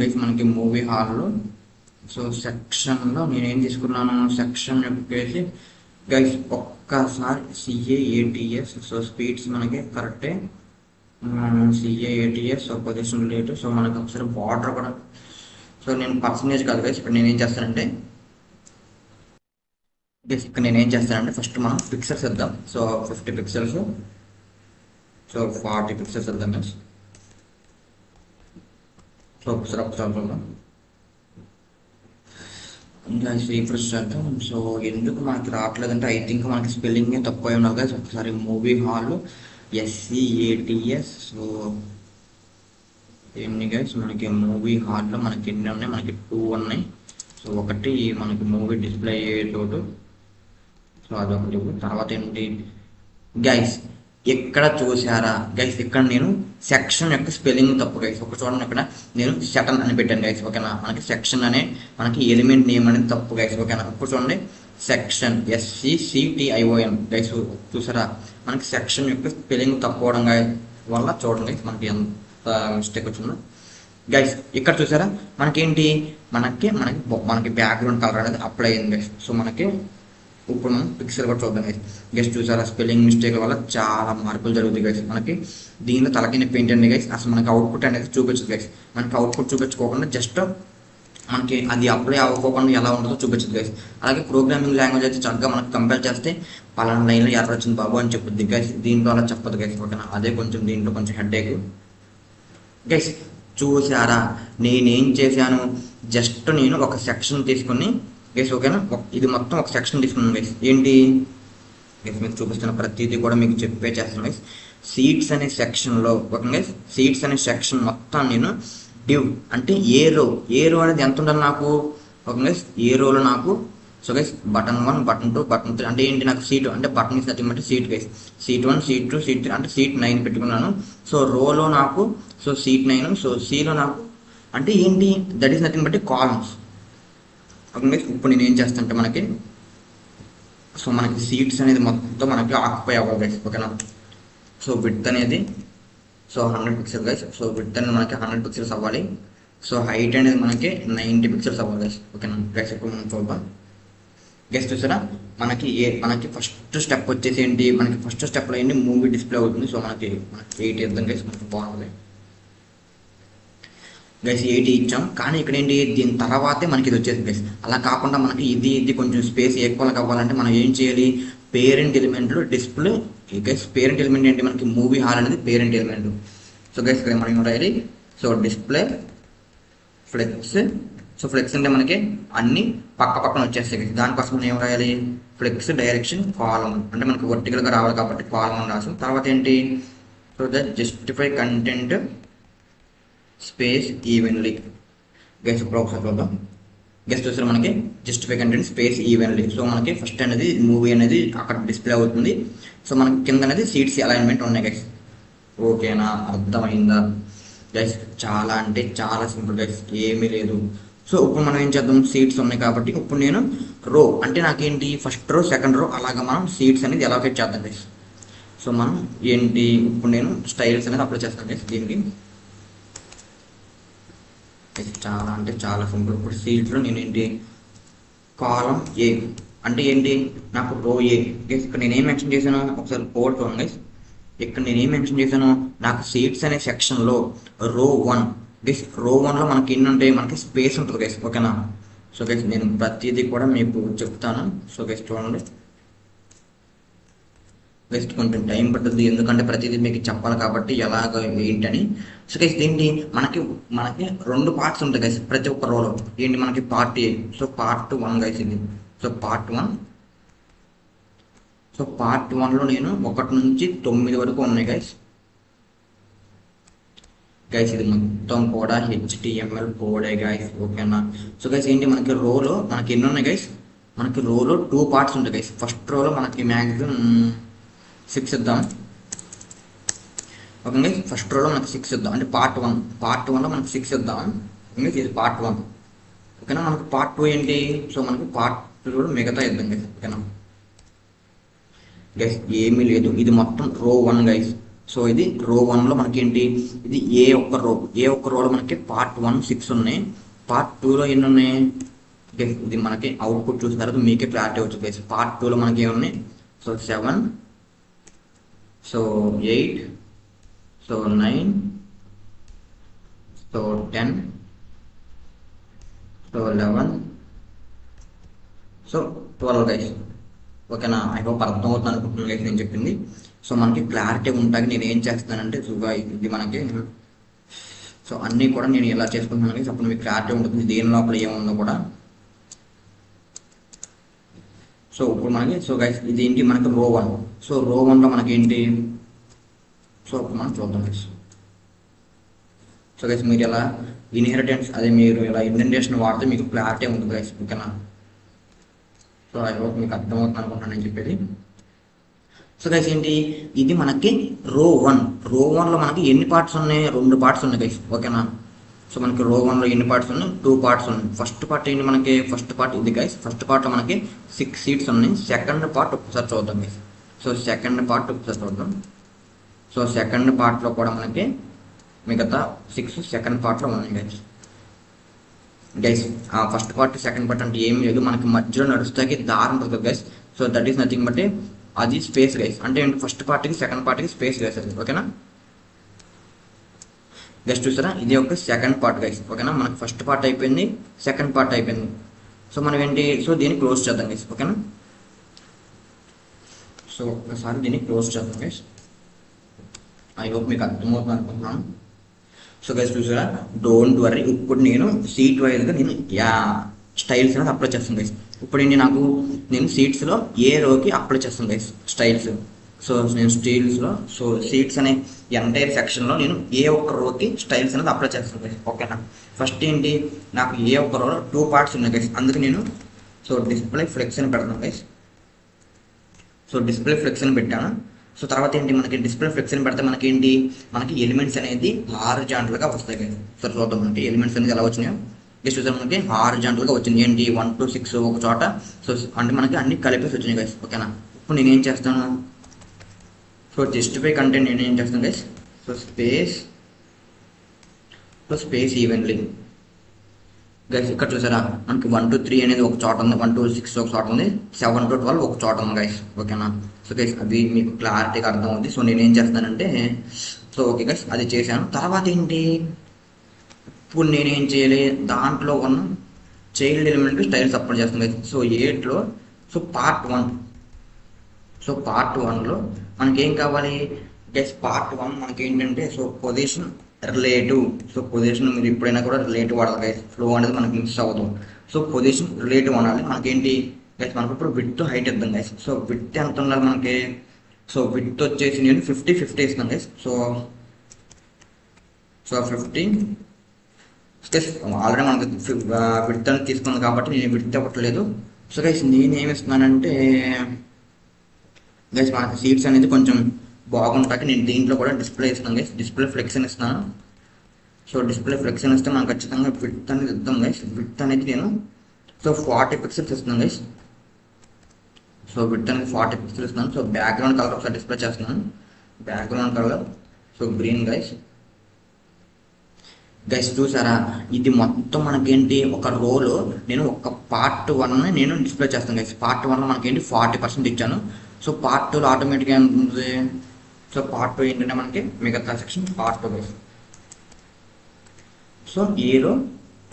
గైస్ మనకి మూవీ హాల్లో సో సెక్షన్లో నేనేం తీసుకున్నాను, సెక్షన్ చెప్పేసి గైస్ ఒక్కసారి సిఏఏటిఎస్. సో స్పీడ్స్ మనకి కరెక్టే, సిఏఏటిఎస్ పొజిషన్ రిలేట్. సో మనకి ఒకసారి బార్డర్ కూడా, సో నేను పర్సంటేజ్ కాదు గైస్ ఇప్పుడు నేనేం చేస్తానంటే గైస్ ఇక్కడ నేనేం చేస్తానంటే ఫస్ట్ మనం పిక్సెల్స్ ఇద్దాం. సో 50 పిక్సెల్స్, సో 40 పిక్సెల్స్ ఇద్దాం గైస్. సో ఒకసారి చూద్దాం గైస్, రీఫ్రెష్ చేద్దాం. సో ఎందుకు మనకి రావట్లేదంటే ఐ థింక్ మనకి స్పెల్లింగే తక్కువ అయి ఉన్నారు గైస్. ఒకసారి మూవీ హాల్ SCATS. సో ఎన్ని గైస్ మనకి మూవీ హాల్లో మనకి ఎన్ని ఉన్నాయి, మనకి 2 ఉన్నాయి. సో ఒకటి మనకి మూవీ డిస్ప్లే అయ్యే చోటు, సో అదొకటి. తర్వాత ఏంటి గైస్ ఎక్కడ చూసారా గైస్, ఇక్కడ నేను సెక్షన్ యొక్క స్పెల్లింగ్ తప్పు గైస్. ఒక చూడండి ఇక్కడ నేను సెకండ్ అని పెట్టాను గైస్, ఓకేనా. మనకి సెక్షన్ అనే మనకి ఎలిమెంట్ నేమ్ అనేది తప్పు గైస్, ఓకేనా. ఇప్పుడు చూడండి సెక్షన్ SCCTION గైస్, చూసారా మనకి సెక్షన్ యొక్క స్పెల్లింగ్ తప్పుకోవడం వల్ల చూడండి మనకి ఎంత మిస్టేక్ వచ్చిందో గైస్. ఇక్కడ చూసారా మనకేంటి, మనకి బ్యాక్గ్రౌండ్ కలర్ అనేది అప్లై అయింది గైస్. సో మనకి ఇప్పుడు మనం పిక్సెల్ కూడా చూద్దాం గైస్. గైస్ చూసారా స్పెల్లింగ్ మిస్టేక్ వల్ల చాలా మార్పులు జరుగుతాయి గైస్. మనకి దీనిలో తలకిన పెయింట్ అండి గైస్, అసలు మనకి అవుట్పుట్ అనేది చూపించదు గైస్. మనకి అవుట్పుట్ చూపించుకోకుండా జస్ట్ మనకి అది అప్లై అవ్వకోకుండా ఎలా ఉంటుందో చూపించదు గైస్. అలాగే ప్రోగ్రామింగ్ లాంగ్వేజ్ అయితే చక్కగా మనకు కంపేర్ చేస్తే పలానా లైన్లో ఎర్ర వచ్చింది బాబు అని చెప్పుద్ది గైస్. దీంట్లో అలా చెప్పదు గైస్, ఓకేనా. అదే కొంచెం దీంట్లో కొంచెం హెడ్ఏక్ గైస్. చూసారా నేనేం చేశాను, జస్ట్ నేను ఒక సెక్షన్ తీసుకుని గైస్, ఓకేనా, ఇది మొత్తం ఒక సెక్షన్ తీసుకున్నాను గైస్. ఏంటి గైస్ మీకు చూపిస్తున్న ప్రతిదీ కూడా మీకు చెప్పే చేస్తాను గైస్. సీట్స్ అనే సెక్షన్లో ఓకే గైస్, సీట్స్ అనే సెక్షన్ మొత్తం నేను డివ్ అంటే ఏ రో అనేది ఎంత ఉండాలి నాకు, ఓకే గైస్. ఏ రోలో నాకు so guys button 1 button 2 button 3 అంటే ఏంటి, నాకు సీట్ అంటే బటన్ ఇస్ నథింగ్ అంటే seat guys. Seat 1 seat 2 seat 3 అంటే సీట్ 9 పెట్టుకున్నాను. సో రోలో నాకు సో సీట్ 9, సో సిలో నాకు అంటే ఏంటి, దట్ ఈస్ నథింగ్ బట్టి కాలమ్స్, ఓకే గైస్. ఇప్పుడు నేను ఏం చేస్తానంటే మనకి సో మనకి సీట్స్ అనేది మొత్తం మనకి ఆక్యుపై అవ్వాలి గైస్, ఓకేనా. సో విడ్త్ అనేది so 100 pixel guys. So width అనేది మనకి 100 పిక్సెల్స్ అవ్వాలి. సో హైట్ అనేది మనకి 90 పిక్సెల్స్ అవ్వాలి గైస్, ఓకేనా గైస్. ఇప్పుడు మనం చూద్దాం గైస్. చూసారా మనకి ఫస్ట్ స్టెప్ వచ్చేసి ఏంటి, మనకి ఫస్ట్ స్టెప్లో ఏంటి మూవీ డిస్ప్లే అవుతుంది. సో మనకి 8 ఇద్దాం గైస్, మనకి బాగుంది గైస్. 8 ఇచ్చాం కానీ ఇక్కడ ఏంటి దీని తర్వాతే మనకి ఇది వచ్చేది గైస్. అలా కాకుండా మనకి ఇది కొంచెం స్పేస్ ఎక్కువ కావాలంటే మనం ఏం చేయాలి, పేరెంట్ ఎలిమెంట్లో డిస్ప్లే గైస్. పేరెంట్ ఎలిమెంట్ ఏంటి, మనకి మూవీ హాల్ అనేది పేరెంట్ ఎలిమెంట్. సో గైస్ ఇక్కడ మనం రాయాలి so display flex. So flex అంటే మనకి అన్ని పక్కన వచ్చేస్తాయి గైస్. దానికోసం మనం ఏం రాయాలి, ఫ్లెక్స్ డైరెక్షన్ కాలం అంటే మనకి వర్టికల్గా రావాలి కాబట్టి కాలం అని రాసాం. తర్వాత ఏంటి, so that justify content space evenly guys. ఇప్పుడు ఒకసారి చూద్దాం గైస్. చూసారు మనకి justify content space evenly. So మనకి ఫస్ట్ అనేది మూవీ అనేది అక్కడ డిస్ప్లే అవుతుంది. సో మనకి కింద అనేది సీట్స్ అలైన్మెంట్ ఉన్నాయి గైస్, ఓకేనా. అర్థమైందా గైస్? చాలా అంటే చాలా సింపుల్ గైస్, ఏమీ లేదు. సో ఇప్పుడు మనం ఏం చేద్దాం, సీట్స్ ఉన్నాయి కాబట్టి ఇప్పుడు నేను రో అంటే నాకేంటి ఫస్ట్ రో సెకండ్ రో అలాగా మనం సీట్స్ అనేది ఎలాకేట్ చేద్దాం గైస్. సో మనం ఏంటి ఇప్పుడు నేను స్టైల్స్ అనేది అప్లై చేస్తాను గైస్ దీనికి. చాలా అంటే చాలా సింపుల్. ఇప్పుడు సీట్లో నేను ఏంటి కాలం ఏ అంటే ఏంటి నాకు రో ఏ గైస్. ఇక్కడ నేనేం మెన్షన్ చేశాను ఒకసారి కోడ్ చూడండి గైస్. ఇక్కడ నేనేం మెన్షన్ చేశాను, నాకు సీట్స్ అనే సెక్షన్లో రో 1 గైస్. రో 1లో మనకి ఎన్ని ఉంటాయి, మనకి స్పేస్ ఉంటుంది గైస్, ఓకేనా. సో గైస్ నేను ప్రతిదీ కూడా మీకు చెప్తాను. సో గైస్ చూడండి గైస్, కొంచెం టైం పడుతుంది ఎందుకంటే ప్రతిదీ మీకు చెప్పాలి కాబట్టి ఎలాగ ఏంటని. సో గైస్ ఏంటి మనకి 2 పార్ట్స్ ఉంటాయి గైస్ ప్రతి ఒక్క రోలో. ఏంటి మనకి part A, so part 1 guys ఇది. సో పార్ట్ 1, సో పార్ట్ 1లో నేను 1 నుంచి 9 వరకు ఉన్నాయి గైస్. ఇది మొత్తం కూడా HTML కోడే గైస్, ఓకేనా. సో గైస్ ఏంటి మనకి రోలో మనకి ఎన్ని ఉన్నాయి గైస్, మనకి రోలో 2 పార్ట్స్ ఉంటాయి గైస్. ఫస్ట్ రోలో మనకి మ్యాక్సిమం 6 ఇద్దాం, ఓకే గైస్. ఫస్ట్ రోలో మనకి 6 ఇద్దాం అంటే పార్ట్ 1లో మనకి 6 ఇద్దాం. ఇంకా ఇది పార్ట్ 1. ఓకేనా, మనకు పార్ట్ 2 ఏంటి? సో మనకు పార్ట్ 2 కూడా మిగతా ఇద్దాం గైస్. ఓకేనా గైస్, ఏమీ లేదు, ఇది మొత్తం రో 1 గైస్. సో ఇది రో 1లో మనకేంటి, ఇది ఏ ఒక్క రోలో మనకి పార్ట్ 1 6 ఉన్నాయి. పార్ట్ 2లో ఎన్ని ఉన్నాయి గైస్? ఇది మనకి అవుట్పుట్ చూసిన తర్వాత మీకే క్లారిటీ వచ్చింది గైస్. పార్ట్ 2లో మనకి ఏమున్నాయి? So 7, so 8, so 9, so 10, so 11, so 12 guys. ఓకేనా, ఐ హోప్ అర్థమవుతుంది అనుకుంటున్నాను గైస్ నేను చెప్పింది. సో మనకి క్లారిటీ ఉంటుంది. నేను ఏం చేస్తానంటే ఇది మనకి సో అన్నీ కూడా నేను ఎలా చేసుకుంటున్నాను గైస్, అప్పుడు మీకు క్లారిటీ ఉంటుంది దేని లోపల ఏముందో కూడా. సో ఇప్పుడు మనకి సో గైస్ ఇది ఏంటి మనకి రో 1. సో రో 1లో మనకి ఏంటి? సో మనం చూద్దాం గైస్. సో గైస్ మీరు ఎలా ఇన్హెరిటెన్స్, అదే మీరు ఎలా ఇండెంటేషన్ వాడితే మీకు క్లారిటీ ఉంటుంది గైస్. ఓకేనా, సో ఐ హోప్ మీకు అర్థమవుతుంది అనుకుంటున్నాను నేను చెప్పేది. సో గైస్ ఏంటి, ఇది మనకి రో 1. రో 1లో మనకి ఎన్ని పార్ట్స్ ఉన్నాయి? 2 పార్ట్స్ ఉన్నాయి గైస్. ఓకేనా, సో మనకి రో 1లో ఎన్ని పార్ట్స్ ఉన్నాయి? 2 పార్ట్స్ ఉన్నాయి. ఫస్ట్ పార్ట్ ఏంటి మనకి? ఫస్ట్ పార్ట్ ఇది గైస్. ఫస్ట్ పార్ట్లో మనకి 6 సీట్స్ ఉన్నాయి. సెకండ్ పార్ట్ ఒకసారి చూద్దాం గైస్. సో సెకండ్ పార్ట్ ఒకసారి చూద్దాం. సో సెకండ్ పార్ట్లో కూడా మనకి మిగతా 6 సెకండ్ పార్ట్లో ఉన్నాయి guys. Guys first part second part అంటే ఏం లేదు, మనకి మధ్యలో నడుస్తాకి దారి ఉంటుంది guys. So that is nothing but అది స్పేస్ గైస్. అంటే ఫస్ట్ పార్ట్కి సెకండ్ పార్ట్కి స్పేస్ గైస్ అది. ఓకేనా గైస్, చూసారా ఇది ఒక సెకండ్ పార్ట్ గైస్. ఓకేనా, మనకి ఫస్ట్ పార్ట్ అయిపోయింది, సెకండ్ పార్ట్ అయిపోయింది. సో మనం ఏంటి, సో దీన్ని క్లోజ్ చేద్దాం గైస్. ఓకేనా, సో ఒకసారి దీన్ని క్లోజ్ చేద్దాం గైస్. ఐ హోప్ మీకు అర్థమవుతుంది అనుకుంటున్నాను. సో గైస్ చూసారా, డోంట్ వరీ, ఇప్పుడు నేను సీట్ వైజ్గా నేను స్టైల్స్ అనేది అప్లై చేస్తాను గైస్. ఇప్పుడు ఏంటి నేను సీట్స్లో ఏ రోకి అప్లై చేస్తాను గైస్ స్టైల్స్. సో నేను స్టైల్స్లో సో సీట్స్ అనే ఎంటైర్ సెక్షన్లో నేను ఏ ఒక్క రోకి స్టైల్స్ అనేది అప్లై చేస్తాను గైస్. ఓకేనా, ఫస్ట్ ఏంటి నాకు ఏ ఒక్క రోలో 2 పార్ట్స్ ఉన్నాయి గైస్. అందుకు నేను సో డిస్ప్లే ఫ్లెక్స్ అని పెడతాను గైస్. సో డిస్ప్లే ఫ్లెక్స్ అని పెట్టాను. సో తర్వాత ఏంటి మనకి డిస్ప్లే ఫ్లెక్స్ అని పెడితే మనకేంటి, మనకి ఎలిమెంట్స్ అనేది హారిజాంటల్గా వస్తాయి గైస్. సో చూద్దాం మనకి ఎలిమెంట్స్ అనేది ఎలా వచ్చినాయో. జస్ట్ చూసారు మనకి హారిజాంటల్గా వచ్చింది. ఏంటి 1 to 6 ఒక చోట. సో అంటే మనకి అన్ని కలిపేసి వచ్చినాయి గైస్. ఓకేనా, ఇప్పుడు నేనేం చేస్తాను, సో జస్టిఫై కంటెంట్ నేనేం చేస్తాను guys. So space evenly guys. ఇక్కడ చూసారా మనకి 1 to 3 అనేది ఒక చోట ఉంది, 1 to 6 ఒక చోట ఉంది, 7 to 12 ఒక చోట ఉంది గైస్. ఓకేనా, సో గైస్ అది మీకు క్లారిటీగా అర్థం అవుతుంది. సో నేనేం చేస్తానంటే సో ఓకే గైస్ అది చేశాను. తర్వాత ఏంటి, ఇప్పుడు నేనేం చేయాలి, దాంట్లో ఉన్న చైల్డ్ ఎలిమెంట్ స్టైల్ సపోర్ట్ చేస్తాను గైస్. సో 8లో సో పార్ట్ 1. సో పార్ట్ 1లో మనకి ఏం కావాలి గైస్? పార్ట్ 1 మనకి ఏంటంటే so position relative. So position మీరు ఎప్పుడైనా కూడా రిలేటివ్ వాడాలి గైస్. ఫ్లో అనేది మనకి మిస్ అవ్వదు. సో పొజిషన్ రిలేటివ్ అనాలి. మనకేంటి గైస్, మనకి ఇప్పుడు విడ్త్ హైట్ ఇద్దాం గైస్. సో విడ్త్ ఎంత ఉండాలి మనకి? సో విడ్త్ వచ్చేసి నేను 50 ఇస్తాను గైస్. సో 50 ఆల్రెడీ మనకి విడ్త్ అని తీసుకుంది కాబట్టి నేను విడ్త్ ఇవ్వట్లేదు. సో గైస్ నేనేమి ఇస్తున్నానంటే గైస్ మనకి సీట్స్ అనేది కొంచెం బాగుంటాకి నేను దీంట్లో కూడా డిస్ప్లే ఇస్తాను గైస్. డిస్ప్లే ఫ్లెక్స్ అని ఇస్తాను. సో డిస్ప్లే ఫ్లెక్స్ అని ఇస్తే మనకు ఖచ్చితంగా విడ్త్ అనేది ఇద్దాం గైస్. విడ్త్ అనేది నేను సో 40 పిక్సెల్స్ ఇస్తున్నాను గైస్. సో విడ్త్ అనేది 40 పిక్సెల్స్ ఇస్తున్నాను. సో బ్యాక్గ్రౌండ్ కలర్ ఒకసారి డిస్ప్లే చేస్తున్నాను. Background colour so green guys. Guys చూసారా, ఇది మొత్తం మనకేంటి ఒక రోలో నేను ఒక పార్ట్ 1 నేను డిస్ప్లే చేస్తాను గైస్. పార్ట్ 1లో మనకేంటి 40% ఇచ్చాను. సో పార్ట్ 2లో ఆటోమేటిక్గా ఉంటుంది. సో పార్ట్ 2 ఏంటంటే మనకి మిగతా సెక్షన్ పార్ట్ 2 గైస్. సో ఏలో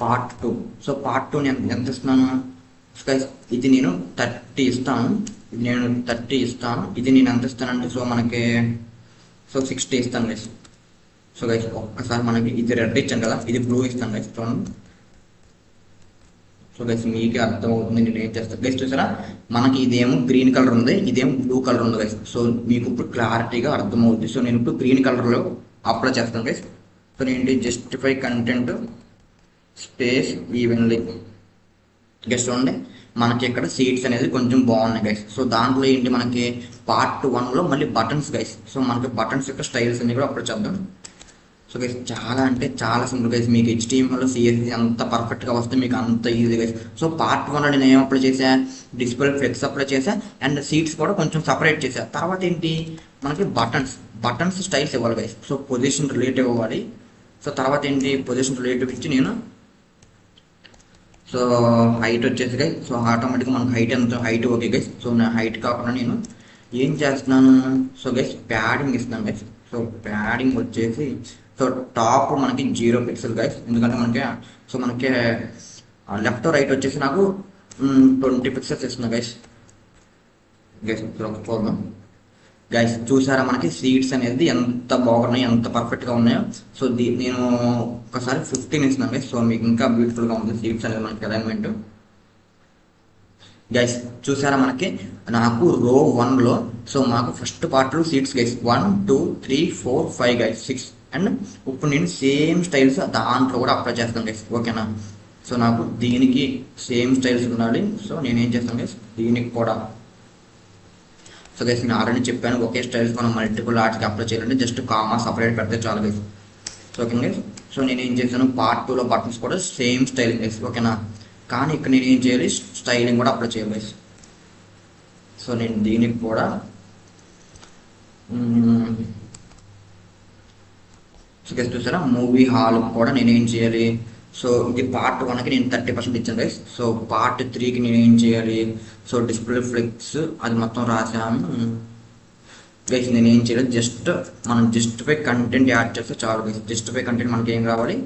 పార్ట్ 2. సో పార్ట్ 2 నేను ఎంత ఇస్తున్నాను గైస్? ఇది నేను 30 ఇస్తాను. ఇది నేను 30 ఇస్తాను. ఇది నేను ఎంత ఇస్తానంటే సో మనకి సో 60 ఇస్తాను గైస్. సో గైస్ ఒక్కసారి మనకి ఇది రెడ్ ఇచ్చాను కదా, ఇది బ్లూ ఇస్తాను గైస్. చూడండి, సో గైస్ మీకే అర్థమవుతుంది నేను ఏం చేస్తాను గైస్. చూసారా మనకి ఇదేమో గ్రీన్ కలర్ ఉంది, ఇదేమో బ్లూ కలర్ ఉంది గైస్. సో మీకు ఇప్పుడు క్లారిటీగా అర్థమవుతుంది. సో నేను ఇప్పుడు గ్రీన్ కలర్లో అప్లై చేస్తాను గైస్. సో నేను justify content space evenly guys. చూడండి మనకి ఇక్కడ సీట్స్ అనేది కొంచెం బాగున్నాయి గైస్. సో దాంట్లో ఏంటి మనకి పార్ట్ 1లో మళ్ళీ బటన్స్ గైస్. సో మనకి బటన్స్ యొక్క స్టైల్స్ అన్ని కూడా అప్లై చేద్దాం. సో గైస్ చాలా అంటే చాలా సింపుల్ గైస్. మీకు HTML CSS అంత పర్ఫెక్ట్గా వస్తే మీకు అంత ఈజీ గైస్. సో పార్ట్ 1లో నేను ఏం అప్లై చేశా, డిస్ప్లే ఫ్లెక్స్ అప్లై చేశా అండ్ సీట్స్ కూడా కొంచెం సపరేట్ చేశా. తర్వాత ఏంటి మనకి బటన్స్ స్టైల్స్ ఇవ్వాలి గైస్. సో పొజిషన్ రిలేటివ్ ఇవ్వాలి. సో తర్వాత ఏంటి పొజిషన్ రిలేటివ్ ఇచ్చి నేను సో హైట్ వచ్చేసి గైస్. సో ఆటోమేటిక్గా మనకు హైట్ ఓకే గైస్. సో నా హైట్ కాకుండా నేను ఏం చేస్తున్నాను, సో గైస్ ప్యాడింగ్ ఇస్తున్నాను గైస్. సో ప్యాడింగ్ వచ్చేసి సో టాప్ మనకి 0 పిక్సెల్ గైస్. ఎందుకంటే మనకి లెఫ్ట్ రైట్ వచ్చేసి నాకు 20 పిక్సెల్స్ ఇస్తున్నా గైస్. గైస్ చూసారా మనకి సీట్స్ అనేది ఎంత బాగున్నాయి, ఎంత పర్ఫెక్ట్గా ఉన్నాయో. సో నేను ఒకసారి 15 ఇస్తున్నాను గైస్. సో మీకు ఇంకా బ్యూటిఫుల్గా ఉంది సీట్స్ అనేది మనకి అలైన్మెంట్. గైస్ చూసారా మనకి నాకు రో 1లో సో మాకు ఫస్ట్ పార్ట్లో సీట్స్ గైస్ 1 2 3 4 5 గైస్ 6. అండ్ ఇప్పుడు నేను సేమ్ స్టైల్స్ దాంట్లో కూడా అప్లై చేస్తాను గైస్. ఓకేనా. సో నాకు దీనికి సేమ్ స్టైల్స్ ఉండాలి. సో నేను ఏం చేస్తాను గైస్ దీనికి కూడా. సో గైస్ నేను ఆల్రెడీ చెప్పాను ఒకే స్టైల్స్ మనం మల్టిపుల్ ఆర్ట్స్కి అప్లై చేయాలంటే జస్ట్ కామా సపరేట్ పెడితే చాలు guys. So okay guys. So నేను ఏం చేశాను పార్ట్ 2లో బటన్స్ కూడా సేమ్ స్టైలింగ్ గైస్. ఓకేనా. కానీ ఇక్కడ నేను ఏం చేయాలి స్టైలింగ్ కూడా అప్లై చేయాలి గైస్. సో నేను దీనికి కూడా సో గైస్ చూసారా మూవీ హాల్ కూడా నేను ఏం చేయాలి, సో ఇది పార్ట్ 1కి నేను 30% ఇచ్చాను గైస్. సో పార్ట్ 3కి నేను ఏం చేయాలి, సో డిస్ప్లే ఫ్లెక్స్ అది మొత్తం రాసాను గైస్. నేను ఏం చేయాలి జస్ట్ మనం జస్టిఫై కంటెంట్ యాడ్ చేస్తే చాలు గైస్. జస్టిఫై కంటెంట్ మనకి ఏం కావాలి,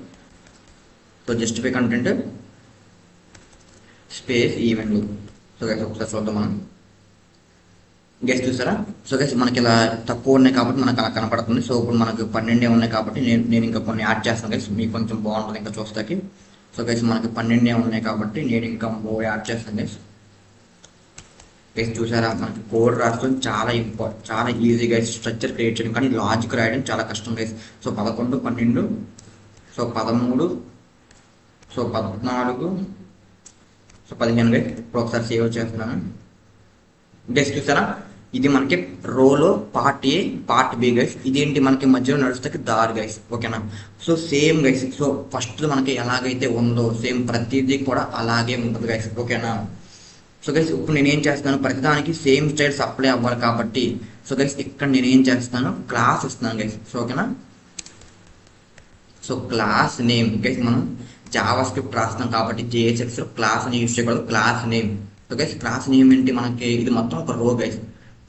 so justify content space event. So guys ఒకసారి చూద్దాం మనం. గైస్ చూసారా. సో గైస్ మనకి ఇలా తక్కువ ఉన్నాయి కాబట్టి మనకు అలా కనపడుతుంది. సో ఇప్పుడు మనకు 12 ఉన్నాయి కాబట్టి నేను ఇంకా కొన్ని యాడ్ చేస్తాను గైస్. మీకు కొంచెం బాగుంటుంది ఇంకా చూస్తాకి. సో గైస్ మనకి 12 ఉన్నాయి కాబట్టి నేను ఇంకా మోర్ యాడ్ చేస్తాను గైస్. గైస్ చూసారా మనకి కోడ్ రాసుకోవడం చాలా ఈజీ గైస్. స్ట్రక్చర్ క్రియేట్ చేయడం కానీ లాజిక్ రాయడం చాలా కష్టం guys. So 11 12 so 13 so 14 so 15 guys. ఇప్పుడు ఒకసారి సేవ్ చేస్తున్నాను గైస్. చూసారా ఇది మనకి రోలో part A part B guys. ఇదేంటి మనకి మధ్యలో నడుస్తాకి దారి గైస్. ఓకేనా. So same guys. So first మనకి ఎలాగైతే ఉందో సేమ్ ప్రతిదీ కూడా అలాగే ఉంటుంది గైస్. ఓకేనా. సో గైస్ ఇప్పుడు నేను ఏం చేస్తాను ప్రతిదానికి సేమ్ స్టైల్స్ అప్లై అవ్వాలి కాబట్టి సో గైస్ ఇక్కడ నేను ఏం చేస్తాను క్లాస్ ఇస్తున్నాను గైస్. సో ఓకేనా. సో క్లాస్ నేమ్ గైస్ మనం జావా స్క్రిప్ట్ రాస్తున్నాం కాబట్టి JSXలో క్లాస్ అని యూజ్ చేయకూడదు, class name. So guys class name ఏంటి మనకి ఇది మొత్తం ఒక రో గైస్.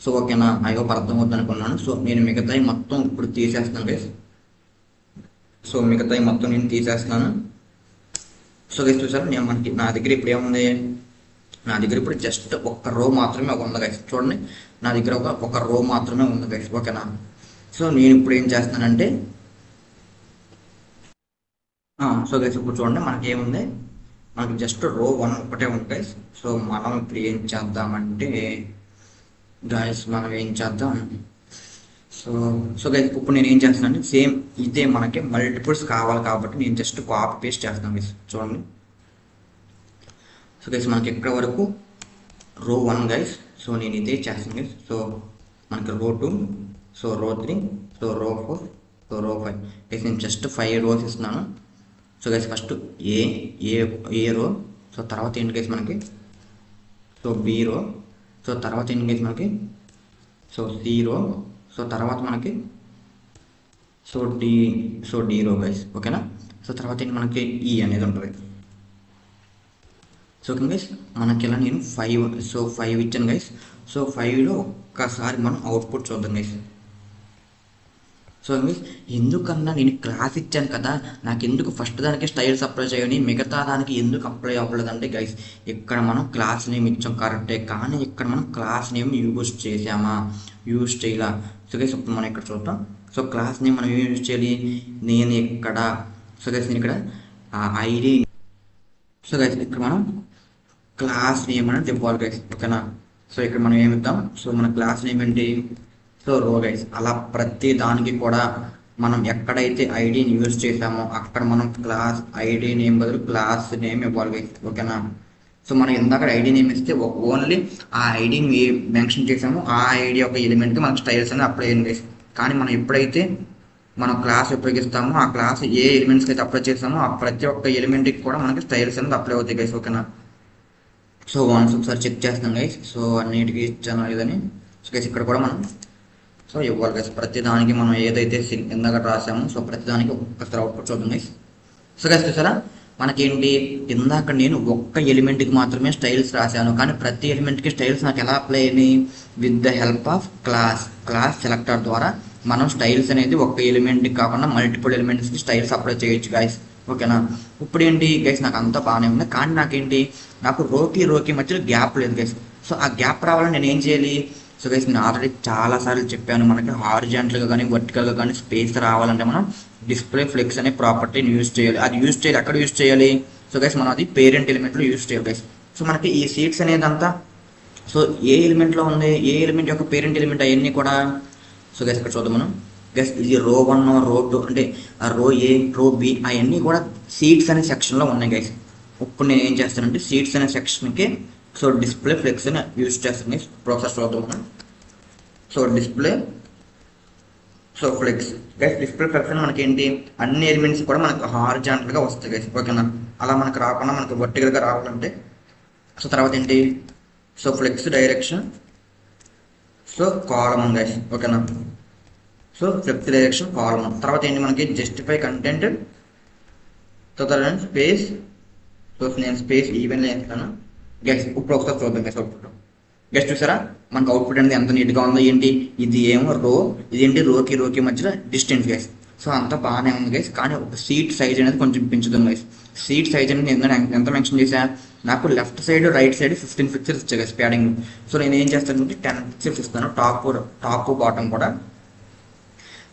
సో ఓకేనా. అయ్యో అర్థం అవుతుంది అనుకున్నాను. సో నేను మిగతాయి మొత్తం ఇప్పుడు తీసేస్తాను గైస్. సో మిగతాయి మొత్తం నేను తీసేస్తున్నాను. సో గైస్ చూసారు మనకి నా దగ్గర ఇప్పుడు ఏముంది, నా దగ్గర ఇప్పుడు జస్ట్ ఒక రో మాత్రమే ఉంది గైస్. చూడండి నా దగ్గర ఒక రో మాత్రమే ఉంది గైస్. ఓకేనా. సో నేను ఇప్పుడు ఏం చేస్తానంటే సో గైస్ ఇప్పుడు చూడండి మనకి ఏముంది, మనకి జస్ట్ రో 1 ఒకటే ఉంది గైస్. సో మనం ఇప్పుడు ఏం చేద్దామంటే గైస్ మనం ఏం చేద్దాం, సో గైస్ ఇప్పుడు నేను ఏం చేస్తానంటే సేమ్ ఇదే మనకి మల్టిపుల్స్ కావాలి కాబట్టి నేను జస్ట్ కాపీ పేస్ట్ చేస్తాను గైస్. చూడండి. సో గైస్ మనకి ఎక్కడ వరకు రో 1 గైస్. సో నేను ఇదే చేస్తాను గైస్. సో మనకి రో 2 సో రో 3 సో రో 4 సో రో 5 గైస్. నేను జస్ట్ 5 రోస్ ఇస్తున్నాను. సో గైస్ ఫస్ట్ ఏ రో, సో తర్వాత ఏంటి గైస్ మనకి సో బి రో, సో తర్వాత ఏంటి గైస్ మనకి సో సి రో, సో తర్వాత మనకి సో డి రో గైస్. ఓకేనా. సో తర్వాత ఏంటి మనకి ఈ అనేది ఉంటుంది. సో ఓకే గైస్ మనకి ఇలా నేను 5 ఇచ్చాను గైస్. సో 5లో ఒక్కసారి మనం అవుట్పుట్ చూద్దాం గైస్. సో మీన్స్ ఎందుకన్నా నేను క్లాస్ ఇచ్చాను కదా, నాకు ఎందుకు ఫస్ట్ దానికి స్టైల్స్ అప్లై చేయని మిగతా దానికి ఎందుకు అప్లై అవ్వలేదంటే గైస్ ఇక్కడ మనం క్లాస్ నేమ్ ఇచ్చాం కరెక్టే, కానీ ఇక్కడ మనం క్లాస్ నేమ్ యూజ్ చేసామా, యూజ్ చేయాలా. సో గైస్ ఇప్పుడు మనం ఇక్కడ చూద్దాం. సో క్లాస్ నేమ్ మనం యూజ్ చేయాలి. నేను ఇక్కడ సో గైస్ నేను ఇక్కడ ఐడి సో గైస్ ఇక్కడ మనం క్లాస్ నేమ్ అనేది ఇవ్వాలి గైస్. ఓకేనా. సో ఇక్కడ మనం ఏమిద్దాం, సో మన క్లాస్ నేమ్ ఏంటి సో రో గైస్. అలా ప్రతి దానికి కూడా మనం ఎక్కడైతే ఐడిని యూజ్ చేసామో అక్కడ మనం క్లాస్ ఐడి నేమ్ బదులు క్లాస్ నేమ్ ఇవ్వాలి గైస్. ఓకేనా. సో మనం ఇందాక ఐడి నేమ్ ఇస్తే ఓన్లీ ఆ ఐడిని మెన్షన్ చేసామో ఆ ఐడి యొక్క ఎలిమెంట్కి మనకు స్టైల్స్ అనేది అప్లై అయ్యింది గైస్. కానీ మనం ఎప్పుడైతే మనం క్లాస్ ఉపయోగిస్తామో ఆ క్లాస్ ఏ ఎలిమెంట్స్కి అయితే అప్లై చేస్తామో ఆ ప్రతి ఒక్క ఎలిమెంట్కి కూడా మనకి స్టైల్స్ అనేది అప్లై అవుతాయి గైస్, ఓకేనా. సో వన్స్ ఒకసారి చెక్ చేస్తాం గైస్. సో అన్నిటికీ ఇచ్చాను లేదని. సో గైస్ ఇక్కడ కూడా మనం సో ఇవ్వాలి గైస్, ప్రతి దానికి మనం ఏదైతే ఇందాక రాసామో సో ప్రతి దానికి ఒక్కసారి అవుట్పుట్ చూద్దాం గైస్. సో గైస్ చూసారా మనకేంటి, ఇందాక నేను ఒక్క ఎలిమెంట్కి మాత్రమే స్టైల్స్ రాశాను, కానీ ప్రతి ఎలిమెంట్కి స్టైల్స్ నాకు ఎలా అప్లై అయినాయి, with the help of class selector ద్వారా మనం స్టైల్స్ అనేది ఒక్క ఎలిమెంట్కి కాకుండా మల్టిపుల్ ఎలిమెంట్స్కి స్టైల్స్ అప్లై చేయొచ్చు గైస్, ఓకేనా. ఇప్పుడు ఏంటి గైస్, నాకు అంతా బాగానే ఉంది, కానీ నాకేంటి, నాకు రోకి మధ్యలో గ్యాప్ లేదు గైస్. సో ఆ గ్యాప్ రావాలని నేను ఏం చేయాలి. సో గైస్ నేను ఆల్రెడీ చాలాసార్లు చెప్పాను, మనకి హారిజాంటల్గా కానీ వర్టికల్గా కానీ స్పేస్ రావాలంటే మనం డిస్ప్లే ఫ్లెక్స్ అనే ప్రాపర్టీని యూజ్ చేయాలి. అది యూజ్ చేయాలి, ఎక్కడ యూజ్ చేయాలి. సో గైస్ మనం అది పేరెంట్ ఎలిమెంట్లో యూజ్ చేయాలి గైస్. సో మనకి ఈ సీట్స్ అనేది అంతా సో ఏ ఎలిమెంట్లో ఉంది, ఏ ఎలిమెంట్ యొక్క పేరెంట్ ఎలిమెంట్ అవన్నీ కూడా. సో గైస్ ఇక్కడ చూద్దాం మనం గైస్, ఇది రో 1 రో 2 అంటే రో ఏ రో బి అవన్నీ కూడా సీట్స్ అనే సెక్షన్లో ఉన్నాయి గైస్. ఇప్పుడు నేను ఏం చేస్తానంటే సీట్స్ అనే సెక్షన్కి సో డిస్ప్లే ఫ్లెక్స్ అని యూజ్ చేస్తాను గైస్. ప్రాసెస్ చూద్దాం మనం. So display so flex guys, display flex అని మనకి ఏంటి, అన్ని ఎలిమెంట్స్ కూడా మనకు హారిజాంటల్గా వస్తాయి గైస్, ఓకేనా. అలా మనకు రాకుండా మనకు వర్టికల్గా రావాలంటే సో తర్వాత ఏంటి, so flex direction so column guys, ఓకేనా. సో ఫ్లెక్స్ డైరెక్షన్ కాలమ్ తర్వాత ఏంటి మనకి జస్టిఫై కంటెంట్ తర్వాత స్పేస్. సో నేను స్పేస్ ఈవెన్లో వేస్తాను గైస్. ఇప్పుడు ఒకసారి చూద్దాం గైస్ అవుట్పుట్. గైస్ చూసారా మనకు అవుట్పుట్ అనేది ఎంత నీట్గా ఉందో, ఏంటి ఇది ఏమో రో, ఇదేంటి రోకి మధ్యలో డిస్టెన్స్ గైస్. సో అంతా బాగానే ఉంది గైస్, కానీ ఒక సీట్ సైజ్ అనేది కొంచెం పెంచుదాం గైస్. సీట్ సైజ్ అనేది ఎంత మెన్షన్ చేశా, నాకు left side right side 15 pixels ఇచ్చా గైస్ ప్యాడింగ్. సో నేను ఏం చేస్తానంటే 10 పిక్సెల్స్ ఇస్తాను, టాప్ బాటమ్ కూడా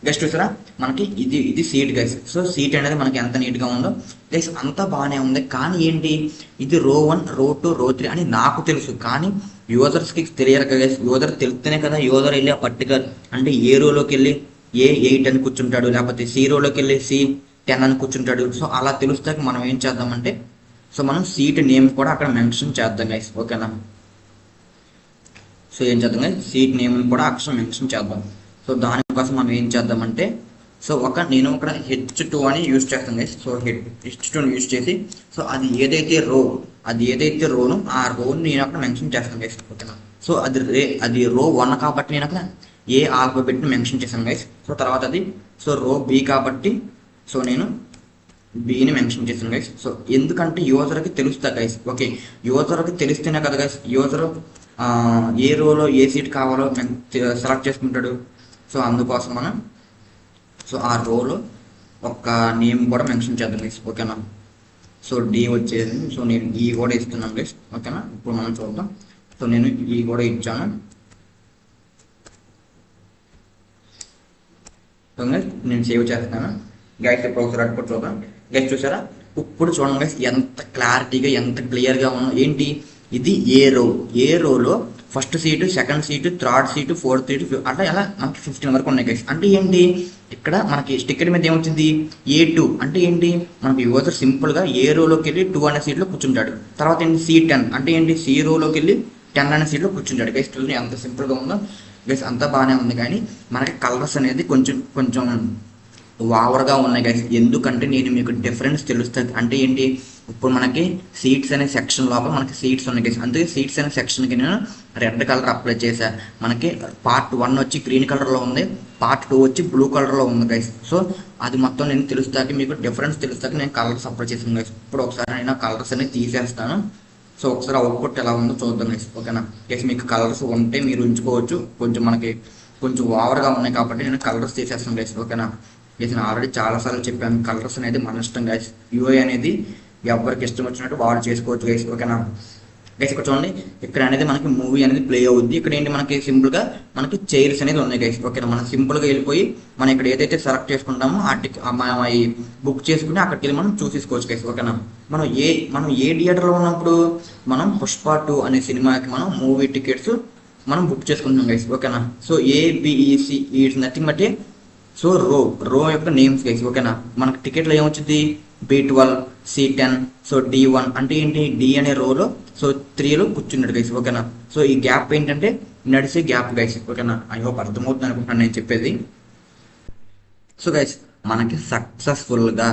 గైస్. చూసారా మనకి ఇది సీట్ గైస్. సో సీట్ అనేది మనకి ఎంత నీట్గా ఉందో గైస్, అంతా బాగానే ఉంది. కానీ ఏంటి, ఇది రో 1 రో 2 రో 3 అని నాకు తెలుసు, కానీ యూజర్స్కి తెలియదు కదా గైస్. యూజర్ తెలిస్తేనే కదా యూజర్ వెళ్ళి ఆ పర్టికులర్ అంటే ఏ రోలోకి వెళ్ళి A8 అని కూర్చుంటాడు, లేకపోతే సి రోలోకి వెళ్ళి C10 అని కూర్చుంటాడు. సో అలా తెలుస్తాక మనం ఏం చేద్దామంటే సో మనం సీట్ నేమ్ కూడా అక్కడ మెన్షన్ చేద్దాం గైస్, ఓకేనా. సో ఏం చేద్దాం గైస్, సీట్ నేమ్ కూడా అక్షరం మెన్షన్ చేద్దాం. సో దానికోసం మనం ఏం చేద్దామంటే సో నేను ఇక్కడ H2 అని యూజ్ చేస్తాను గైస్. సో H2 యూజ్ చేసి సో అది ఏదైతే రోను ఆ రోని నేను అక్కడ మెన్షన్ చేస్తాను గైస్, ఓకేనా. సో అది రో 1 కాబట్టి నేను అక్కడ ఏ ఆల్ఫాబెట్ని మెన్షన్ చేశాను గైస్. సో తర్వాత అది సో రో బి కాబట్టి సో నేను బిని మెన్షన్ చేశాను గైస్. సో ఎందుకంటే యూజర్కి తెలుస్తా గైస్, ఓకే. యూజర్కి తెలిస్తేనే కదా గైస్ యూజర్ ఏ రోలో ఏ సీట్ కావాలో సెలెక్ట్ చేసుకుంటాడు. సో అందుకోసం మనం సో ఆ రోలో ఒక నేమ్ కూడా మెన్షన్ చేద్దాం గైస్, ఓకేనా. సో డి వచ్చేది, సో నేను ఈ కూడా ఇస్తున్నాను గైస్, ఓకేనా. ఇప్పుడు మనం చూద్దాం. సో నేను ఈ కూడా ఇచ్చాను. సో నేను సేవ్ చేస్తాను గైస్. ఇప్పుడు ఒకసారి అవుట్పుట్ చూద్దాం గైస్. చూసారా ఇప్పుడు చూడండి గైస్, ఎంత క్లారిటీగా ఎంత క్లియర్గా ఉందో. ఏంటి ఇది ఏ రోలో first seat, second seat, third seat, fourth seat అట్లా ఎలా మనకి 15 వరకు ఉన్నాయి గైస్. అంటే ఏంటి, ఇక్కడ మనకి స్టిక్కర్ మీద ఏమొచ్చింది A2 అంటే ఏంటి, మనకి యూజర్ సింపుల్గా ఏ రోలోకి వెళ్ళి 2 అనే సీట్లో కూర్చుంటాడు. తర్వాత ఏంటి C10 అంటే ఏంటి, C రోలోకి వెళ్ళి 10 అనే సీట్లో కూర్చుంటాడు గైస్. చూడండి ఎంత సింపుల్గా ఉందో గైస్, అంతా బాగానే ఉంది. కానీ మనకి కలర్స్ అనేది కొంచెం ఓవర్గా ఉన్నాయి గైస్. ఎందుకంటే నేను మీకు డిఫరెన్స్ తెలుస్తుంది. అంటే ఏంటి, ఇప్పుడు మనకి సీట్స్ అనే సెక్షన్ లోపల మనకి సీట్స్ ఉన్నాయి గైస్. అందుకే సీట్స్ అనే సెక్షన్కి నేను రెడ్ కలర్ అప్లై చేశాను. మనకి పార్ట్ 1 వచ్చి గ్రీన్ కలర్లో ఉంది, పార్ట్ 2 వచ్చి బ్లూ కలర్లో ఉంది గైస్. సో అది మొత్తం నేను తెలుస్తాకి, మీకు డిఫరెన్స్ తెలుస్తాక నేను కలర్స్ అప్లై చేసాను గైస్. ఇప్పుడు ఒకసారి నేను కలర్స్ అనేది తీసేస్తాను. సో ఒకసారి అవుట్పుట్ ఎలా ఉందో చూద్దాం గైస్, ఓకేనా. గైస్ మీకు కలర్స్ ఉంటే మీరు ఉంచుకోవచ్చు, కొంచెం ఓవర్గా ఉన్నాయి కాబట్టి నేను కలర్స్ తీసేస్తాను గైస్, ఓకేనా. గైస్ నేను ఆల్రెడీ చాలాసార్లు చెప్పాను, కలర్స్ అనేది మన ఇష్టం గైస్. యూఐ అనేది ఎవరికి ఇష్టం వచ్చినట్టు వాళ్ళు చేసుకోవచ్చు గైస్, ఓకేనా. గైస్ ఇక్కడ చూడండి, ఇక్కడ అనేది మనకి మూవీ అనేది ప్లే అవుద్ది. ఇక్కడ ఏంటి మనకి సింపుల్గా మనకి చైర్స్ అనేది ఉన్నాయి గైస్, ఓకేనా. మనం సింపుల్గా వెళ్ళిపోయి మనం ఇక్కడ ఏదైతే సెలెక్ట్ చేసుకుంటామో మనం అవి బుక్ చేసుకుని అక్కడికి వెళ్ళి మనం చూసేసుకోవచ్చు గైస్, ఓకేనా. మనం ఏ థియేటర్లో ఉన్నప్పుడు మనం పుష్ప 2 అనే సినిమాకి మనం మూవీ టికెట్స్ మనం బుక్ చేసుకుంటున్నాం గైస్, ఓకేనా. So ABEC it's nothing but so రో యొక్క నేమ్స్ గైస్, ఓకేనా. మనకి టికెట్లో ఏమొచ్చింది B12 C10 సో D1 అంటే ఏంటి, డి అనే రోలో సో 3లో కూర్చున్నాడు గైస్, ఓకేనా. సో ఈ గ్యాప్ ఏంటంటే నడిచే గ్యాప్ గైస్, ఓకేనా. ఐ హోప్ అర్థమవుతుంది అనుకుంటున్నాను నేను చెప్పేది. సో గైస్ మనకి సక్సెస్ఫుల్గా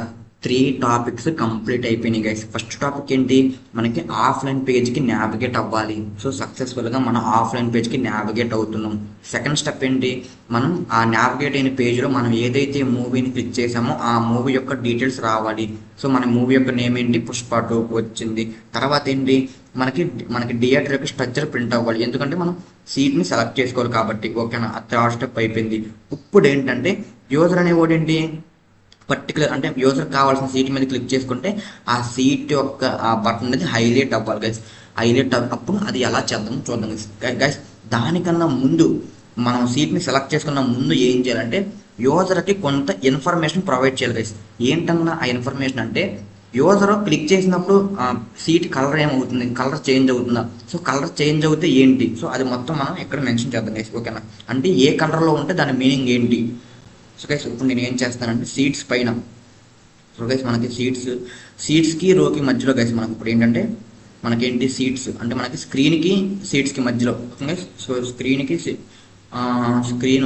3 టాపిక్స్ కంప్లీట్ అయిపోయినాయి గైస్. ఫస్ట్ టాపిక్ ఏంటి, మనకి ఆఫ్లైన్ పేజ్కి నావిగేట్ అవ్వాలి. సో సక్సెస్ఫుల్గా మనం ఆఫ్లైన్ పేజ్కి నావిగేట్ అవుతున్నాం. సెకండ్ స్టెప్ ఏంటి, మనం ఆ నావిగేట్ అయిన పేజ్లో మనం ఏదైతే మూవీని క్లిక్ చేసామో ఆ మూవీ యొక్క డీటెయిల్స్ రావాలి. సో మన మూవీ యొక్క నేమ్ ఏంటి, పుష్ప 2 వచ్చింది. తర్వాత ఏంటి, మనకి మనకి థియేటర్ యొక్క స్ట్రక్చర్ ప్రింట్ అవ్వాలి, ఎందుకంటే మనం సీట్ని సెలెక్ట్ చేసుకోవాలి కాబట్టి. ఓకేనా, థర్డ్ స్టెప్ అయిపోయింది. ఇప్పుడు ఏంటంటే యూజర్ అనేవాడు ఏంటి, పర్టికులర్ అంటే యూజర్ కావాల్సిన సీట్ మీద క్లిక్ చేసుకుంటే ఆ సీట్ యొక్క ఆ బటన్ అనేది హైలైట్ అవ్వాలి గైస్. హైలైట్ అప్పుడు అది ఎలా చేద్దాం చూద్దాం గైస్. దానికన్నా ముందు మనం సీట్ని సెలెక్ట్ చేసుకున్న ముందు ఏం చేయాలంటే యూజర్కి కొంత ఇన్ఫర్మేషన్ ప్రొవైడ్ చేయాలి గైస్. ఏంటన్నా ఆ ఇన్ఫర్మేషన్ అంటే, యూజర్ క్లిక్ చేసినప్పుడు సీట్ కలర్ ఏమవుతుంది, కలర్ చేంజ్ అవుతుందా, సో కలర్ చేంజ్ అవుతే ఏంటి, సో అది మొత్తం మనం ఇక్కడ మెన్షన్ చేద్దాం గైస్. ఓకేనా, అంటే ఏ కలర్లో ఉంటే దాని మీనింగ్ ఏంటి. సో గైస్ ఇప్పుడు నేను ఏం చేస్తానంటే సీట్స్ పైన, సో గైస్ మనకి సీట్స్కి రోకి మధ్యలో గైస్ మనకి ఇప్పుడు ఏంటంటే మనకేంటి సీట్స్ అంటే మనకి స్క్రీన్కి సీట్స్కి మధ్యలో. Okay guys, so screen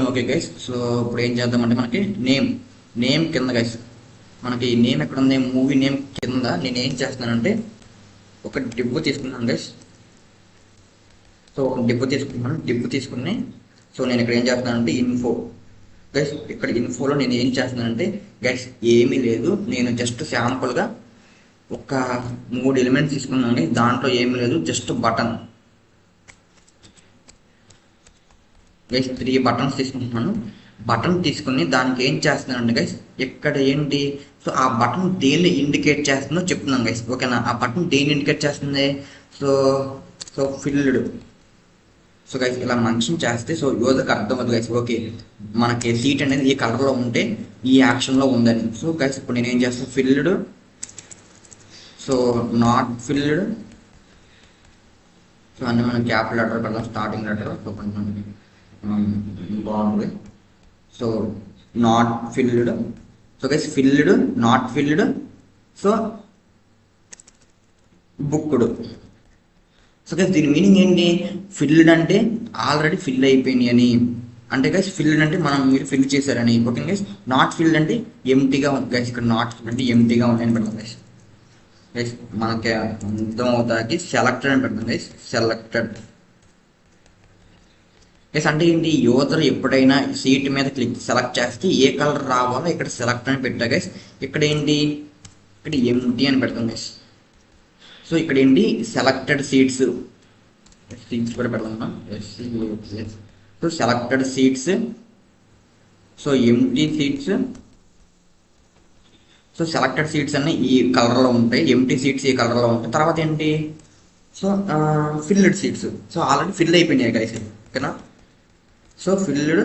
okay guys. So ఇప్పుడు ఏం చేద్దామంటే మనకి నేమ్ కింద గైస్, మనకి నేమ్ ఎక్కడ ఉంది, మూవీ నేమ్ కింద నేను ఏం చేస్తున్నానంటే ఒక డిబ్బు తీసుకున్నాను గైస్. సో ఒక డిబ్బు తీసుకుని సో నేను ఇక్కడ ఏం చేస్తున్నానంటే ఇన్ఫో గైస్. ఇక్కడ ఇన్ఫోలో నేను ఏం చేస్తున్నానంటే గైస్ ఏమీ లేదు, నేను జస్ట్ శాంపుల్గా ఒక 3 ఎలిమెంట్స్ తీసుకున్నాను. దాంట్లో ఏమీ లేదు, జస్ట్ బటన్ గైస్. 3 బటన్స్ తీసుకుంటున్నాను. బటన్ తీసుకుని దానికి ఏం చేస్తున్నానండి గైస్, ఇక్కడ ఏంటి, సో ఆ బటన్ దేన్ని ఇండికేట్ చేస్తుందో చెప్తున్నాను గైస్. ఓకేనా, ఆ బటన్ దేన్ని ఇండికేట్ చేస్తుంది, సో ఫిల్డ్. సో గైస్ ఇలా మెన్షన్ చేస్తే సో యూజర్కి అర్థం అవుతుంది గైస్. ఓకే, మనకి సీట్ అనేది ఈ కలర్లో ఉంటే ఈ యాక్షన్లో ఉందని. సో గైస్ ఇప్పుడు నేను ఏం చేస్తాను, filled, so not filled, so అన్నీ మనం క్యాపిటల్ లెటర్ పెడతాం, స్టార్టింగ్ లెటర్. సో కొంచెం బాగుంటుంది. So not filled, so guys filled, not filled, so booked. So guys దీని మీనింగ్ ఏంటి, ఫిల్డ్ అంటే ఆల్రెడీ ఫిల్ అయిపోయినాయి అని, అంటే గైస్ ఫిల్డ్ అంటే మీరు ఫిల్ చేశారని. ఓకే గైస్, నాట్ ఫిల్డ్ అంటే ఎంటీగా ఉంది గైస్. ఇక్కడ నాట్ ఫిల్డ్ అంటే ఎంటీగా ఉంది అని పెడతాం గైస్. గైస్ మనకి అర్థం అవుతాకి సెలెక్టెడ్ అని పెడతాం గైస్, సెలెక్టెడ్ గైస్. అంటే ఏంటి, యూజర్ ఎప్పుడైనా సీట్ మీద సెలెక్ట్ చేస్తే ఏ కలర్ రావాలో ఇక్కడ సెలెక్ట్ అని పెట్టా గైస్. ఇక్కడ ఏంటి, ఇక్కడ ఎంటీ అని పెడతాం గైస్. సో ఇక్కడ ఏంటి, సెలెక్టెడ్ సీట్స్ కూడా పెడతాం. So selected seats, so empty seats, so selected seats అన్ని ఈ కలర్లో ఉంటాయి, ఎంటీ సీట్స్ ఈ కలర్లో ఉంటాయి. తర్వాత ఏంటి, so filled seats, so already fill అయిపోయినాయి గైస్. ఓకేనా, సో ఫిల్డ్.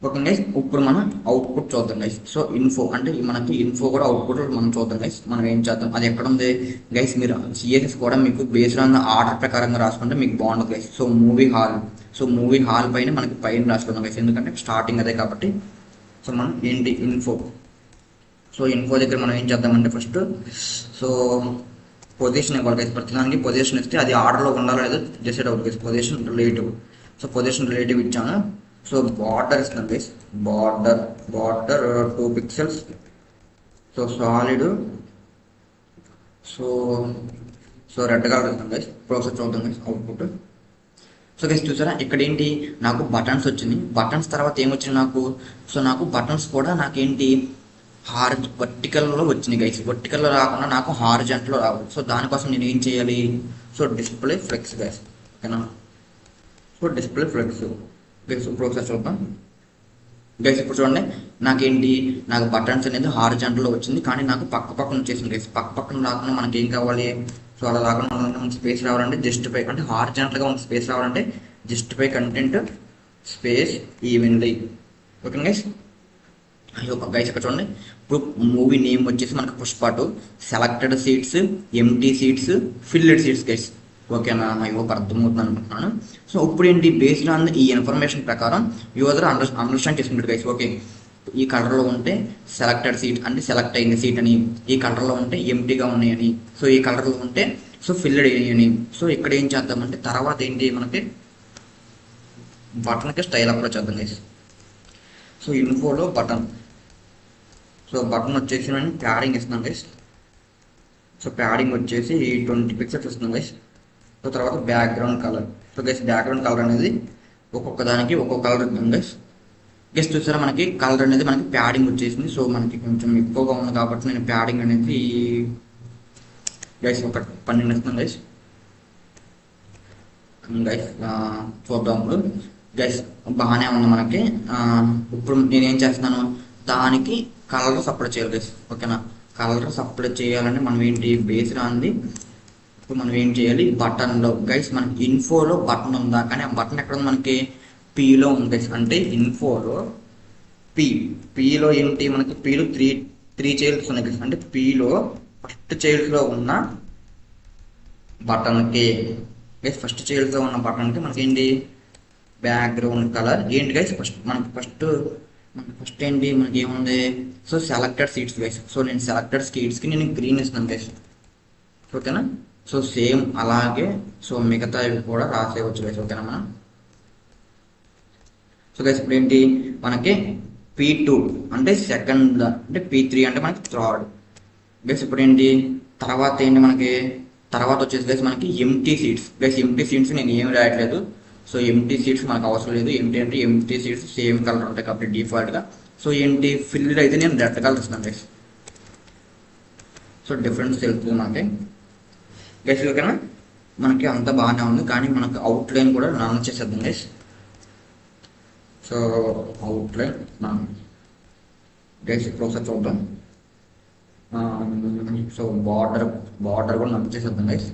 ఓకే గైస్, ఇప్పుడు మనం అవుట్పుట్ చూద్దాం గైస్. సో ఇన్ఫో అంటే మనకి ఇన్ఫో కూడా అవుట్పుట్ మనం చూద్దాం గైస్. మనం ఏం చేద్దాం, అది ఎక్కడ ఉంది గైస్, మీరు సిఎస్ఎస్ కూడా మీకు బేస్డ్ ఆన్ ఆర్డర్ ప్రకారంగా రాసుకుంటే మీకు బాగుంటుంది గైస్. సో మూవీ హాల్ పైన మనకి పైన రాసుకుందాం గైస్, ఎందుకంటే స్టార్టింగ్ అదే కాబట్టి. సో మనం ఏంటి ఇన్ఫో, సో ఇన్ఫో దగ్గర మనం ఏం చేద్దామంటే ఫస్ట్ సో పొజిషన్ ఇవ్వాలి గైస్. ప్రతిదానికి పొజిషన్ ఇస్తే అది ఆర్డర్లో ఉండాలో లేదో డిసైడ్ అవుతుంది guys. Position relative, so position relative ఇచ్చాను. సో బార్డర్ ఇస్తున్నాం guys, border 2 pixels. So solid, so red colour ఇస్తాం గైస్. ప్రాసెస్ చూద్దాం గైస్ అవుట్పుట్. సో గైస్ చూసారా, ఇక్కడ ఏంటి, నాకు బటన్స్ వచ్చింది. బటన్స్ తర్వాత ఏమొచ్చింది నాకు, సో నాకు బటన్స్ కూడా నాకేంటి వర్టికల్లో వచ్చినాయి గైస్. వర్టికల్లో రాకుండా నాకు హారిజాంటల్లో రావాలి. సో దానికోసం నేను ఏం చేయాలి, సో డిస్ప్లే ఫ్లెక్స్ గైస్. ఓకేనా, so display flex guys. Process చూద్దాం గైస్. ఇప్పుడు చూడండి, నాకు బటన్స్ అనేది హారిజాంటల్లో వచ్చింది, కానీ నాకు పక్కన వచ్చేసింది గైస్. పక్కన రాకుండా మనకి ఏం కావాలి, సో అలా రాకుండా మనకి స్పేస్ రావాలంటే జస్ట్ పై, అంటే హారిజాంటల్గా మనకి స్పేస్ రావాలంటే justify content space evenly. Okay guys, అయ్యో గైస్ ఇక్కడ చూడండి, ఇప్పుడు మూవీ నేమ్ వచ్చేసి మనకు Pushpa 2, selected seats, empty seats, filled seats guys. ఓకేనా, అయ్యో అర్థమవుతుంది అనుకుంటున్నాను. సో ఇప్పుడు ఏంటి, బేస్డ్ ఆన్ ఈ ఇన్ఫర్మేషన్ ప్రకారం యూజర్ అండర్స్టాండ్ చేసుకుంటాడు గైస్. ఓకే, ఈ కలర్లో ఉంటే సెలెక్టెడ్ సీట్ అంటే సెలెక్ట్ అయింది సీట్ అని, ఈ కలర్లో ఉంటే ఎంటీగా ఉన్నాయని, సో ఈ కలర్లో ఉంటే సో ఫిల్డ్ అయ్యాయని. సో ఇక్కడ ఏం చేద్దామంటే తర్వాత ఏంటి, మనకి బటన్కి స్టైల్ అప్రోచ్ చేద్దాం గైస్. సో ఇన్ఫోలో బటన్, సో బటన్ వచ్చేసి నేను ప్యాడింగ్ ఇస్తున్నాను గైస్. సో ప్యాడింగ్ వచ్చేసి 20 పిక్సెల్స్ ఇస్తున్నాను గైస్. సో తర్వాత background colour. So guys background colour అనేది ఒక్కొక్క దానికి ఒక్కొక్క కలర్ ఇస్తుంది గైస్. గైస్ చూసారా మనకి కలర్ అనేది మనకి ప్యాడింగ్ వచ్చేసింది. సో మనకి కొంచెం ఎక్కువగా ఉంది కాబట్టి నేను ప్యాడింగ్ అనేది గైస్ ఒక 12 ఇస్తున్నాను గైస్. గైస్ చూద్దాం ఇప్పుడు. గైస్ బాగానే ఉంది మనకి. ఇప్పుడు నేనేం చేస్తున్నాను, దానికి కలర్ సప్లై చేయాలి గైస్. ఓకేనా, కలర్ సప్లై చేయాలంటే మనం ఏంటి, బేస్ రాంది. ఇప్పుడు మనం ఏం చేయాలి, బటన్లో గైస్ మనకి ఇన్ఫోలో బటన్ ఉందా, కానీ ఆ బటన్ ఎక్కడ ఉంది, మనకి పీలో ఉంది గైస్. అంటే ఇన్ఫోలో పీలో ఏంటి, మనకి పీలో త్రీ చైల్డ్స్ ఉన్నాయి గైస్. అంటే పీలో ఫస్ట్ చైల్డ్స్లో ఉన్న బటన్కి గైస్, ఫస్ట్ చైల్డ్స్లో ఉన్న బటన్కి మనకి ఏంటి బ్యాక్గ్రౌండ్ కలర్ ఏంటి గైస్, ఫస్ట్ ఏంటి మనకి ఏముంది, so selected seats guys. So నేను సెలెక్టెడ్ సీట్స్కి నేను గ్రీన్ ఇస్తున్నాను గైస్. ఓకేనా, సో సేమ్ అలాగే సో మిగతా కూడా రాసేయవచ్చు గైస్. ఓకేనా మనం. సో గైస్ ఇప్పుడు ఏంటి మనకి P2 అంటే సెకండ్, అంటే P3 అంటే మనకి థర్డ్ గైస్. ఇప్పుడు ఏంటి తర్వాత ఏంటి మనకి, తర్వాత వచ్చేసి గైస్ మనకి empty seats guys. Empty seats నేను ఏమి రాయట్లేదు. సో ఎంటీ సీట్స్ మనకు అవసరం లేదు. ఎంటీ సీట్స్ సేమ్ కలర్ ఉంటాయి కాబట్టి డిఫాల్ట్గా. సో ఏంటి ఫిల్డ్ అయితే నేను రెడ్ కలర్ ఇస్తున్నాను గైస్. సో డిఫరెన్స్ తెలుస్తుంది మనకి గైస్. ఓకేనా, మనకి అంతా బాగానే ఉంది, కానీ మనకు అవుట్ లైన్ కూడా నన్ చేసేద్దాం guys. So out line guys ఇప్పుడు ఒకసారి చూద్దాం. సో బార్డర్ కూడా నన్ చేసేద్దాం గైస్.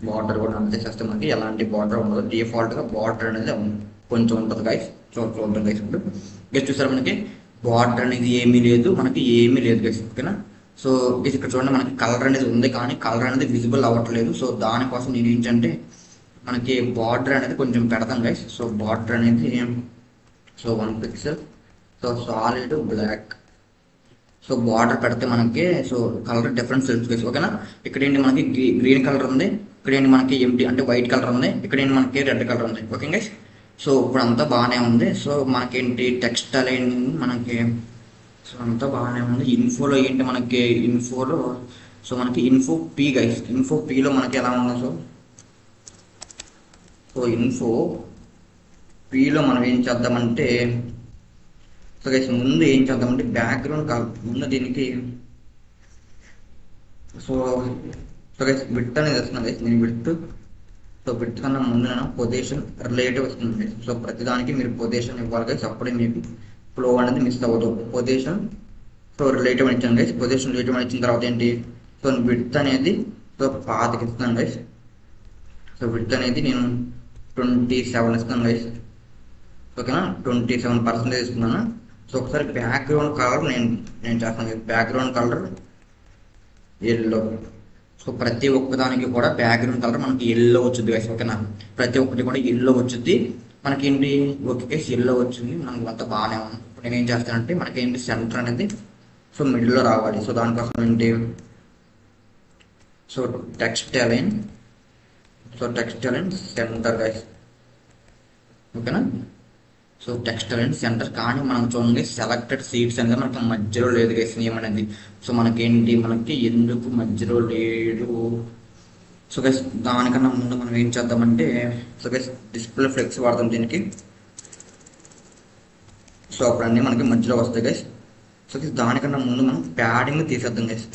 బార్డర్ కూడా నన్ చేసేస్తే మనకి ఎలాంటి బార్డర్ ఉండదు. డిఫాల్ట్గా బార్డర్ అనేది కొంచెం ఉంటుంది గైస్. చూద్దాం గైస్. ఇప్పుడు గైస్ చూసారు మనకి బార్డర్ అనేది ఏమీ లేదు, మనకి ఏమీ లేదు గైస్. ఓకేనా, సో గైస్ ఇక్కడ చూడండి మనకి కలర్ అనేది ఉంది, కానీ కలర్ అనేది విజిబుల్ అవ్వట్లేదు. సో దానికోసం నేను ఏంటంటే మనకి బార్డర్ అనేది కొంచెం పెడతాం గైస్. సో బార్డర్ అనేది so 1 pixel, so solid black. So border పెడితే మనకి సో కలర్ డిఫరెన్స్ తెలుసు గైస్. ఓకేనా, ఇక్కడ ఏంటి మనకి గ్రీన్ కలర్ ఉంది, ఇక్కడ ఏంటి మనకి ఎంటీ అంటే వైట్ కలర్ ఉంది, ఇక్కడ ఏంటి మనకి రెడ్ కలర్ ఉంది. ఓకే గైస్, సో ఇప్పుడు అంతా బాగానే ఉంది. సో మనకేంటి టెక్స్ట్ అలైన్ మనకి సో అంతా బాగానే ఉంది. ఇన్ఫోలో ఏంటి మనకి ఇన్ఫోలో సో మనకి ఇన్ఫో పీ గైస్. ఇన్ఫో పీలో మనకి ఎలా ఉంది, సో ఇన్ఫో పీలో మనం ఏం చేద్దామంటే సో గైస్ ముందు ఏం చేద్దామంటే బ్యాక్గ్రౌండ్ ముందు దీనికి సో గైస్ విడ్త్ అనేది వస్తుంది గైస్. నేను విడ్త్ సో విడ్త్ కన్నా ముందు నేను పొజిషన్ రిలేటివ్ వస్తుంది గైస్. సో ప్రతిదానికి మీరు పొజిషన్ ఇవ్వాలి గైస్, అప్పుడే మీకు ఫ్లో అనేది మిస్ అవ్వదు. పొజిషన్ సో రిలేటివ్ అని ఇచ్చాను గైస్. పొజిషన్ రిలేటివ్ అని ఇచ్చిన తర్వాత ఏంటి, సో విడ్త్ అనేది సో 5కి ఇస్తున్నాను గైస్. సో విడ్త్ అనేది నేను 27 ఇస్తాను గైస్. ఓకేనా, 27% ఇస్తున్నాను. సో ఒకసారి బ్యాక్గ్రౌండ్ కలర్ నేను చేస్తాను. Background colour yellow. సో ప్రతి ఒక్కదానికి కూడా బ్యాక్గ్రౌండ్ కలర్ మనకి ఎల్లో వచ్చింది గైస్. ఓకేనా, ప్రతి ఒక్కటి కూడా ఎల్లో వచ్చింది మనకి ఏంటి. ఓకే ఎల్లో వచ్చింది, మనకు అంతా బాగానే ఉంది. ఇప్పుడు నేను ఏం చేస్తానంటే మనకి ఏంటి సెంటర్ అనేది సో మిడిల్లో రావాలి. సో దానికోసం ఏంటి so text align centre guys. ఓకేనా, సో టెక్స్ట్ అలైన్ సెంటర్. కానీ మనం చూడండి సెలెక్టెడ్ సీట్స్ అనేది మనకి మధ్యలో లేదు గైస్ నేమ్ అనేది. సో మనకేంటి మనకి ఎందుకు మధ్యలో లేడు. సో గైస్ దానికన్నా ముందు మనం ఏం చేద్దామంటే సో గైస్ డిస్ప్లే ఫ్లెక్స్ వాడదాం దీనికి. సో అప్పుడు అన్నీ మనకి మధ్యలో వస్తాయి గైస్. సో గైస్ దానికన్నా ముందు మనం ప్యాడింగ్ తీసేద్దాం గైస్.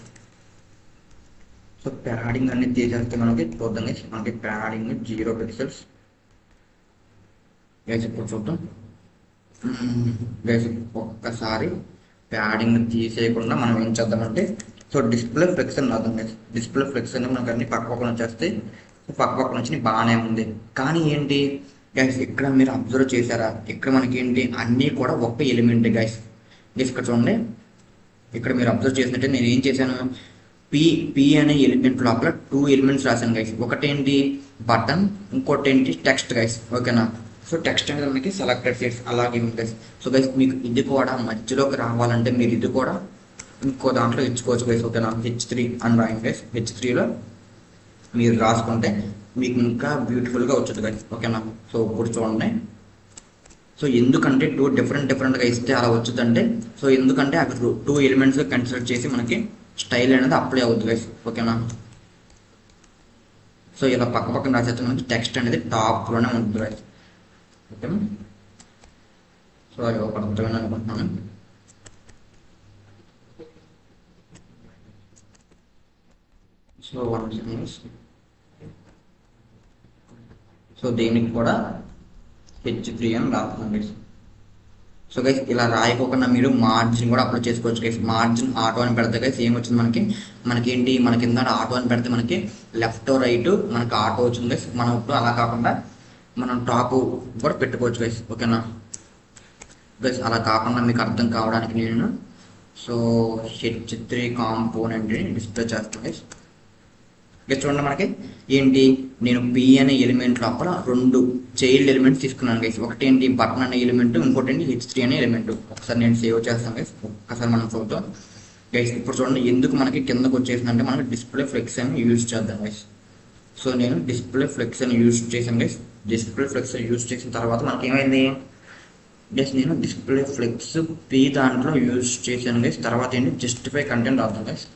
సో ప్యాడింగ్ అన్ని తీసేస్తే మనకి చూద్దాం గైస్. మనకి ప్యాడింగ్ 0 పిక్సెల్స్ గైస్. ఇప్పుడు చూద్దాం గైస్. ఒక్కసారి ప్యాడింగ్ తీసేయకుండా మనం ఏం చేద్దామంటే సో డిస్ప్లే ఫ్లెక్స్ అని రాద్దాం గైస్. డిస్ప్లే ఫ్లెక్స్ అనేది మనకు అన్ని పక్కన వచ్చేస్తే పక్కన వచ్చి బాగానే ఉంది. కానీ ఏంటి గైస్ ఇక్కడ మీరు అబ్జర్వ్ చేశారా, ఇక్కడ మనకి ఏంటి అన్నీ కూడా ఒక్క ఎలిమెంట్ గైస్. ఇక్కడ చూడండి, ఇక్కడ మీరు అబ్జర్వ్ చేసినట్టే నేను ఏం చేశాను, పి అనే ఎలిమెంట్ లోపల 2 ఎలిమెంట్స్ రాశాను గైస్. ఒకటేంటి బటన్, ఇంకోటి ఏంటి టెక్స్ట్ గైస్. ఓకేనా, సో టెక్స్ట్ అనేది మనకి సెలెక్టెడ్ సీట్స్ అలాగే ఉంది గైస్. సో గైస్ మీకు ఇది కూడా మధ్యలోకి రావాలంటే మీరు ఇది కూడా ఇంకో దాంట్లో ఇచ్చుకోవచ్చు గైస్. ఓకేనా, H3 అని రాయండి గైస్. H3లో మీరు రాసుకుంటే మీకు ఇంకా బ్యూటిఫుల్గా వచ్చుద్ది గైస్. ఓకేనా, సో ఇప్పుడు చూడండి. సో ఎందుకంటే టూ డిఫరెంట్గా ఇస్తే అలా వచ్చిందంటే, సో ఎందుకంటే అక్కడ టూ ఎలిమెంట్స్ కన్సిడర్ చేసి మనకి స్టైల్ అనేది అప్లై అవుతుంది గైస్, ఓకేనా. సో ఇలా పక్క పక్కన రాసేస్తే మనకి టెక్స్ట్ అనేది టాప్లోనే ఉంటుంది గైస్, ఓకేనా. సో అది ఒక అర్థమైన అనుకుంటున్నాను. So one second. సో దీనికి కూడా H3 అని రాస్తున్నాం గైస్. సో గైస్ ఇలా రాయకోకుండా మీరు మార్జిన్ కూడా అప్లై చేసుకోవచ్చు గైస్. మార్జిన్ ఆటో అని పెడితే గైస్ ఏం వచ్చింది మనకి ఏంటి, మన కింద ఆటో అని పెడితే మనకి లెఫ్ట్ రైట్ మనకి ఆటో వచ్చింది గైస్. మనం ఇప్పుడు అలా కాకుండా మనం టాప్ కూడా పెట్టుకోవచ్చు గైస్, ఓకేనా. గైస్ అలా కాకుండా మీకు అర్థం కావడానికి నేను సో H3 కాంపోనెంట్ని డిస్ప్లే చేస్తాను గైస్. గైస్ చూడండి మనకి ఏంటి, నేను P అనే ఎలిమెంట్ లోపల రెండు చైల్డ్ ఎలిమెంట్స్ తీసుకున్నాను గైస్. ఒకటి ఏంటి బటన్ అనే ఎలిమెంట్, ఇంకోటి ఏంటి H3 అనే ఎలిమెంట్. ఒకసారి నేను సేవ్ చేస్తాను గైస్, ఒక్కసారి మనం చూద్దాం గైస్. ఇప్పుడు చూడండి ఎందుకు మనకి కిందకు వచ్చేసిందంటే మనకి డిస్ప్లే ఫ్లెక్స్ అని యూజ్ చేద్దాం గైస్. సో నేను డిస్ప్లే ఫ్లెక్స్ అని యూజ్ చేశాను గైస్. డిస్ప్లే ఫ్లెక్స్ యూజ్ చేసిన తర్వాత మనకి ఏమైంది గైస్, నేను డిస్ప్లే ఫ్లెక్స్ P దాంట్లో యూజ్ చేశాను గైస్. తర్వాత ఏంటి జస్టిఫై కంటెంట్ రాద్దాం guys.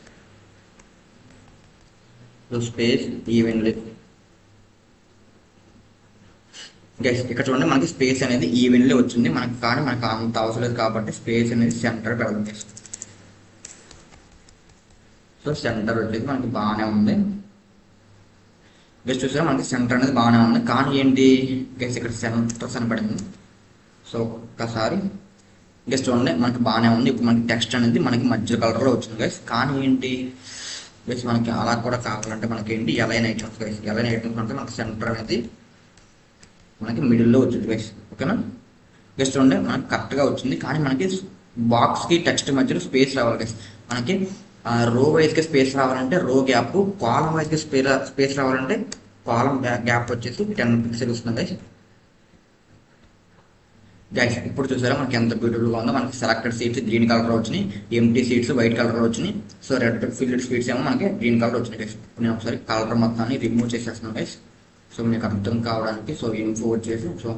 So space evenly guys. ఇక్కడ చూడండి మనకి స్పేస్ అనేది ఈవెన్లీ వచ్చింది మనకి, కానీ మనకు అంత అవసరం లేదు కాబట్టి స్పేస్ అనేది సెంటర్ పెడదాం గైస్. సో సెంటర్ వచ్చేసి మనకి బాగానే ఉంది గైస్. చూసారా మనకి సెంటర్ అనేది బాగానే ఉంది, కానీ ఏంటి గైస్ ఇక్కడ సెంటర్స్ అని పడింది. సో ఒక్కసారి గైస్ చూడండి మనకి బాగానే ఉంది. ఇప్పుడు మనకి టెక్స్ట్ అనేది మనకి మధ్య కలర్లో వచ్చింది గైస్, కానీ ఏంటి గైస్ మనకి అలా కూడా కావాలంటే మనకి ఏంటి align items guys. Align items అంటే మనకి సెంటర్ అనేది మనకి మిడిల్లో వచ్చింది గైస్, ఓకేనా. గైస్ చూడండి మనకి కరెక్ట్గా వచ్చింది, కానీ మనకి బాక్స్కి టెక్స్ట్ మధ్యలో స్పేస్ రావాలి గైస్. మనకి రో వైజ్కి స్పేస్ రావాలంటే రో గ్యాప్, కాలం వైజ్కి స్పేస్ రావాలంటే కాలం గ్యాప్ వచ్చేసి 10 పిక్సెల్ వస్తుంది గైస్. గైస్ ఇప్పుడు చూసారా మనకి ఎంత బ్యూటిఫుల్గా ఉందో. మనకి సెలెక్టెడ్ సీట్స్ గ్రీన్ కలర్ వచ్చినాయి, ఎంటీ సీట్స్ వైట్ కలర్ వచ్చినాయి. సో రెడ్ ఫిల్డ్ సీట్స్ ఏమో మనకి గ్రీన్ కలర్ వచ్చినాయి గైస్. నేను ఒకసారి కలర్ మొత్తాన్ని రిమూవ్ చేసేస్తున్నాను గైస్, సో మీకు అర్థం కావడానికి. సో ఇన్ఫో వచ్చేసి సో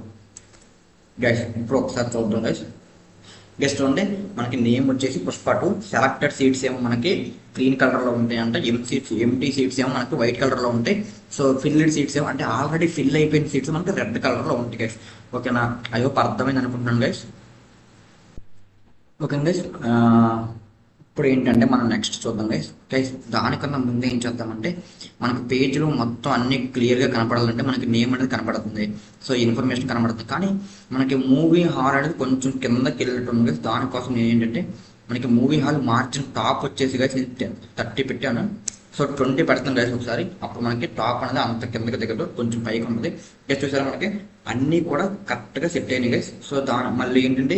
గైస్ ఇప్పుడు ఒకసారి చూద్దాం గైస్. గైస్ చూడండి మనకి నేమ్ వచ్చేసి పుష్ప2. సెలెక్టెడ్ సీట్స్ ఏమో మనకి గ్రీన్ కలర్లో ఉంటాయి అంటే ఎంటీ సీట్స్ ఏమో మనకి వైట్ కలర్లో ఉంటాయి. సో ఫిల్డ్ సీట్స్ ఏమో అంటే ఆల్రెడీ ఫిల్ అయిపోయిన సీట్స్ మనకి రెడ్ కలర్లో ఉంటాయి గైస్, ఓకేనా. అయ్యో అర్థమైంది అనుకుంటున్నాను గైస్, ఓకే గైస్. ఇప్పుడు ఏంటంటే మనం నెక్స్ట్ చూద్దాం గైస్. గైస్ దానికన్నా ముందు ఏం చేద్దామంటే మనకి పేజ్లో మొత్తం అన్ని క్లియర్గా కనపడాలంటే మనకి నేమ్ అనేది కనపడుతుంది, సో ఇన్ఫర్మేషన్ కనపడుతుంది. కానీ మనకి మూవీ హాల్ అనేది కొంచెం కిందకి వెళ్ళినట్టుంది గైస్. దానికోసం నేను ఏంటంటే మనకి మూవీ హాల్ మార్జిన్ టాప్ వచ్చేసి గైస్ 30 పెట్టాను. సో 20 పెడతాం గైస్ ఒకసారి. అప్పుడు మనకి టాప్ అనేది అంత కిందకి దగ్గర కొంచెం పైకి ఉంటుంది గైస్. చూసారా మనకి అన్నీ కూడా కరెక్ట్గా సెట్ అయినాయి గైస్. సో మళ్ళీ ఏంటంటే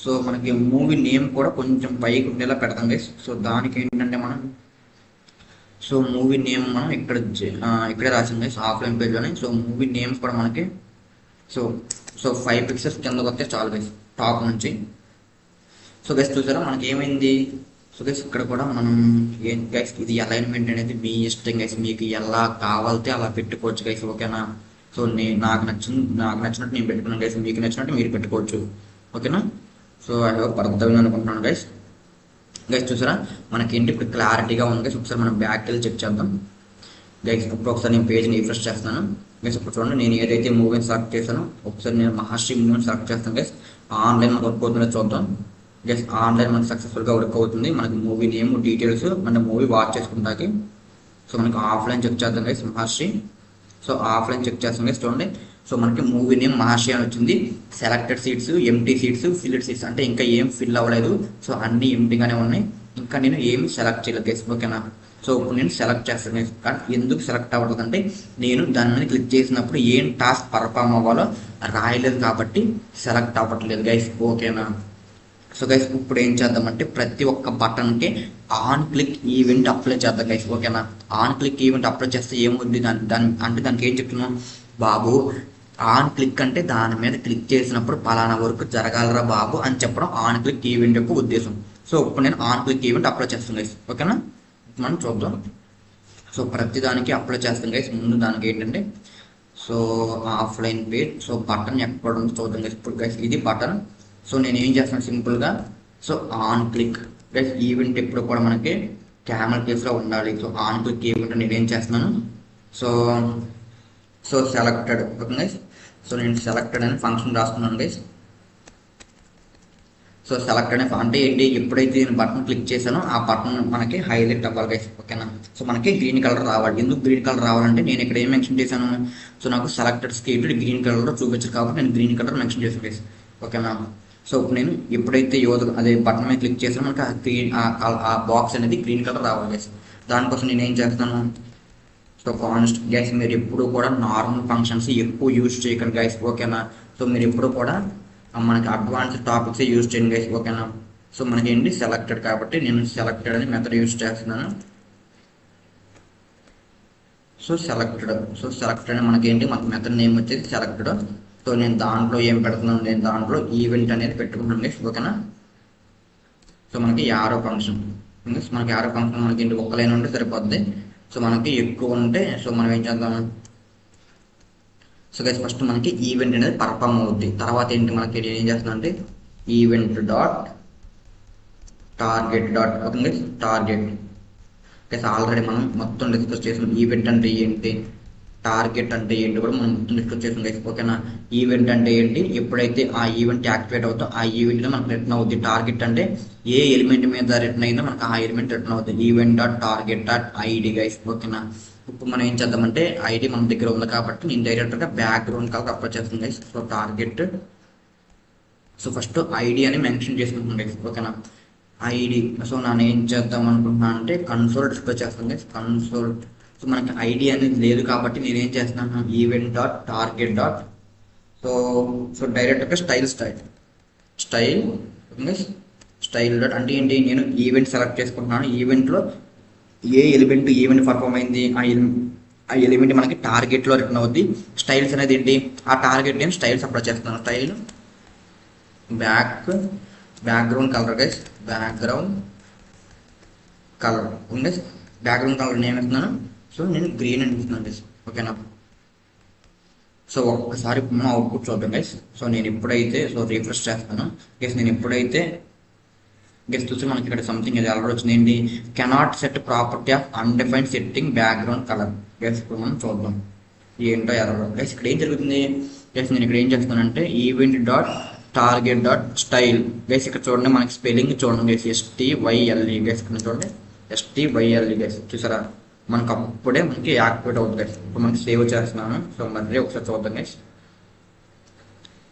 సో మనకి మూవీ నేమ్ కూడా కొంచెం పైకి ఉండేలా పెడతాం గైస్. సో దానికి ఏంటంటే మనం సో మూవీ నేమ్ మనం ఇక్కడే రాసాం గైస్ ఆఫ్లైన్ పేజ్లోనే. సో మూవీ నేమ్స్ కూడా మనకి సో 5 పిక్సెల్స్ కిందకి వస్తే చాలు గైస్ టాప్ నుంచి. సో గైస్ చూసారా మనకి ఏమైంది. సో గైస్ ఇక్కడ కూడా మనం ఏం గైస్ ఇది అలైన్మెంట్ అనేది మీ ఇష్టం గైస్, మీకు ఎలా కావాలితే అలా పెట్టుకోవచ్చు గైస్, ఓకేనా. సో నాకు నచ్చినట్టు నేను పెట్టుకున్నాను గైస్, మీకు నచ్చినట్టు మీరు పెట్టుకోవచ్చు, ఓకేనా. సో అర్థమైంది అనుకుంటున్నాను గైస్. గైస్ చూసారా మనకి ఏంటి ఇప్పుడు క్లారిటీగా ఉంది గైస్. ఒకసారి మనం బ్యాక్ వెళ్ళి చెక్ చేద్దాం గైస్. ఇప్పుడు ఒకసారి నేను పేజ్ని రిఫ్రెష్ చేస్తాను గైస్. ఇప్పుడు చూడండి నేను ఏదైతే మూవీని సెలెక్ట్ చేశానో ఒకసారి నేను మహర్షి మూవీని సెలెక్ట్ చేస్తాను గైస్. ఆన్లైన్ మనకు వర్క్ అవుతుందో చూద్దాం గైస్. ఆన్లైన్ మనకి సక్సెస్ఫుల్గా వర్క్ అవుతుంది. మనకి మూవీ నేమ్ డీటెయిల్స్ మన మూవీ వాచ్ చేసుకుంటాకి. సో మనకి ఆఫ్లైన్ చెక్ చేద్దాం guys Maharshi. So offline check చేస్తాం గైస్. చూడండి సో మనకి మూవీ నేమ్ మహర్షి అని వచ్చింది. Selected seats empty seats filled seats అంటే ఇంకా ఏం ఫిల్ అవ్వలేదు. సో అన్నీ ఎంటీగానే ఉన్నాయి, ఇంకా నేను ఏమి సెలెక్ట్ చేయలేదు గైస్, ఓకేనా. సో ఇప్పుడు నేను సెలెక్ట్ చేస్తాను గైస్. కానీ ఎందుకు సెలెక్ట్ అవ్వదు అంటే నేను దాని మీద క్లిక్ చేసినప్పుడు ఏం టాస్క్ పర్ఫామ్ అవ్వాలో రాయలేదు కాబట్టి సెలెక్ట్ అవ్వట్లేదు గైస్, ఓకేనా. సో గైస్ ఇప్పుడు ఏం చేద్దామంటే ప్రతి ఒక్క బటన్కి ఆన్ క్లిక్ ఈవెంట్ అప్లై చేద్దాం గైస్, ఓకేనా. ఆన్ క్లిక్ ఈవెంట్ అప్లై చేస్తే ఏముంది దానికి ఏం చెప్తున్నాం బాబు, ఆన్ క్లిక్ అంటే దాని మీద క్లిక్ చేసినప్పుడు పలానా వరకు జరగాలరా బాబు అని చెప్పడం ఆన్ క్లిక్ ఈవెంట్ యొక్క ఉద్దేశం. సో ఇప్పుడు నేను ఆన్ క్లిక్ ఈవెంట్ అప్లై చేస్తాను గైస్, ఓకేనా. మనం చూద్దాం. సో ప్రతి దానికి అప్లై చేస్తాం గైస్. ముందు దానికి ఏంటంటే so offline page. So button ఎక్కడ ఉంది చూద్దాం గైస్. ఇప్పుడు గైస్ ఇది బటన్. సో నేను ఏం చేస్తాను సింపుల్గా, so on click guys. Event ఎప్పుడు కూడా మనకి క్యామెల్ కేసులో ఉండాలి. సో ఆన్ క్లిక్ ఈవెంట్ నేను ఏం చేస్తున్నాను, so so selected okay guys. So నేను సెలెక్టెడ్ అని ఫంక్షన్ రాస్తున్నాను గైస్. సో సెలెక్ట్ అనే అంటే ఏంటి, ఎప్పుడైతే నేను బటన్ క్లిక్ చేశానో ఆ బటన్ మనకి హైలైట్ అవ్వాలి గైస్ ఓకేనా. సో మనకి గ్రీన్ కలర్ రావాలి. ఎందుకు గ్రీన్ కలర్ రావాలంటే నేను ఇక్కడ ఏం మెన్షన్ చేశాను, సో నాకు సెలెక్టెడ్ స్కేట్ గ్రీన్ కలర్లో చూపించారు కాబట్టి నేను గ్రీన్ కలర్ మెన్షన్ చేశాను గైస్ ఓకేనా. సో ఇప్పుడు నేను ఎప్పుడైతే అదే బటన్ మీద క్లిక్ చేశానో మనకి ఆ గ్రీన్ ఆ బాక్స్ అనేది గ్రీన్ కలర్ రావాలి గైస్. దానికోసం నేను ఏం చేస్తాను, సో కాన్స్ట్ గైస్ మీరు ఎప్పుడు కూడా నార్మల్ ఫంక్షన్స్ ఎక్కువ యూజ్ చేయకండి గైస్ ఓకేనా. సో మీరు ఎప్పుడు కూడా మనకి అడ్వాన్స్డ్ టాపిక్స్ యూజ్ చేయండి గైస్ ఓకేనా. సో మనకి ఏంటి సెలెక్టెడ్ కాబట్టి నేను సెలెక్టెడ్ అని మెథడ్ యూజ్ చేస్తున్నాను. సో సెలెక్టెడ్ అని మనకి ఏంటి మన మెథడ్ నేమ్ వచ్చేసి సెలెక్టెడ్. సో నేను దాంట్లో ఏం పెడుతున్నాను, నేను దాంట్లో ఈవెంట్ అనేది పెట్టుకున్నాను గైస్ ఓకేనా. సో మనకి యారో ఫంక్షన్ మనకి యారో ఫంక్షన్ మనకి ఏంటి ఒక్క లైన్ ఉంటే సరిపోద్ది. సో మనకి ఎక్కువ ఉంటే సో మనం ఏం చేద్దాం, సో గైస్ ఫస్ట్ మనకి ఈవెంట్ అనేది పర్ఫామ్ అవుద్ది. తర్వాత ఏంటి మనకి ఏం చేస్తున్నా అంటే event dot target dot okay guys target guys. Already మనం మొత్తం డిస్కస్ చేసాం ఈవెంట్ అంటే ఏంటి, టార్గెట్ అంటే ఏంటి కూడా మనం మొత్తం డిస్కస్ చేసాం గైస్ ఓకేనా. ఈవెంట్ అంటే ఏంటి, ఎప్పుడైతే ఆ ఈవెంట్ యాక్టివేట్ అవుతుందో ఆ ఈవెంట్ మనకు రిటర్న్ అవుద్ది. టార్గెట్ అంటే ఏ ఎలిమెంట్ మీద రిటర్న్ అయిందో మనకు ఆ ఎలిమెంట్ రిటర్న్ అవుతుంది. Event dot target dot ID guys ఓకేనా. ఇప్పుడు మనం ఏం చేద్దామంటే ఐడి మన దగ్గర ఉంది కాబట్టి నేను డైరెక్ట్గా బ్యాక్గ్రౌండ్ కలర్ అప్లై చేస్తాను guys. So target so first ID అని మెన్షన్ చేసుకుంటున్నాను గైస్ ఓకేనా. ఐడి సో నేను ఏం చేద్దాం అనుకుంటున్నాను అంటే కన్సోల్ డిస్ప్లే చేస్తాను గైస్ కన్సోల్. సో మనకి ఐడి అనేది లేదు కాబట్టి నేను ఏం చేస్తున్నాను event dot target dot so so డైరెక్ట్గా స్టైల్ స్టైల్ డాట్ అంటే ఏంటి, నేను ఈవెంట్ సెలెక్ట్ చేసుకుంటున్నాను. ఈవెంట్లో ఏ ఎలిమెంట్ ఈవెంట్ పర్ఫామ్ అయింది ఆ ఎలిమెంట్ మనకి టార్గెట్లో రిటర్న్ అవుద్ది. స్టైల్స్ అనేది ఏంటి, ఆ టార్గెట్ నేను స్టైల్స్ అప్లై చేస్తున్నాను. Style background colour guys background colour ఉంది. బ్యాక్గ్రౌండ్ కలర్ నేను ఇస్తున్నాను. సో నేను గ్రీన్ అని ఇస్తున్నాను గైస్ ఓకేనా. సో ఒక్కసారి మా అవుట్పుట్ చూద్దాం గైస్. సో నేను ఎప్పుడైతే సో రిఫ్రెష్ చేస్తాను గైస్, నేను ఎప్పుడైతే గెస్ట్ చూసి మనకి ఇక్కడ సంథింగ్ ఇది ఎర్రర్ వచ్చింది ఏంటి, cannot set property of undefined setting background colour guess. ఇప్పుడు మనం చూద్దాం ఏంటో ఎర్రర్ గెస్. ఇక్కడ ఏం జరుగుతుంది గెస్, నేను ఇక్కడ ఏం చేస్తున్నానంటే event dot target dot style guess. ఇక్కడ చూడండి మనకి స్పెల్లింగ్ చూడండి గెస్ STYLE గెస్. ఇక్కడ చూడండి STYLE గెస్ చూసారా, మనకు అప్పుడే మనకి యాక్టివేట్ అవుతుంది గెస్. ఇప్పుడు మనకి సేవ్ చేస్తున్నాను. సో మళ్ళీ ఒకసారి చూద్దాం గెస్.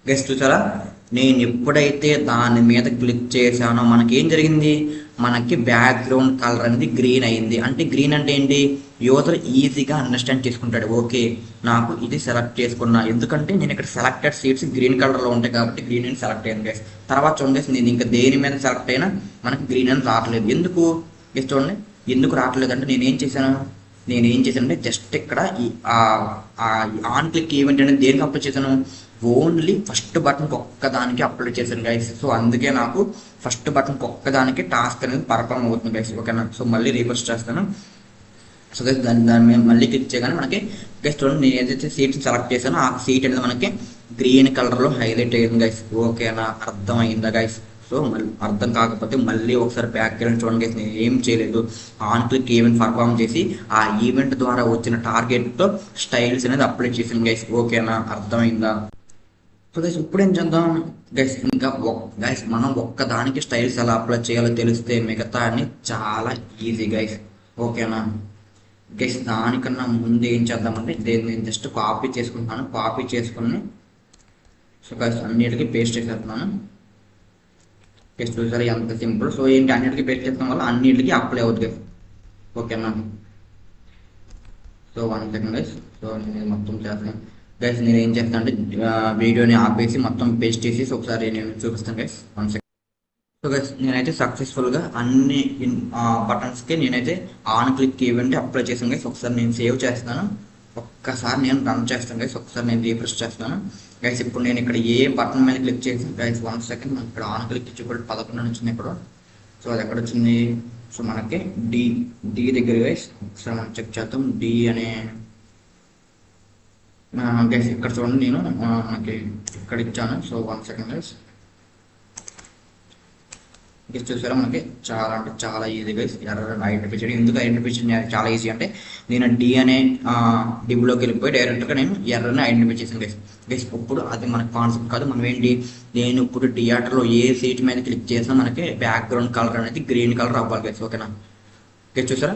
గెస్ట్ చూసారా, నేను ఎప్పుడైతే దాని మీద క్లిక్ చేశానో మనకి ఏం జరిగింది, మనకి బ్యాక్గ్రౌండ్ కలర్ అనేది గ్రీన్ అయింది. అంటే గ్రీన్ అంటే ఏంటి, యూజర్ ఈజీగా అండర్స్టాండ్ చేసుకుంటాడు. ఓకే నాకు ఇది సెలెక్ట్ చేసుకున్నా, ఎందుకంటే నేను ఇక్కడ సెలెక్టెడ్ సీట్స్ గ్రీన్ కలర్లో ఉంటాయి కాబట్టి గ్రీన్ అని సెలెక్ట్ అయ్యింది గైస్. తర్వాత చూడండి నేను ఇంకా దేని మీద సెలెక్ట్ అయినా మనకి గ్రీన్ అని రావట్లేదు. ఎందుకు గెస్ట్ చూడండి ఎందుకు రావట్లేదు అంటే నేను ఏం చేశానంటే జస్ట్ ఇక్కడ ఆన్ క్లిక్ ఈవెంట్ అనేది దేనికి అప్లై చేశాను, ఓన్లీ ఫస్ట్ బటన్ ఒక్కదానికి అప్లై చేశాను గైస్. సో అందుకే నాకు ఫస్ట్ బటన్ ఒక్కదానికి టాస్క్ అనేది పర్ఫామ్ అవుతుంది గైస్ ఓకేనా. సో మళ్ళీ రీఫ్రెష్ చేస్తాను. సో గైస్ దాని మీద మళ్ళీ క్లిక్ చేయగానే మనకి గైస్ చూడండి నేను ఏదైతే సీట్ సెలెక్ట్ చేశానో ఆ సీట్ అనేది మనకి గ్రీన్ కలర్లో హైలైట్ అయ్యింది గైస్ ఓకేనా. అర్థమైందా గైస్. సో మళ్ళీ అర్థం కాకపోతే మళ్ళీ ఒకసారి బ్యాక్ వెళ్ళి చూడండి గైస్. నేను ఏం చేయలేదు, ఆన్ క్లిక్ ఈవెంట్ పర్ఫామ్ చేసి ఆ ఈవెంట్ ద్వారా వచ్చిన టార్గెట్తో స్టైల్స్ అనేది అప్లై చేసాను గైస్ ఓకేనా. అర్థమైందా. సో గైస్ ఇప్పుడు ఏం చేద్దాం గైస్, ఇంకా గైస్ మనం ఒక్కదానికి స్టైల్స్ ఎలా అప్లై చేయాలో తెలిస్తే మిగతా అన్ని చాలా ఈజీ గైస్ ఓకేనా. గైస్ దానికన్నా ముందు ఏం చేద్దామంటే నేను జస్ట్ కాపీ చేసుకుంటాను. కాపీ చేసుకుని సో గైస్ అన్నిటికీ పేస్ట్ చేసేస్తున్నాను. పేస్ట్ చూసారా ఎంత సింపుల్. సో ఏంటి అన్నిటికీ పేస్ట్ చేయడం వల్ల అన్నిటికీ అప్లై అవుతుంది ఓకేనా. So 1 second guys. సో నేను మొత్తం చేస్తాను గైస్. నేను ఏం చేస్తాను అంటే వీడియోని ఆపేసి మొత్తం పేస్ట్ చేసి ఒకసారి నేను చూపిస్తాను గైస్. 1 సెకండ్. సో గైస్ నేనైతే సక్సెస్ఫుల్గా అన్ని బటన్స్కి నేనైతే ఆన్ క్లిక్ ఈవెంట్ అప్లై చేసాను గైస్. ఒకసారి నేను సేవ్ చేస్తాను, ఒక్కసారి నేను రన్ చేస్తాను గైస్. ఒకసారి నేను రీఫ్రెష్ చేస్తాను గైస్. ఇప్పుడు నేను ఇక్కడ ఏ బటన్ మీద క్లిక్ చేసి గైస్ 1 సెకండ్ మనకి ఇక్కడ ఆన్ క్లిక్ ఇచ్చి 11 అని వచ్చింది ఇప్పుడు. సో అది ఎక్కడ వచ్చింది, సో మనకి డి దగ్గర గైస్. ఒకసారి మనం చెక్ చేద్దాం. డి అనే గైస్ ఇక్కడ చూడండి నేను మనకి ఇక్కడ ఇచ్చాను. So 1 second guys. ఇది చూసారా మనకి చాలా అంటే చాలా ఈజీ గైస్ ఎర్రర్ ఐడెంటిఫై చేయడం. ఎందుకు ఐడెంటిఫై చేయడం చాలా ఈజీ అంటే నేను డి అనే డిబ్లోకి వెళ్ళిపోయి డైరెక్ట్గా నేను ఎర్రర్ని ఐడెంటిఫై చేశాను గైస్. గైస్ ఇప్పుడు అది మనకు కాన్సెప్ట్ కాదు. మనం ఏంటి, నేను ఇప్పుడు థియేటర్లో ఏ సీట్ మీద క్లిక్ చేసినా మనకి బ్యాక్గ్రౌండ్ కలర్ అనేది గ్రీన్ కలర్ అవ్వాలి గైస్. ఓకేనా గైస్ చూసారా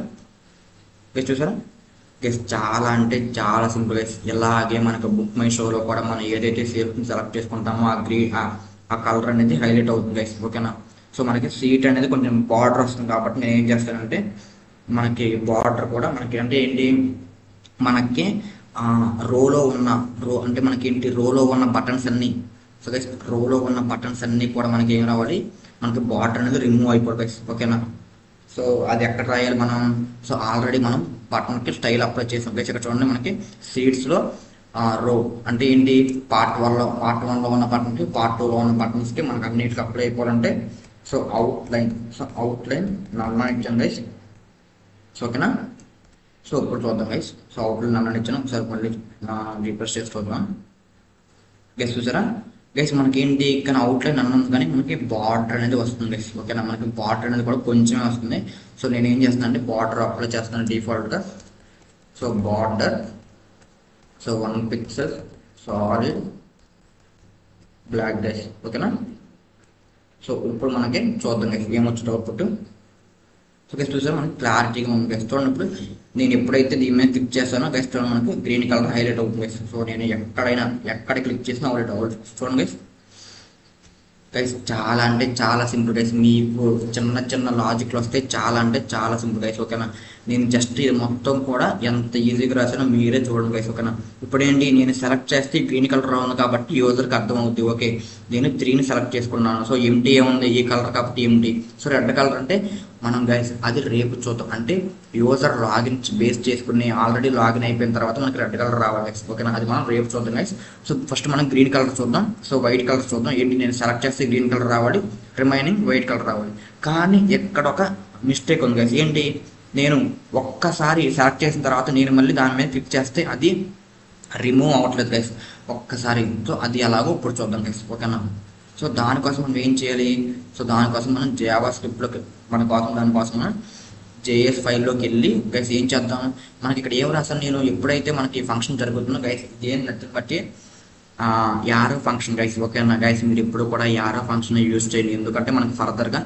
గైస్ చాలా అంటే చాలా సింపుల్ గైస్. ఇలాగే మనకు బుక్ మై షోలో కూడా మనం ఏదైతే సీట్ని సెలెక్ట్ చేసుకుంటామో ఆ కలర్ అనేది హైలైట్ అవుతుంది గైస్. ఓకేనా సో మనకి సీట్ అనేది కొంచెం బార్డర్ వస్తుంది కాబట్టి నేను ఏం చేస్తానంటే మనకి బార్డర్ కూడా మనకి అంటే ఏంటి, మనకి రోలో ఉన్న అంటే మనకి ఏంటి రోలో ఉన్న బటన్స్ అన్నీ, సో గైస్ రోలో ఉన్న బటన్స్ అన్నీ కూడా మనకి ఏం రావాలి, మనకి బార్డర్ అనేది రిమూవ్ అయిపోతుంది గైస్. ఓకేనా సో అది ఎక్కడ రాయాలి మనం, సో ఆల్రెడీ మనం బటన్కి స్టైల్ అప్లై చేసాం గైస్. ఇక్కడ చూడండి మనకి సీట్స్లో రో అంటే ఏంటి, పార్ట్ 1లో ఉన్న బటన్కి పార్ట్ 2లో ఉన్న బటన్స్కి మనకు అన్నిటికి అప్లై అయిపోవాలంటే సో అవుట్ లైన్ నల్ల ఇచ్చాను గైస్. సో ఓకేనా సో ఇప్పుడు చూద్దాం గైస్. సో అవుట్ లైన్ నల్ల ఇచ్చాను. ఒకసారి మళ్ళీ రీప్రెస్ చేసి చూద్దాం గైస్. చూసారా గైస్ మనకి ఏంటి ఇక్కడ అవుట్ లైన్ అన్నది కానీ మనకి బార్డర్ అనేది వస్తుంది గైస్. ఓకేనా మనకి బార్డర్ అనేది కూడా కొంచెమే వస్తుంది. సో నేను ఏం చేస్తాను అంటే బార్డర్ అప్లై చేస్తాను డిఫాల్ట్గా. So border so 1 pixel solid black dash. ఓకేనా సో ఇప్పుడు మనకి చూద్దాం గైస్ ఏమొచ్చింది అవుట్పుట్. సో గైస్ చూసారా మనకి క్లారిటీగా ఉంది గైస్. చూడండి ఇప్పుడు నేను ఎప్పుడైతే దీని మీద క్లిక్ చేస్తానో గైస్ చూడండి మనకి గ్రీన్ కలర్ హైలైట్ అవుతుంది గైస్. సో నేను ఎక్కడ క్లిక్ చేసినా హైలైట్ అవ్వాలి. చూడండి గైస్ చాలా అంటే చాలా సింపుల్ గైస్. మీకు చిన్న లాజిక్లు వస్తే చాలా అంటే చాలా సింపుల్ గైస్. ఓకేనా నేను జస్ట్ ఇది మొత్తం కూడా ఎంత ఈజీగా రాసానో మీరే చూడండి గైస్. ఓకేనా ఇప్పుడు ఏంటి, నేను సెలెక్ట్ చేస్తే గ్రీన్ కలర్ ఉంది కాబట్టి యూజర్కి అర్థమవుతుంది. ఓకే నేను 3ని సెలెక్ట్ చేసుకున్నాను. సో ఎంటీ ఏముంది ఈ కలర్ కాబట్టి ఎంటీ. సో రెడ్ కలర్ అంటే మనం గైస్ అది రేపు చూద్దాం. అంటే యూజర్ లాగిన్ బేస్ చేసుకుని ఆల్రెడీ లాగిన్ అయిపోయిన తర్వాత మనకి రెడ్ కలర్ రావాలి గైస్. ఓకేనా అది మనం రేపు చూద్దాం గైస్. సో ఫస్ట్ మనం గ్రీన్ కలర్ చూద్దాం. సో వైట్ కలర్ చూద్దాం. ఏంటి నేను సెలెక్ట్ చేస్తే గ్రీన్ కలర్ రావాలి, రిమైనింగ్ వైట్ కలర్ రావాలి. కానీ ఎక్కడ ఒక మిస్టేక్ ఉంది గైస్. ఏంటి, నేను ఒక్కసారి సెలెక్ట్ చేసిన తర్వాత నేను మళ్ళీ దాని మీద క్లిక్ చేస్తే అది రిమూవ్ అవ్వట్లేదు గైస్ ఒక్కసారి. సో అది ఎలాగో ఇప్పుడు చూద్దాం గైస్. ఓకేనా సో దానికోసం మనం ఏం చేయాలి, సో దానికోసం మనం జావా స్క్రిప్ట్లోకి దానికోసం మనం జేఎస్ ఫైల్లోకి వెళ్ళి గైస్ ఏం చేద్దాం, మనకి ఇక్కడ ఏం రాసాను నేను, ఎప్పుడైతే మనకి ఫంక్షన్ జరుగుతుందో గైస్ దేని నచ్చని బట్టి యారో ఫంక్షన్ గైస్. ఓకేనా గైస్ మీరు ఇప్పుడు కూడా యారో ఫంక్షన్ యూజ్ చేయండి. ఎందుకంటే మనకి ఫర్దర్గా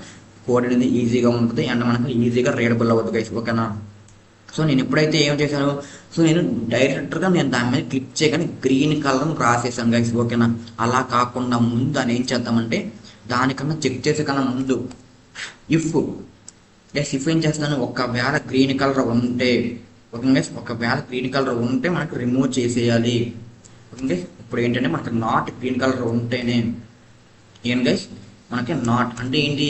కోడ్ అనేది ఈజీగా ఉంటుంది అండ్ మనకు ఈజీగా రీడబుల్ అవ్వదు గైస్. ఓకేనా సో నేను ఎప్పుడైతే ఏం చేశాను, సో నేను డైరెక్ట్గా నేను దాని మీద క్లిక్ చేయగానే గ్రీన్ కలర్ రాసేసాను గైస్. ఓకేనా అలా కాకుండా ముందు దాన్ని ఏం చేద్దామంటే దానికన్నా చెక్ చేసే కన్నా ముందు ఇఫ్ ఏం చేస్తాను, ఒకవేళ గ్రీన్ కలర్ ఉంటే ఓకే గైస్, ఒకవేళ గ్రీన్ కలర్ ఉంటే మనకు రిమూవ్ చేసేయాలి. ఓకే గైస్ ఇప్పుడు ఏంటంటే మనకి నాట్ గ్రీన్ కలర్ ఉంటేనే ఏం గైస్, మనకి నాట్ అంటే ఏంటి,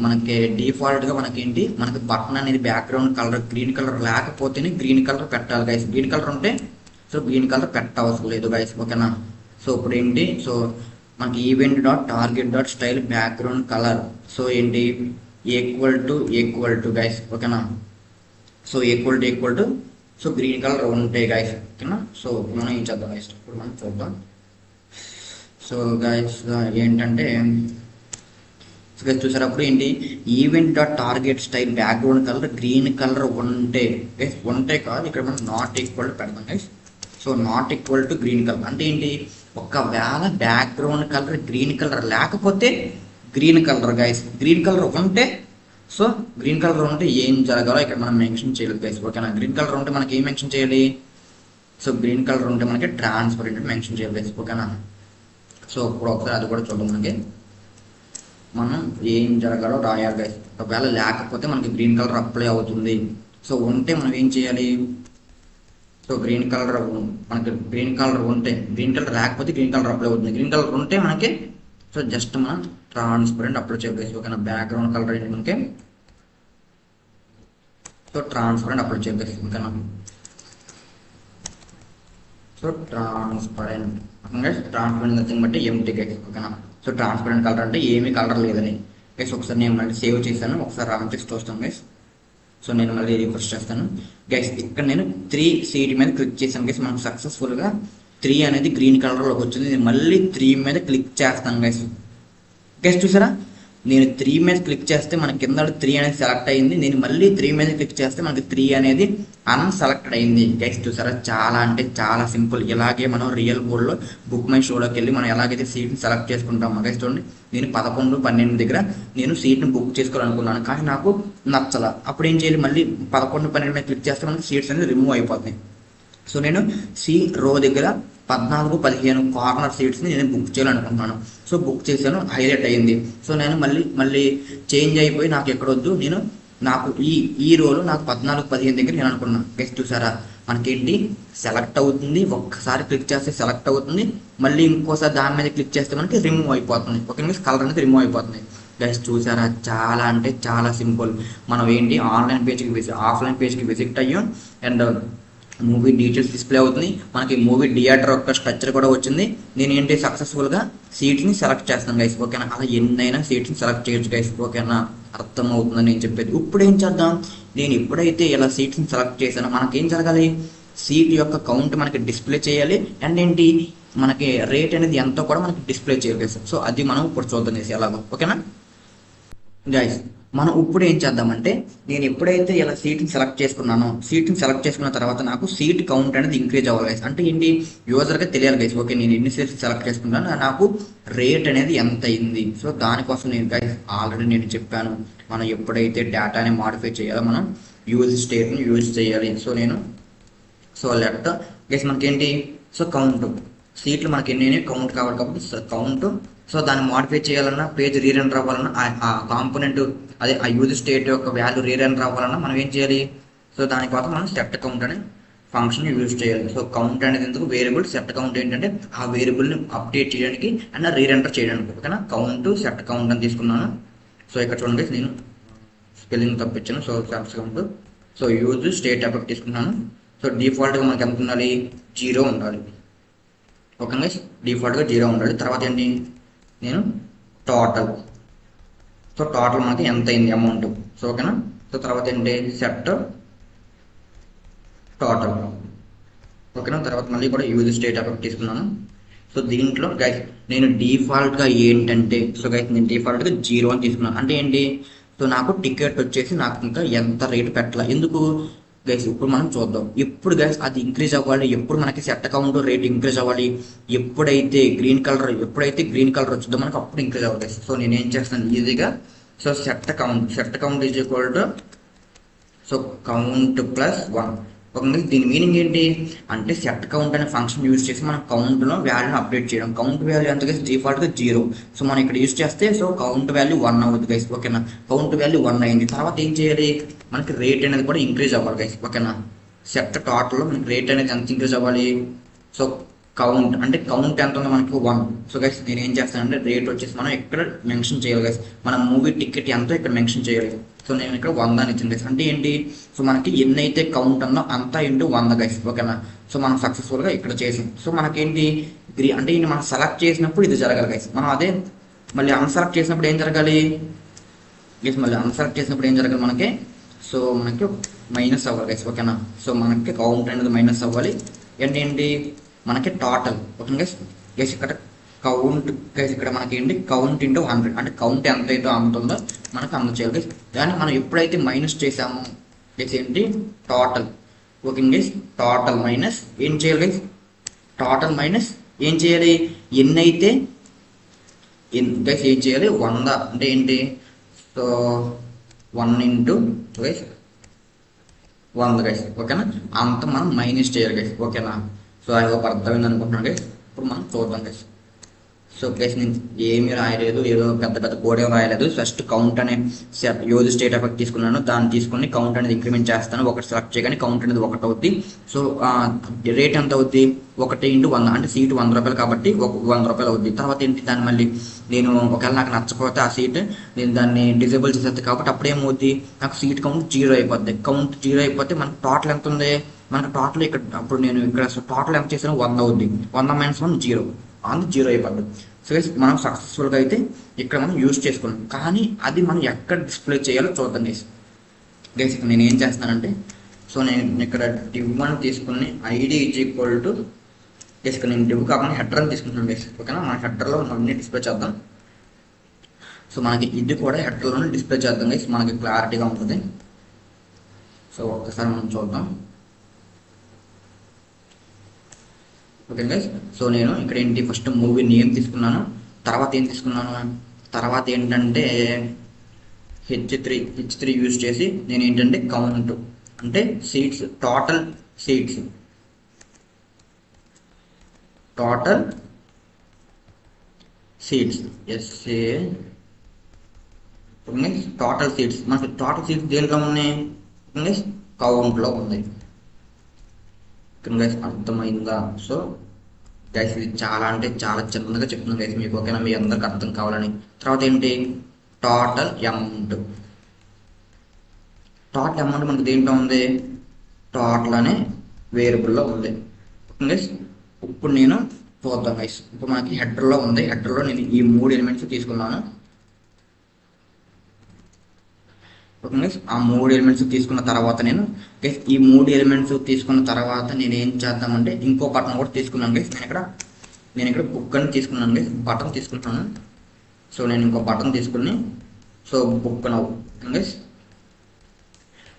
మనకి డిఫాల్ట్గా మనకేంటి మనకి బటన్ అనేది బ్యాక్గ్రౌండ్ కలర్ గ్రీన్ కలర్ లేకపోతేనే గ్రీన్ కలర్ పెట్టాలి గైస్. గ్రీన్ కలర్ ఉంటే సో గ్రీన్ కలర్ పెట్టవసరం లేదు గైస్. ఓకేనా సో ఇప్పుడు ఏంటి, సో మనకి event dot target dot style background colour so ఏంటి ఈక్వల్ టు గైస్. ఓకేనా so equal to so green colour ఉంటాయి గైస్. ఓకేనా సో మనం ఏం చేద్దాం గైస్, ఇప్పుడు మనం చూద్దాం. సో గైస్ ఏంటంటే చూసారు అప్పుడు ఏంటి, event dot target style background colour green colour ఉంటే కాదు, ఇక్కడ మనం నాట్ ఈక్వల్ పెడతాం guys. So not equal to green colour అంటే ఏంటి, ఒకవేళ బ్యాక్గ్రౌండ్ కలర్ గ్రీన్ కలర్ లేకపోతే green colour guys. Green colour ఉంటే సో గ్రీన్ కలర్ ఉంటే ఏం జరగాలో ఇక్కడ మనం మెన్షన్ చేయలేదు గైస్. ఓకేనా గ్రీన్ కలర్ ఉంటే మనకి ఏం మెన్షన్ చేయాలి, సో గ్రీన్ కలర్ ఉంటే మనకి ట్రాన్స్పరెంట్ మెన్షన్ చేయాలి గైస్. ఓకేనా సో ఇప్పుడు ఒకసారి అది కూడా చూద్దాం. మనకి మనం ఏం జరగాలో రాయాలి గైస్. ఒకవేళ లేకపోతే మనకి గ్రీన్ కలర్ అప్లై అవుతుంది. సో ఉంటే మనం ఏం చేయాలి, సో గ్రీన్ కలర్ మనకి గ్రీన్ కలర్ ఉంటే గ్రీన్ కలర్ లేకపోతే గ్రీన్ కలర్ అప్లై అవుతుంది. గ్రీన్ కలర్ ఉంటే మనకి సో జస్ట్ మనం ట్రాన్స్పరెంట్ అప్లై చేయాలి. ఓకేనా బ్యాక్గ్రౌండ్ కలర్ ఏంటి మనకి సో ట్రాన్స్పరెంట్ అప్లై చేయాలి. ఓకేనా సో ట్రాన్స్పరెంట్ నథింగ్ బట్టి ఎంటీ గైస్. ఓకేనా సో ట్రాన్స్పరెంట్ కలర్ అంటే ఏమీ కలర్ లేదని గైస్. ఒకసారి నేను మళ్ళీ సేవ్ చేశాను, ఒకసారి రన్ చేసి చూస్తాం గైస్. సో నేను మళ్ళీ రిఫ్రెష్ చేస్తాను గైస్. ఇక్కడ నేను 3 సీట్ మీద క్లిక్ చేశాను గైస్. మనకు సక్సెస్ఫుల్గా 3 అనేది గ్రీన్ కలర్లోకి వచ్చింది. నేను మళ్ళీ 3 మీద క్లిక్ చేస్తాను గైస్. గైస్ చూసారా, నేను 3 మీద క్లిక్ చేస్తే మన కింద 3 అనేది సెలెక్ట్ అయింది. నేను మళ్ళీ 3 మీద క్లిక్ చేస్తే మనకి 3 అనేది అన్సెలెక్టెడ్ అయింది. గైస్ చూసారా, చాలా అంటే చాలా సింపుల్. ఇలాగే మనం రియల్ బోర్డ్లో బుక్ మై షోలోకి వెళ్ళి మనం ఎలాగైతే సీట్ని సెలెక్ట్ చేసుకుంటాం గైస్. చూడండి, నేను 11, 12 దగ్గర నేను సీట్ని బుక్ చేసుకోవాలనుకున్నాను, కానీ నాకు నచ్చల. అప్పుడు ఏం చేయాలి, మళ్ళీ 11, 12 మీద క్లిక్ చేస్తే మనకి సీట్స్ అనేది రిమూవ్ అయిపోతాయి. సో నేను సి రో దగ్గర 14, 15 కార్నర్ సీట్స్ని నేను బుక్ చేయాలనుకుంటున్నాను. సో బుక్ చేశాను, హైలైట్ అయ్యింది. సో నేను మళ్ళీ చేంజ్ అయిపోయి నాకు ఎక్కడొద్దు, నాకు ఈ రోలో నాకు 14, 15 దగ్గర నేను అనుకున్నాను. గైస్ చూసారా, మనకేంటి సెలెక్ట్ అవుతుంది. ఒక్కసారి క్లిక్ చేస్తే సెలెక్ట్ అవుతుంది, మళ్ళీ ఇంకోసారి దాని మీద క్లిక్ చేస్తే మనకి రిమూవ్ అయిపోతుంది. ఓకే మీన్స్ కలర్ అనేది రిమూవ్ అయిపోతుంది. గైస్ చూసారా, చాలా అంటే చాలా సింపుల్. మనం ఏంటి ఆన్లైన్ పేజ్కి ఆఫ్లైన్ పేజ్కి విజిట్ అయ్యాం, అండ్ మూవీ డీటెయిల్స్ డిస్ప్లే అవుతుంది. మనకి మూవీ థియేటర్ యొక్క స్ట్రక్చర్ కూడా వచ్చింది. నేను ఏంటి సక్సెస్ఫుల్గా సీట్ని సెలెక్ట్ చేస్తాను గైస్. ఓకేనా, అలా ఎన్నైనా సీట్ని సెలెక్ట్ చేయొచ్చు గైస్. ఓకేనా, అర్థమవుతుందని నేను చెప్పేది. ఇప్పుడు ఏం చేద్దాం, నేను ఎప్పుడైతే ఇలా సీట్ని సెలెక్ట్ చేశానో మనకేం జరగాలి, సీట్ యొక్క కౌంట్ మనకి డిస్ప్లే చేయాలి, అండ్ ఏంటి మనకి రేట్ అనేది ఎంతో కూడా మనకి డిస్ప్లే చేయాలి గైస్. సో అది మనం ఇప్పుడు చూద్దాం చేసి ఎలాగో. ఓకేనా గైస్, మనం ఇప్పుడు ఏం చేద్దామంటే, నేను ఎప్పుడైతే ఇలా సీట్ని సెలెక్ట్ చేసుకున్నానో, సీట్ని సెలెక్ట్ చేసుకున్న తర్వాత నాకు సీట్ కౌంట్ అనేది ఇంక్రీజ్ అవ్వాలి గైస్. అంటే ఏంటి, యూజర్గా తెలియాలి గైస్. ఓకే, నేను ఎన్ని సీట్స్ సెలెక్ట్ చేసుకున్నాను, నాకు రేట్ అనేది ఎంత అయింది. సో దానికోసం నేను గైస్ ఆల్రెడీ నేను చెప్పాను, మనం ఎప్పుడైతే డేటాని మాడిఫై చేయాలో మనం యూజ్ స్టేట్ని యూజ్ చేయాలి. సో లెట్ గైస్ మనకేంటి, సో కౌంట్ సీట్లు మనకి ఎన్ని కౌంట్ కావాలి కాబట్టి కౌంట్. సో దాన్ని మాడిఫై చేయాలన్నా, పేజ్ రీరన్ అవ్వాలన్నా, ఆ కాంపోనెంట్ అదే ఆ యూజ్ స్టేట్ యొక్క వాల్యూ రీరన్ అవ్వాలన్నా మనం ఏం చేయాలి, సో దానికోసం మనం సెట్ కౌంట్ అనే ఫంక్షన్ యూజ్ చేయాలి. సో కౌంట్ అనేది ఎందుకు, వేరియబుల్. సెట్ కౌంట్ ఏంటంటే ఆ వేరియబుల్ని అప్డేట్ చేయడానికి అండ్ రీఎంటర్ చేయడానికి. ఓకేనా, కౌంట్ సెట్ కౌంట్ అని తీసుకున్నాను. సో ఇక్కడ చూడండి, నేను స్పెల్లింగ్ తప్పించాను. So set count. So use state effect తీసుకున్నాను. సో డిఫాల్ట్గా మనకి ఎంత ఉండాలి, 0 ఉండాలి. ఓకే, డిఫాల్ట్గా 0 ఉండాలి. తర్వాత ఏంటి, నేను టోటల్. సో టోటల్ మనకి ఎంత అయింది అమౌంట్. సో ఓకేనా, సో తర్వాత ఏంటి, సెట్ టోటల్. ఓకేనా, తర్వాత మళ్ళీ కూడా యూజ్ స్టేట్ ఎఫెక్ట్ తీసుకున్నాను. సో దీంట్లో గైస్ నేను డిఫాల్ట్గా ఏంటంటే, సో గైస్ నేను డిఫాల్ట్గా 0 అని తీసుకున్నాను. అంటే ఏంటి, సో నాకు టికెట్ వచ్చేసి నాకు ఇంకా ఎంత రేటు పెట్టాలి. ఎందుకు గైస్ ఇప్పుడు మనం చూద్దాం. ఎప్పుడు గైస్ అది ఇంక్రీజ్ అవ్వాలి, ఎప్పుడు మనకి సెట్ అకౌంట్ రేట్ ఇంక్రీజ్ అవ్వాలి, ఎప్పుడైతే గ్రీన్ కలర్ వచ్చిందో మనకు అప్పుడు ఇంక్రీజ్ అవ్వాలి గైస్. సో నేను ఏం చేస్తాను ఈజీగా, so set count is equal to so count plus 1. Okay, దీని మీనింగ్ ఏంటి అంటే, సెట్ కౌంట్ అనే ఫంక్షన్ యూజ్ చేసి మనం కౌంట్లో వాల్యూని అప్డేట్ చేయడం. కౌంట్ వాల్యూ ఎంత గైస్, డిఫాల్ట్గా 0. సో మనం ఇక్కడ యూజ్ చేస్తే సో కౌంట్ వాల్యూ 1 అవుతుంది గైస్. ఓకేనా, కౌంట్ వాల్యూ 1 అయింది. తర్వాత ఏం చేయాలి, మనకి రేట్ అనేది కూడా ఇంక్రీజ్ అవ్వాలి గైస్. ఓకేనా, సెట్ టోటల్లో మనకి రేట్ అనేది ఎంత ఇంక్రీజ్ అవ్వాలి, సో కౌంట్ అంటే కౌంట్ ఎంత ఉందో మనకి 1. సో గైస్ నేను ఏం చేస్తానంటే, రేట్ వచ్చేసి మనం ఇక్కడ మెన్షన్ చేయాలి గైస్. మన మూవీ టికెట్ ఎంతో ఇక్కడ మెన్షన్ చేయాలి. సో నేను ఇక్కడ 100 అని ఇచ్చింది గైస్. అంటే ఏంటి, సో మనకి ఎన్నైతే కౌంట్ ఉందో అంతా ఇంటూ 100 గైస్. ఓకేనా, సో మనం సక్సెస్ఫుల్గా ఇక్కడ చేసాం. సో మనకేంటి అంటే ఇది మనం సెలెక్ట్ చేసినప్పుడు ఇది జరగాలి గైస్. మనం అదే మళ్ళీ అన్సెలెక్ట్ చేసినప్పుడు ఏం జరగాలి గైస్, మళ్ళీ అన్సెలెక్ట్ చేసినప్పుడు ఏం జరగాలి మనకి, సో మనకి మైనస్ అవ్వాలి గైస్. ఓకేనా, సో మనకి కౌంట్ అనేది మైనస్ అవ్వాలి. ఏంటి మనకి టోటల్. ఓకే గైస్ ఇక్కడ కౌంట్ గైస్, ఇక్కడ మనకి ఏంటి కౌంట్ ఇంటూ 100. అంటే కౌంట్ ఎంత అయితే అంతుందో మనకు అంత చేయాలి గైస్. కానీ మనం ఎప్పుడైతే మైనస్ చేసామో గైస్ ఏంటి total. Okay guys, total minus ఏం చేయాలి గైస్, టోటల్ మైనస్ ఏం చేయాలి, ఎన్నైతే గైస్ ఏం చేయాలి 100. అంటే ఏంటి, సో 1 ఇంటూ గైస్ 100 గైస్. ఓకేనా, అంత మనం మైనస్ చేయాలి గైస్. ఓకేనా, సో అది ఒక అర్థమైంది అనుకుంటున్నాను గైస్. ఇప్పుడు మనం చూద్దాం గైస్. సో గైస్ నేను ఏమీ రాయలేదు, ఏదో పెద్ద కోడ్ ఏం రాయలేదు. ఫస్ట్ కౌంట్ అనే యూజ్ స్టేట్ ఎఫెక్ట్ తీసుకున్నాను, దాన్ని తీసుకుని కౌంట్ అనేది ఇంక్రిమెంట్ చేస్తాను. ఒకటి సెలెక్ట్ చేయగానే కౌంట్ అనేది 1 అవుద్ది. సో రేట్ ఎంత అవుద్ది, 1 ఇంటూ 100. అంటే సీటు 100 రూపాయలు కాబట్టి 100 రూపాయలు అవుద్ది. తర్వాత ఏంటి, దాన్ని మళ్ళీ నేను ఒకవేళ నాకు నచ్చకపోతే ఆ సీట్ నేను దాన్ని డిజేబుల్ చేసేది కాబట్టి అప్పుడు ఏమవుద్ది, నాకు సీట్ కౌంట్ 0 అయిపోద్ది. కౌంట్ 0 అయిపోతే మనకు టోటల్ ఎంత ఉంది, మనకు టోటల్ ఇక్కడ అప్పుడు నేను ఇక్కడ టోటల్ ఎంత చేసాను 100 అవుద్ది. 100 - 1 0 అందుకు 0 అయిపోద్ది. సో గైస్ మనం సక్సెస్ఫుల్గా అయితే ఇక్కడ మనం యూజ్ చేసుకున్నాం. కానీ అది మనం ఎక్కడ డిస్ప్లే చేయాలో చూద్దాం గైస్. గైస్ ఇక్కడ నేను ఏం చేస్తానంటే సో నేను ఇక్కడ div అని తీసుకుని ఐడి ఈక్వల్ టు గైస్ ఇక్కడ నేను div కాకుండా హెడర్ అని తీసుకుంటున్నాను గైస్. ఓకేనా, మన హెడర్లో అన్ని డిస్ప్లే చేద్దాం. సో మనకి ఇది కూడా హెడర్లోనే డిస్ప్లే చేద్దాం గైస్, మనకి క్లారిటీగా ఉంటుంది. సో ఒక్కసారి మనం చూద్దాం. ఓకే గైస్, సో నేను ఇక్కడ ఏంటి ఫస్ట్ మూవీ నేమ్ తీసుకున్నాను, తర్వాత ఏం తీసుకున్నాను, తర్వాత ఏంటంటే హెచ్3 యూజ్ చేసి నేను ఏంటంటే కౌంట్ అంటే సీట్స్, టోటల్ సీట్స్ ఎస్ఏ టోటల్ సీట్స్. మనకి టోటల్ సీట్స్ దేంట్లో ఉన్నాయి, కౌంట్లో ఉంది. గైస్ అర్థమైందా? సో గైస్ ఇది చాలా అంటే చాలా చిన్నగా చెప్తున్నాను గైస్ మీకు, ఓకేనా, మీ అందరికి అర్థం కావాలని. తర్వాత ఏంటి, టోటల్ అమౌంట్ మనకి దేంట్లో ఉంది, టోటల్ అనే వేరియబుల్లో ఉంది. ఓకే గైస్, ఇప్పుడు నేను చూద్దాం గైస్. ఇప్పుడు మనకి హెడర్లో ఉంది, హెడర్లో నేను ఈ 3 ఎలిమెంట్స్ తీసుకున్నాను. ఓకే గైస్, ఆ 3 ఎలిమెంట్స్ తీసుకున్న తర్వాత నేను గైస్ ఈ 3 ఎలిమెంట్స్ తీసుకున్న తర్వాత నేను ఏం చేద్దామంటే ఇంకో బటన్ కూడా తీసుకున్నాను గైస్. నేను ఇక్కడ బుక్ అని తీసుకున్నాను గైస్, బటన్ తీసుకుంటున్నాను. సో నేను ఇంకో బటన్ తీసుకుని సో బుక్ నౌ గైస్.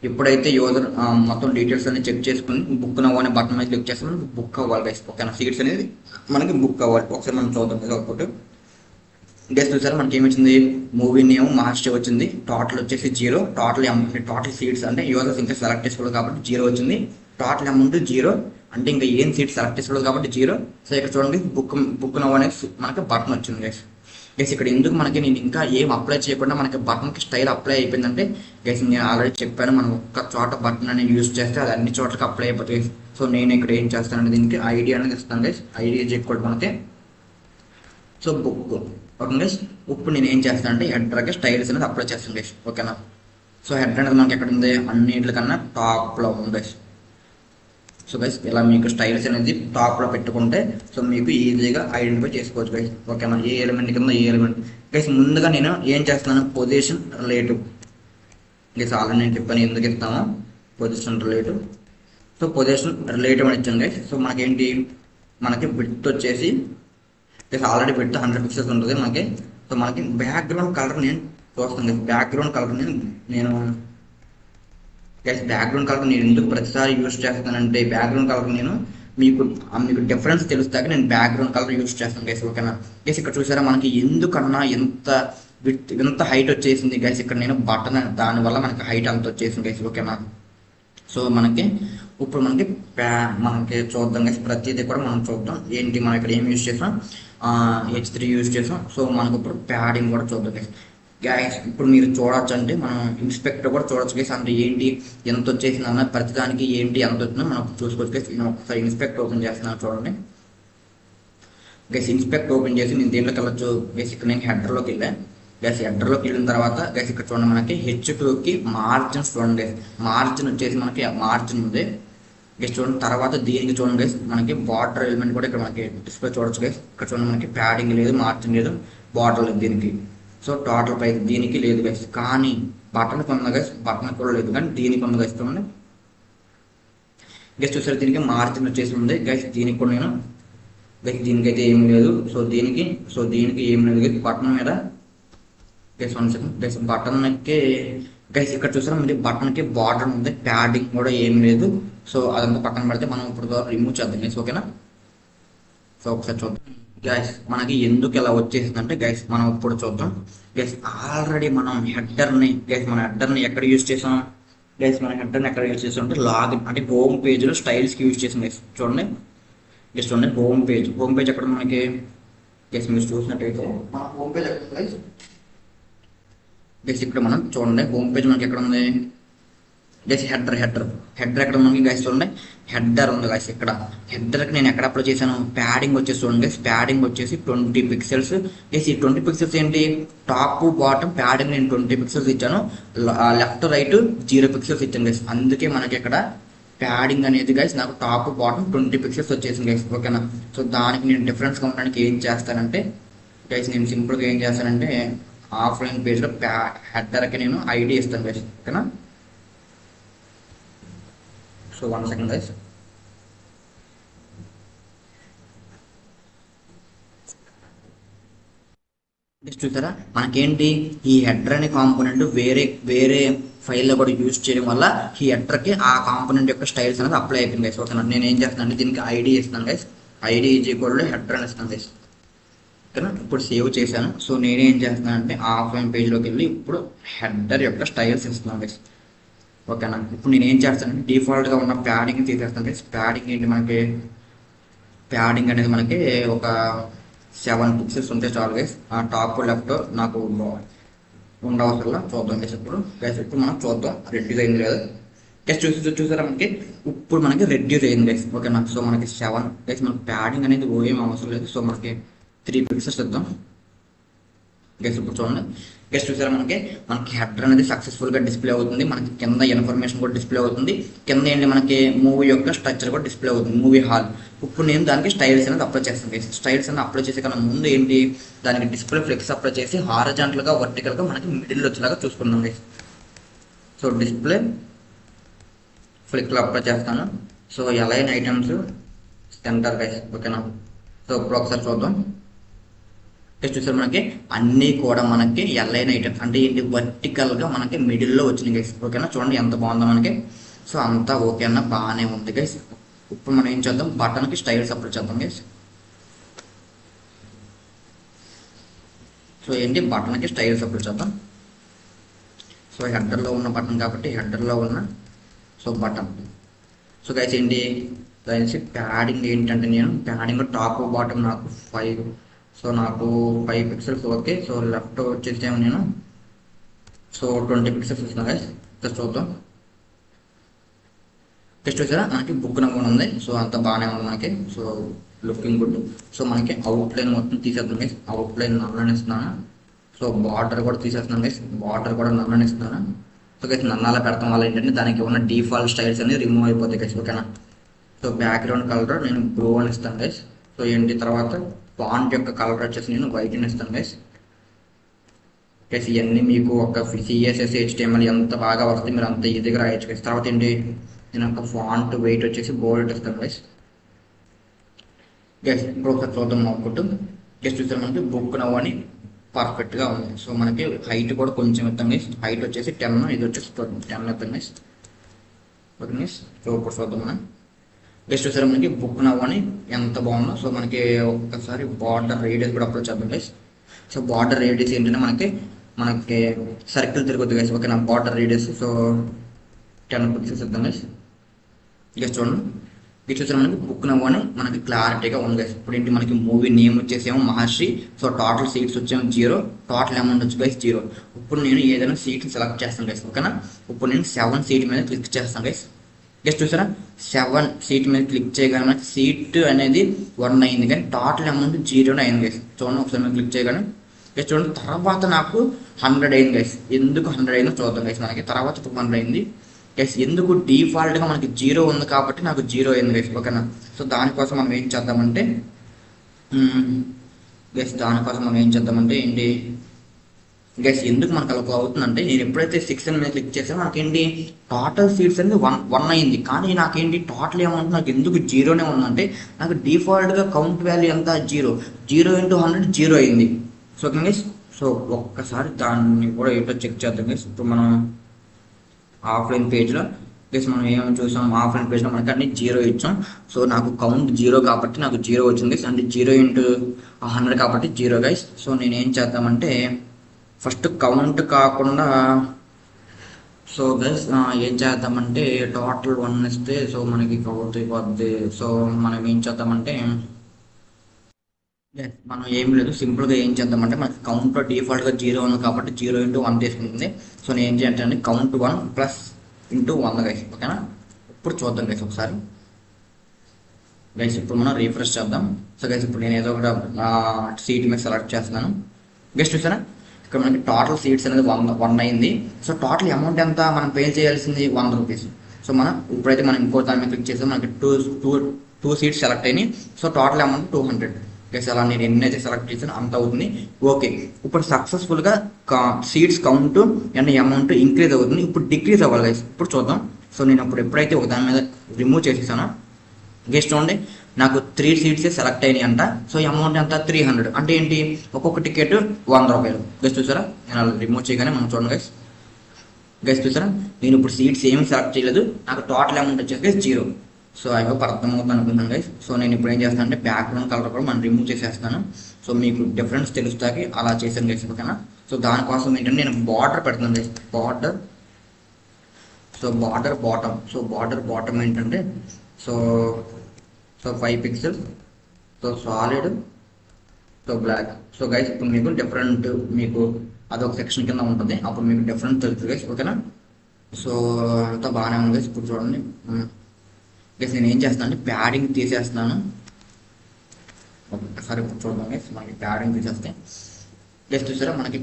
ఎప్పుడైతే యూజర్ మొత్తం డీటెయిల్స్ అన్ని చెక్ చేసుకుని బుక్ నవ్ అనే బటన్ మీద క్లిక్ చేస్తే మనకి బుక్ అవ్వాలి గైస్. ఓకేనా, సీట్స్ అనేది మనకి బుక్ అవ్వాలి. ఒకసారి మనం చూద్దాం గైస్ అవుట్పుట్. గైస్ చూసారా మనకి ఏమి వచ్చింది, మూవీ నేమ్ మహారాష్ట్ర వచ్చింది, టోటల్ వచ్చేసి 0, టోటల్ సీట్స్ అంటే యూజర్స్ ఇంకా సెలెక్ట్ చేసుకోవాలి కాబట్టి 0 వచ్చింది, టోటల్ అమౌంట్ 0 అంటే ఇంకా ఏం సీట్స్ సెలెక్ట్ చేసుకోవాలి కాబట్టి 0. సో ఇక్కడ చూడండి బుక్ నవ్ అనేది మనకి బటన్ వచ్చింది గైస్. గైస్ ఇక్కడ ఎందుకు మనకి నేను ఇంకా ఏం అప్లై చేయకుండా మనకి బటన్కి స్టైల్ అప్లై అయిపోయిందంటే గైస్ నేను ఆల్రెడీ చెప్పాను, మనం ఒక్క చోట బటన్ అనేది యూజ్ చేస్తే అది అన్ని చోట్లకి అప్లై అయిపోతుంది. సో నేను ఇక్కడ ఏం చేస్తానంటే దీనికి ఐడి అనేది ఇస్తాను గైస్, ఐడి ఈక్వల్ మనకి సో బుక్. ఓకే గైస్, ఇప్పుడు నేను ఏం చేస్తానంటే హెడర్కి స్టైల్స్ అనేది అప్లై చేస్తాను గైస్. ఓకేనా, సో హెడర్ అనేది మనకి ఎక్కడ ఉంది, అన్నింటికన్నా టాప్లో ఉంది గైస్. సో గైస్ ఇలా మీకు స్టైల్స్ అనేది టాప్లో పెట్టుకుంటే సో మీకు ఈజీగా ఐడెంటిఫై చేసుకోవచ్చు గైస్. ఓకేనా, ఏ ఎలిమెంట్ కింద ఏ ఎలిమెంట్ గైస్. ముందుగా నేను ఏం చేస్తున్నాను, పొజిషన్ రిలేటివ్ గైస్. ఆల్రెడీ నేను చెప్పాను ఎందుకు ఇస్తామో position relative. So position relative అని ఇచ్చాను గైస్. సో మనకేంటి, మనకి విడ్త్ వచ్చేసి గైస్ ఆల్రెడీ విడ్త్ 100 పిక్సెల్స్ ఉంటుంది మనకి. సో మనకి బ్యాక్గ్రౌండ్ కలర్ నేను చూస్తాను గైస్, బ్యాక్గ్రౌండ్ కలర్ నేను గైస్ బ్యాక్గ్రౌండ్ కలర్ నేను ఎందుకు ప్రతిసారి యూజ్ చేస్తానంటే బ్యాక్గ్రౌండ్ కలర్ నేను మీకు డిఫరెన్స్ తెలుస్తాక నేను బ్యాక్గ్రౌండ్ కలర్ యూజ్ చేస్తాను గైస్. ఓకేనా గైస్, ఇక్కడ చూసారా మనకి ఎందుకన్నా ఎంత హైట్ వచ్చేసింది గైస్. ఇక్కడ నేను బటన్ దానివల్ల మనకి హైట్ అంత వచ్చేసింది గైస్. ఓకేనా, సో మనకి ఇప్పుడు మనకి చూద్దాం గైస్, ప్రతిదీ కూడా మనం చూద్దాం. ఏంటి మనం ఇక్కడ ఏం యూజ్ చేసాం, H3 యూజ్ చేసాం. సో మనకు ఇప్పుడు ప్యాడింగ్ కూడా చూద్దాం గైస్. గైస్ ఇప్పుడు మీరు చూడొచ్చు అంటే మనం ఇన్స్పెక్టర్ కూడా చూడొచ్చు గైస్, అంటే ఏంటి ఎంత వచ్చేసింది అన్న ప్రతిదానికి ఏంటి ఎంత వచ్చిందో మనం చూసుకోవచ్చు గైస్. నేను ఒకసారి ఇన్స్పెక్టర్ ఓపెన్ చేస్తున్నాను చూడండి గైస్. ఇన్స్పెక్టర్ ఓపెన్ చేసి నేను దేంట్లోకి వెళ్ళొచ్చు గైస్, ఇక్కడ నేను హెడర్లోకి వెళ్ళాను గైస్. హెడర్లోకి వెళ్ళిన తర్వాత గైస్ ఇక్కడ చూడండి మనకి H2కి మార్జిన్ చూడండి గైస్, మార్జిన్ వచ్చేసి మనకి మార్జిన్ ఉంది గైస్. చూడండి తర్వాత దీనికి చూడండి గైస్ మనకి బార్డర్ ఎలిమెంట్ కూడా ఇక్కడ మనకి డిస్ప్లే చూడొచ్చు గైస్. ఇక్కడ చూడండి మనకి ప్యాడింగ్ లేదు, మార్జిన్ లేదు, బార్డర్ లేదు దీనికి. సో టోటల్ ప్రైస్ దీనికి లేదు గైస్, కానీ బటన్కి ఉంది గైస్, బటన్ కూడా లేదు కానీ దీనికి ఉంది గైస్. చూడండి గైస్ చూసారు దీనికి మార్జిన్ వచ్చేసి ఉంది గైస్, దీనికి కూడా నేను గైస్ దీనికైతే ఏమి లేదు. సో దీనికి ఏమి లేదు గైస్. బటన్ మీద గైస్ 1 సెకండ్ గైస్, బటన్కి గైస్ ఇక్కడ చూసారా మీరు బటన్కి బార్డర్ ఉంది, ప్యాడింగ్ కూడా ఏమి లేదు. సో అదంతా పక్కన పెడితే మనం ఇప్పుడు రిమూవ్ చేద్దాం గైస్. ఓకేనా, సో ఒకసారి చూద్దాం గైస్ మనకి ఎందుకు ఇలా వచ్చేసిందంటే గైస్ మనం ఇప్పుడు చూద్దాం గైస్. ఆల్రెడీ మనం హెడర్ని ఎక్కడ యూజ్ చేసాం గైస్, మన హెడర్ని ఎక్కడ యూజ్ చేసాం అంటే లాగిన్ అంటే హోమ్ పేజ్లో స్టైల్స్కి యూజ్ చేసాం గైస్. చూడండి గైస్, చూడండి హోమ్ పేజ్ ఎక్కడ మనకి గైస్, మీరు చూసినట్టయితే మన హోమ్ పేజ్ ఎక్కడ గైస్. గైస్ ఇక్కడ మనం చూడండి హోమ్ పేజ్ మనకి ఎక్కడ ఉంది గైస్, హెడర్ ఎక్కడ మనకి గైస్. చూడండి హెడర్ ఉంది గైస్. ఇక్కడ హెడర్కి నేను ఎక్కడ అప్లై చేశాను, ప్యాడింగ్ వచ్చేసి చూడండి గైస్, ప్యాడింగ్ వచ్చేసి 20 పిక్సెల్స్ గైస్. ఈ 20 పిక్సెల్స్ ఏంటి, టాప్ బాటమ్ ప్యాడింగ్ నేను 20 పిక్సెల్స్ ఇచ్చాను, లెఫ్ట్ రైట్ 0 పిక్సెల్స్ ఇచ్చాను గైస్. అందుకే మనకి ఇక్కడ ప్యాడింగ్ అనేది గైస్ నాకు టాప్ బాటమ్ 20 పిక్సెల్స్ వచ్చేసింది గైస్. ఓకేనా, సో దానికి నేను డిఫరెన్స్ కౌంటానికి ఏం చేస్తానంటే గైస్, నేను సింపుల్గా ఏం చేస్తానంటే ఆఫ్లైన్ పేజ్లో హెడర్కి నేను ఐడి ఇస్తాను గైస్. ఓకేనా, సో 1 సెకండ్ గైస్. చూసారా మనకేంటి ఈ హెడర్ అనే కాంపోనెంట్ వేరే వేరే ఫైల్లో కూడా యూజ్ చేయడం వల్ల ఈ హెడర్కి ఆ కాంపోనెంట్ యొక్క స్టైల్స్ అనేది అప్లై అయిపోయింది గైస్. ఓకేనా, నేను ఏం చేస్తాను దీనికి ఐడి ఇస్తాను guys. ID is equal to header అని ఇస్తాను గైస్. ఓకేనా, ఇప్పుడు సేవ్ చేశాను. సో నేనేం చేస్తున్నాను అంటే ఆఫ్లైన్ పేజ్లోకి వెళ్ళి ఇప్పుడు హెడర్ యొక్క స్టైల్స్ ఇస్తున్నాను గైస్. ఓకేనా, ఇప్పుడు నేను ఏం చేస్తానంటే డిఫాల్ట్గా ఉన్న ప్యాడింగ్ తీసేస్తాను గైస్. ప్యాడింగ్ ఏంటి మనకి, ప్యాడింగ్ అనేది మనకి ఒక 7 పిక్సెల్స్ ఉంటే చాలు గైస్. ఆ టాప్ లెఫ్ట్ నాకు ఉండవసరంలా. చూద్దాం గైస్. ఇప్పుడు మనం చూద్దాం రెడ్యూస్ అయింది లేదా గైస్. చూసారా మనకి ఇప్పుడు మనకి రెడ్యూస్ అయింది గైస్. ఓకేనా, సో మనకి 7 గైస్. మనకి ప్యాడింగ్ అనేది ఏం అవసరం లేదు. సో మనకి 3 పిక్సెల్స్ ఇద్దాం గైస్. ఇప్పుడు చూడండి గైస్, చూసారా మనకి హెడర్ అనేది సక్సెస్ఫుల్గా డిస్ప్లే అవుతుంది. మనకి కింద ఇన్ఫర్మేషన్ కూడా డిస్ప్లే అవుతుంది. కింద ఏంటి మనకి మూవీ యొక్క స్ట్రక్చర్ కూడా డిస్ప్లే అవుతుంది, మూవీ హాల్. ఇప్పుడు నేను దానికి స్టైల్స్ అనేది అప్లై చేస్తాను గైస్. స్టైల్స్ అనేది అప్లై చేసే కన్నా ముందు ఏంటి దానికి డిస్ప్లే ఫ్లెక్స్ అప్లై చేసి హారిజాంటల్గా వర్టికల్గా మనకి మిడిల్ వచ్చేలాగా చూసుకుందాం గైస్. సో డిస్ప్లే ఫ్లిక్లో అప్లై చేస్తాను. So align items centre guys. ఓకేనా, సో ఇప్పుడు ఒకసారి చూద్దాం. చూసారు మనకి అన్నీ కూడా మనకి ఎల్ఐన్ ఐటమ్స్ అంటే ఏంటి వర్టికల్గా మనకి మిడిల్లో వచ్చినాయి గైస్. ఓకేనా, చూడండి ఎంత బాగుందో మనకి. సో అంతా ఓకే అన్న బాగానే ఉంది గైస్. ఇప్పుడు మనం ఏం చేద్దాం, బటన్కి స్టైల్స్ అప్లై చేద్దాం గైస్. సో ఏంటి బటన్కి స్టైల్స్ అప్లై చేద్దాం. సో హెడర్లో ఉన్న బటన్ కాబట్టి హెడర్లో ఉన్న సో బటన్. సో గైస్ ఏంటి గైస్ ప్యాడింగ్ ఏంటంటే నేను ప్యాడింగ్ టాప్ బాటమ్ నాకు 5. సో నాకు 5 పిక్సెల్స్ ఓకే. సో లెఫ్ట్ వచ్చేసేమో నేను సో 20 పిక్సెల్స్ ఇస్తున్నా గైస్. జస్ట్ చూద్దాం. జస్ట్ వచ్చారా మనకి బుక్ నెంబర్ ఉంది. సో అంత బాగానే ఉంది మనకి. So looking good. సో మనకి అవుట్లైన్ మొత్తం తీసేద్దాం గైస్. అవుట్లైన్ నన్నని ఇస్తున్నాను. సో బార్డర్ కూడా తీసేస్తున్నాను గైస్. బార్డర్ కూడా నన్నని ఇస్తున్నాను. సో గైస్ నన్నాలా పెడతాం వల్ల ఏంటంటే దానికి ఉన్న డిఫాల్ట్ స్టైల్స్ అనేది రిమూవ్ అయిపోతాయి గైస్. ఓకేనా, సో బ్యాక్గ్రౌండ్ కలర్ నేను బ్లూ అని ఇస్తాను గైస్. సో ఏంటి తర్వాత ఫాంట్ యొక్క కలర్ వచ్చేసి నేను వైట్ అని ఇస్తాను గైస్. గైస్ ఇవన్నీ మీకు ఒక CSS HTML ఎంత బాగా వస్తే మీరు అంత ఈజీగా రాయొచ్చు గైస్. తర్వాత ఏంటి నేను ఒక ఫాంట్ వెయిట్ వచ్చేసి బోల్డ్ ఇస్తాను గైస్. గైస్ ఇప్పుడు ఒకసారి చూద్దాం అవుట్పుట్. గైస్ చూసారు మనకి బుక్ నవ్ అని పర్ఫెక్ట్గా ఉంది. సో మనకి హైట్ కూడా కొంచెం ఇస్తాం గైస్. హైట్ వచ్చేసి 10, ఇది వచ్చేసి 10 ఇస్తాం గైస్. ఓకే గైస్, సో ఇప్పుడు చూద్దాం మనం. గైస్ చూసారా మనకి బుక్ నవ్ అని ఎంత బాగుందో. సో మనకి ఒక్కసారి బార్డర్ రేడియస్ కూడా అప్రోచ్ చేద్దాం గైస్. సో బార్డర్ రేడియస్ ఏంటంటే మనకి సర్కిల్ తిరుగుతుంది గైస్. ఓకేనా, బార్డర్ రేడియస్ సో 10 పిక్సెల్స్ ఇద్దాం గైస్. గైస్ చూడండి ఇది చూసారా మనకి బుక్ నవ్ అని మనకి క్లారిటీగా ఉంది గైస్. ఇప్పుడు ఏంటి మనకి మూవీ నేమ్ వచ్చేసేమో మహర్షి. సో టోటల్ సీట్స్ వచ్చేమో 0, టోటల్ అమౌంట్ వచ్చి గైస్ 0. ఇప్పుడు నేను ఏదైనా సీట్ సెలెక్ట్ చేస్తాను గైస్. ఓకేనా, ఇప్పుడు నేను 7 సీట్ మీద క్లిక్ చేస్తాను గైస్. గైస్ చూసారా 7 సీట్ మీద క్లిక్ చేయగానే మనకి సీట్ అనేది 1 అయింది, కానీ టోటల్ అమౌంట్ 0 అయింది గైస్. చూడండి ఒకసారి మేము క్లిక్ చేయగానే గైస్ చూడండి తర్వాత నాకు 100 అయింది గైస్. ఎందుకు 100 అయిందో చూద్దాం గైస్. మనకి తర్వాత 200 అయింది గైస్. ఎందుకు డిఫాల్ట్గా మనకి 0 ఉంది కాబట్టి నాకు 0 అయింది గైస్. ఓకేనా, సో దానికోసం మనం ఏం చేద్దామంటే ఏంటి గైస్ ఎందుకు మనకు అలా అవుతుందంటే నేను ఎప్పుడైతే 6 మీద క్లిక్ చేసానో నాకేంటి టోటల్ సీట్స్ అనేది 1 అయింది, కానీ నాకేంటి టోటల్ అమౌంట్ నాకు ఎందుకు 0నే ఉందంటే నాకు డిఫాల్ట్గా కౌంట్ వాల్యూ ఎంత 0 × 100 0 అయింది. సో ఓకే గైస్, సో ఒక్కసారి దాన్ని కూడా ఏంటో చెక్ చేద్దాం గైస్. ఇప్పుడు మనం ఆఫ్లైన్ పేజ్లో గైస్ మనం ఏమేమి చూసాం, ఆఫ్లైన్ పేజ్లో మనకి అన్ని 0 ఇచ్చాం. సో నాకు కౌంట్ 0 కాబట్టి నాకు 0 వచ్చింది గైస్. అంటే 0 × 100 కాబట్టి 0 గైస్. సో నేనేం చేద్దామంటే ఫస్ట్ కౌంట్ కాకుండా సో గైస్ ఏం చేద్దామంటే టోటల్ 1 ఇస్తే సో మనకి కౌంట్ అయిపోద్ది. సో మనం ఏం చేద్దామంటే మనం ఏం లేదు సింపుల్గా ఏం చేద్దామంటే మనకి కౌంట్ డిఫాల్ట్గా 0 ఉంది కాబట్టి 0 × 1 తీసుకుంటుంది. సో నేను ఏం చేయాలంటే కౌంట్ 1 + 100 గైస్. ఓకేనా, ఇప్పుడు చూద్దాం గైస్ ఒకసారి గైస్. ఇప్పుడు మనం రీఫ్రెష్ చేద్దాం. సో గైస్ ఇప్పుడు నేను ఏదో ఒక సీట్ మీద సెలెక్ట్ చేస్తున్నాను గైస్. చూసారా ఇక్కడ మనకి టోటల్ సీట్స్ అనేది 1 అయింది. సో టోటల్ అమౌంట్ ఎంత మనం పే చేయాల్సింది 100 రూపీస్. సో మనం ఇప్పుడైతే మనం ఇంకో దాని మీద క్లిక్ చేస్తే మనకి టూ సీట్స్ సెలెక్ట్ అయినాయి. So total amount 200 guys. అలా నేను ఎన్నైతే సెలెక్ట్ చేసానో అంత అవుతుంది. ఓకే, ఇప్పుడు సక్సెస్ఫుల్గా seats count and amount increase అవుతుంది. ఇప్పుడు డిక్రీజ్ అవ్వాలి గైస్. ఇప్పుడు చూద్దాం సో నేను అప్పుడు ఎప్పుడైతే ఒక దాని మీద రిమూవ్ చేసేసానో గెస్ చూడండి, నాకు 3 సీట్స్ సెలెక్ట్ అయినాయి అంట. సో ఈ అమౌంట్ ఎంత 300, అంటే ఏంటి ఒక్కొక్క టికెట్ 100 రూపాయలు. గెస్ చూసారా, నేను అలా రిమూవ్ చేయగానే మనం చూడండి గైస్. గైస్ చూసారా, నేను ఇప్పుడు సీట్స్ ఏమి సెలెక్ట్ చేయలేదు, నాకు టోటల్ అమౌంట్ వచ్చేసి గైస్ 0. సో ఐ హోప్ అర్థమవుతుంది అనుకుంటున్నాను గైస్. సో నేను ఇప్పుడు ఏం చేస్తాను అంటే బ్యాక్గ్రౌండ్ కలర్ కూడా మనం రిమూవ్ చేసేస్తాను. సో మీకు డిఫరెన్స్ తెలుస్తాకి అలా చేశాను గైస్, ఓకేనా. సో దానికోసం ఏంటంటే నేను బార్డర్ పెడుతున్నాను guys, border. So border bottom ఏంటంటే so 5 pixels, so solid, so black. So guys ఇప్పుడు మీకు డిఫరెంట్, మీకు అదొక సెక్షన్ కింద ఉంటుంది, అప్పుడు మీకు డిఫరెంట్ తెలుస్తుంది గైస్, ఓకేనా. సో అంతా బాగానే ఉంది గైస్. ఇప్పుడు చూడండి గైస్, నేను ఏం చేస్తాను అంటే ప్యాడింగ్ తీసేస్తున్నాను ఒకసారి. ఇప్పుడు చూడండి గైస్, మనకి ప్యాడింగ్ తీసేస్తే గైస్ చూసారా, మనకి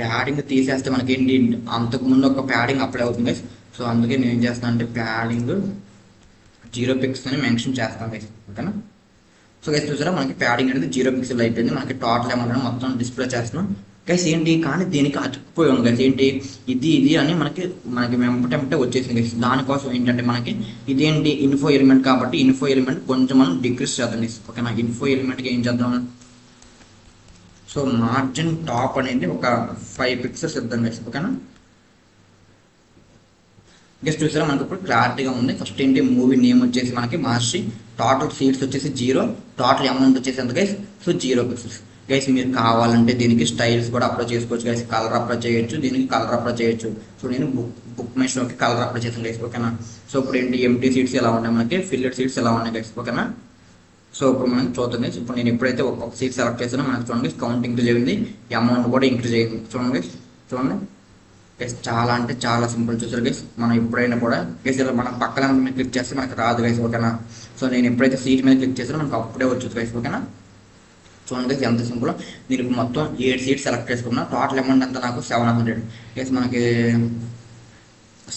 ప్యాడింగ్ తీసేస్తే మనకి ఏంటి అంతకుముందు ఒక ప్యాడింగ్ అప్లై అవుతుంది గైస్. సో అందుకే నేను ఏం చేస్తాను అంటే ప్యాడింగ్ 0 పిక్స్ అని మెన్షన్ చేస్తాను గైస్, ఓకేనా. సో గైస్ చూసారా, మనకి ప్యాడింగ్ అనేది 0 పిక్సెల్ అయిపోయింది. మనకి టోటల్ అమౌంట్ మొత్తం డిస్ప్లే చేస్తున్నాం గైస్. ఏంటి కానీ దీనికి అతుక్కుపోయి ఉంది గైస్, ఏంటి ఇది అని మనకి వెంపటెంపటే వచ్చేసింది గైస్. దానికోసం ఏంటంటే మనకి ఇదేంటి ఇన్ఫో ఎలిమెంట్, కాబట్టి ఇన్ఫో ఎలిమెంట్ కొంచెం మనం డిక్రీస్ చేద్దాం గైస్, ఓకేనా. ఇన్ఫో ఎలిమెంట్కి ఏం చేద్దాం, సో మార్జిన్ టాప్ అనేది ఒక 5 పిక్సెల్స్ ఇద్దాం గైస్, ఓకేనా. గెస్ట్ చూసారా, మనకి ఇప్పుడు క్లారిటీగా ఉంది. ఫస్ట్ ఏంటి మూవీ నేమ్ వచ్చేసి మనకి మహర్షి, టోటల్ సీట్స్ వచ్చేసి 0, టోటల్ అమౌంట్ వచ్చేసి ఎంత గైస్, సో 0 పిక్సెల్స్ గైస్. మీరు కావాలంటే దీనికి స్టైల్స్ కూడా అప్లై చేసుకోవచ్చు గైస్, కలర్ అప్లై చేయొచ్చు, దీనికి కలర్ అప్లై చేయొచ్చు. సో నేను బుక్ మై షోకి కలర్ అప్లై చేసాను గైస్, ఓకేనా. సో ఇప్పుడు ఏంటి ఎంటీ సీట్స్ ఎలా ఉన్నాయి, మనకి ఫిల్లెడ్ సీట్స్ ఎలా ఉన్నాయి గైస్, ఓకేనా. సో ఇప్పుడు మనం చూద్దాం గైస్. ఇప్పుడు నేను ఎప్పుడైతే ఒక్కొక్క సీట్ సెలెక్ట్ చేసానో మనకి చూడండి కౌంట్ ఇంక్రీజ్ అయింది, అమౌంట్ కూడా ఇంక్రీజ్ అయింది. చూడండి గైస్, చూడండి గైస్, చాలా అంటే చాలా సింపుల్. చూసారు గైస్, మనం ఎప్పుడైనా కూడా గైస్ ఇలా మనం పక్కన మీద క్లిక్ చేస్తే మనకి రాదు గైస్, ఓకేనా. సో నేను ఎప్పుడైతే సీట్ మీద క్లిక్ చేసానో మనకు అప్పుడే వచ్చేది గైస్, ఓకేనా. చూడండి గైస్ ఎంత సింపుల్. దీనికి మొత్తం 7 సీట్స్ సెలెక్ట్ చేసుకున్నా, టోటల్ అమౌంట్ అంతా నాకు 700 గైస్. మనకి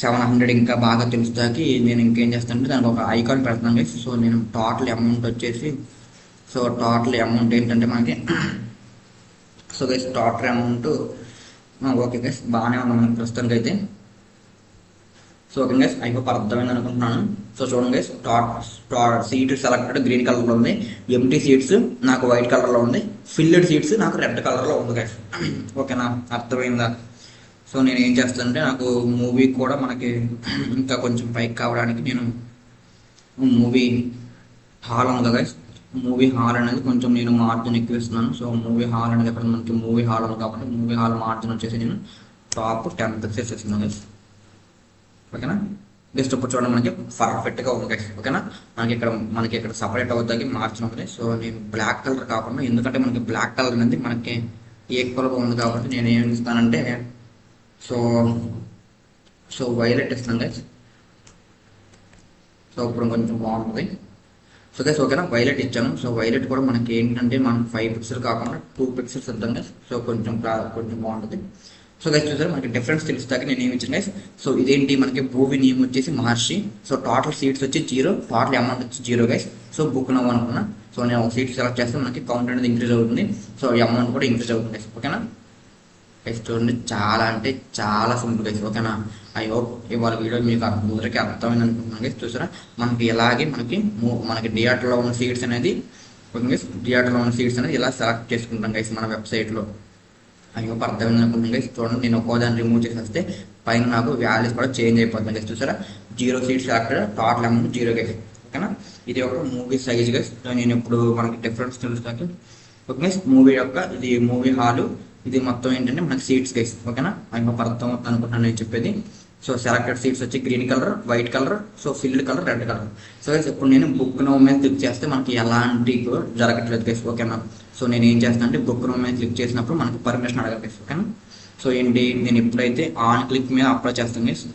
700 ఇంకా బాగా తెలుస్తాకి నేను ఇంకేం చేస్తానంటే దానికి ఒక ఐకాన్ పెడతాను గైస్. సో నేను టోటల్ అమౌంట్ వచ్చేసి, సో టోటల్ అమౌంట్ ఏంటంటే మనకి so guys total amount okay guys, బాగానే ఉంది మనకి ప్రస్తుతానికి అయితే. So okay guys, I hope అర్థమైంది అనుకుంటున్నాను. సో చూడండి గైస్, సీట్ సెలెక్టెడ్ గ్రీన్ కలర్లో ఉంది, ఎంటీ సీట్స్ నాకు వైట్ కలర్లో ఉంది, ఫిల్లెడ్ సీట్స్ నాకు రెడ్ కలర్లో ఉంది గైస్, ఓకేనా. అర్థమైందా. సో నేను ఏం చేస్తానంటే నాకు మూవీ కూడా మనకి ఇంకా కొంచెం పైకి కావడానికి నేను మూవీ హాల్ ఉంది గైస్, మూవీ హాల్ అనేది కొంచెం నేను మార్జిన్ ఎక్కువ ఇస్తున్నాను. సో మూవీ హాల్ అనేది ఎక్కడ మనకి మూవీ హాల్ ఉంది కాబట్టి మూవీ హాల్ మార్జిన్ వచ్చేసి నేను టాప్ 10 పిక్సెల్స్ ఇస్తున్నాను గైస్, ఓకేనా. జస్ట్ ఇప్పుడు చూడండి మనకి పర్ఫెక్ట్గా ఉంది గైస్, ఓకేనా. మనకి ఇక్కడ సపరేట్ అవుతాకి మార్జిన్ ఉంది. సో నేను బ్లాక్ కలర్ కాకుండా, ఎందుకంటే మనకి బ్లాక్ కలర్ అనేది మనకి ఈక్వల్గా ఉంది కాబట్టి నేను ఏం ఇస్తానంటే సో వైలెట్ ఇస్తాను గైస్. సో ఇప్పుడు కొంచెం బాగుంటుంది. సో గైస్ ఓకేనా, వైలెట్ ఇచ్చాను. సో వైలెట్ కూడా మనకి ఏంటంటే మనం 5 పిక్సెల్ కాకుండా 2 పిక్సెల్స్ ఇద్దాం గైస్. సో కొంచెం బాగుంటుంది. సో గైస్ చూసారు, మనకి డిఫరెన్స్ తెలుస్తాక నేను ఏమి ఇచ్చాను గైస్. సో ఇదేంటి మనకి మూవీ నేమ్ వచ్చేసి మహర్షి, సో టోటల్ సీట్స్ వచ్చి 0, టోటల్ అమౌంట్ వచ్చి 0 గైస్. సో బుక్ నవ్వు అనుకున్నా. సో నేను ఒక సీట్ సెలెక్ట్ చేస్తే మనకి కౌంట్ అనేది ఇంక్రీజ్ అవుతుంది, సో అమౌంట్ కూడా ఇంక్రీజ్ అవుతుంది గైస్, ఓకేనా. గైస్ చూడండి, చాలా అంటే చాలా సింపుల్ గైస్, ఓకేనా. ఐ హోప్ ఇవాళ వీడియో మీకు అందరికీ అర్థమైంది అనుకుంటున్నాను గైస్. చూసారా, మనకి ఇలాగే మనకి థియేటర్లో ఉన్న సీట్స్ అనేది ఇలా సెలెక్ట్ చేసుకుంటాం గైస్ మన వెబ్సైట్లో. ఐ హోప్ అర్థమైంది అనుకుంటున్నాను గైస్. చూడండి, నేను ఒక్కోదాన్ని రిమూవ్ చేసేస్తే పైన నాకు వాల్యూస్ కూడా చేంజ్ అయిపోతుంది గైస్. చూసారా, 0 seats selected, total amount 0 guys, ఓకేనా. ఇది ఒక మూవీ సైజ్ గైస్. నేను ఇప్పుడు మనకి డిఫరెన్స్ తెలుస్తాకి ఓకే గైస్, మూవీ యొక్క ఇది మూవీ హాలు, ఇది మొత్తం ఏంటంటే మనకి సీట్స్ గైస్, ఓకేనా. ఐ హోప్ అర్థం అవుతుంది అనుకుంటున్నాను నేను చెప్పేది. సో సెలెక్టెడ్ సీట్స్ వచ్చి green colour, white colour, so filled colour, red colour. So guys ఇప్పుడు నేను బుక్ నౌ మీద క్లిక్ చేస్తే మనకి ఎలాంటి జరగట్లేదు గైస్, ఓకేనా. సో నేను ఏం చేస్తాను అంటే బుక్ నౌ మీద క్లిక్ చేసినప్పుడు మనకి పర్మిషన్ అడగాలి గైస్, ఓకేనా. సో ఏంటి, నేను ఎప్పుడైతే ఆన్ క్లిక్ మీద అప్లై చేస్తాను గైస్,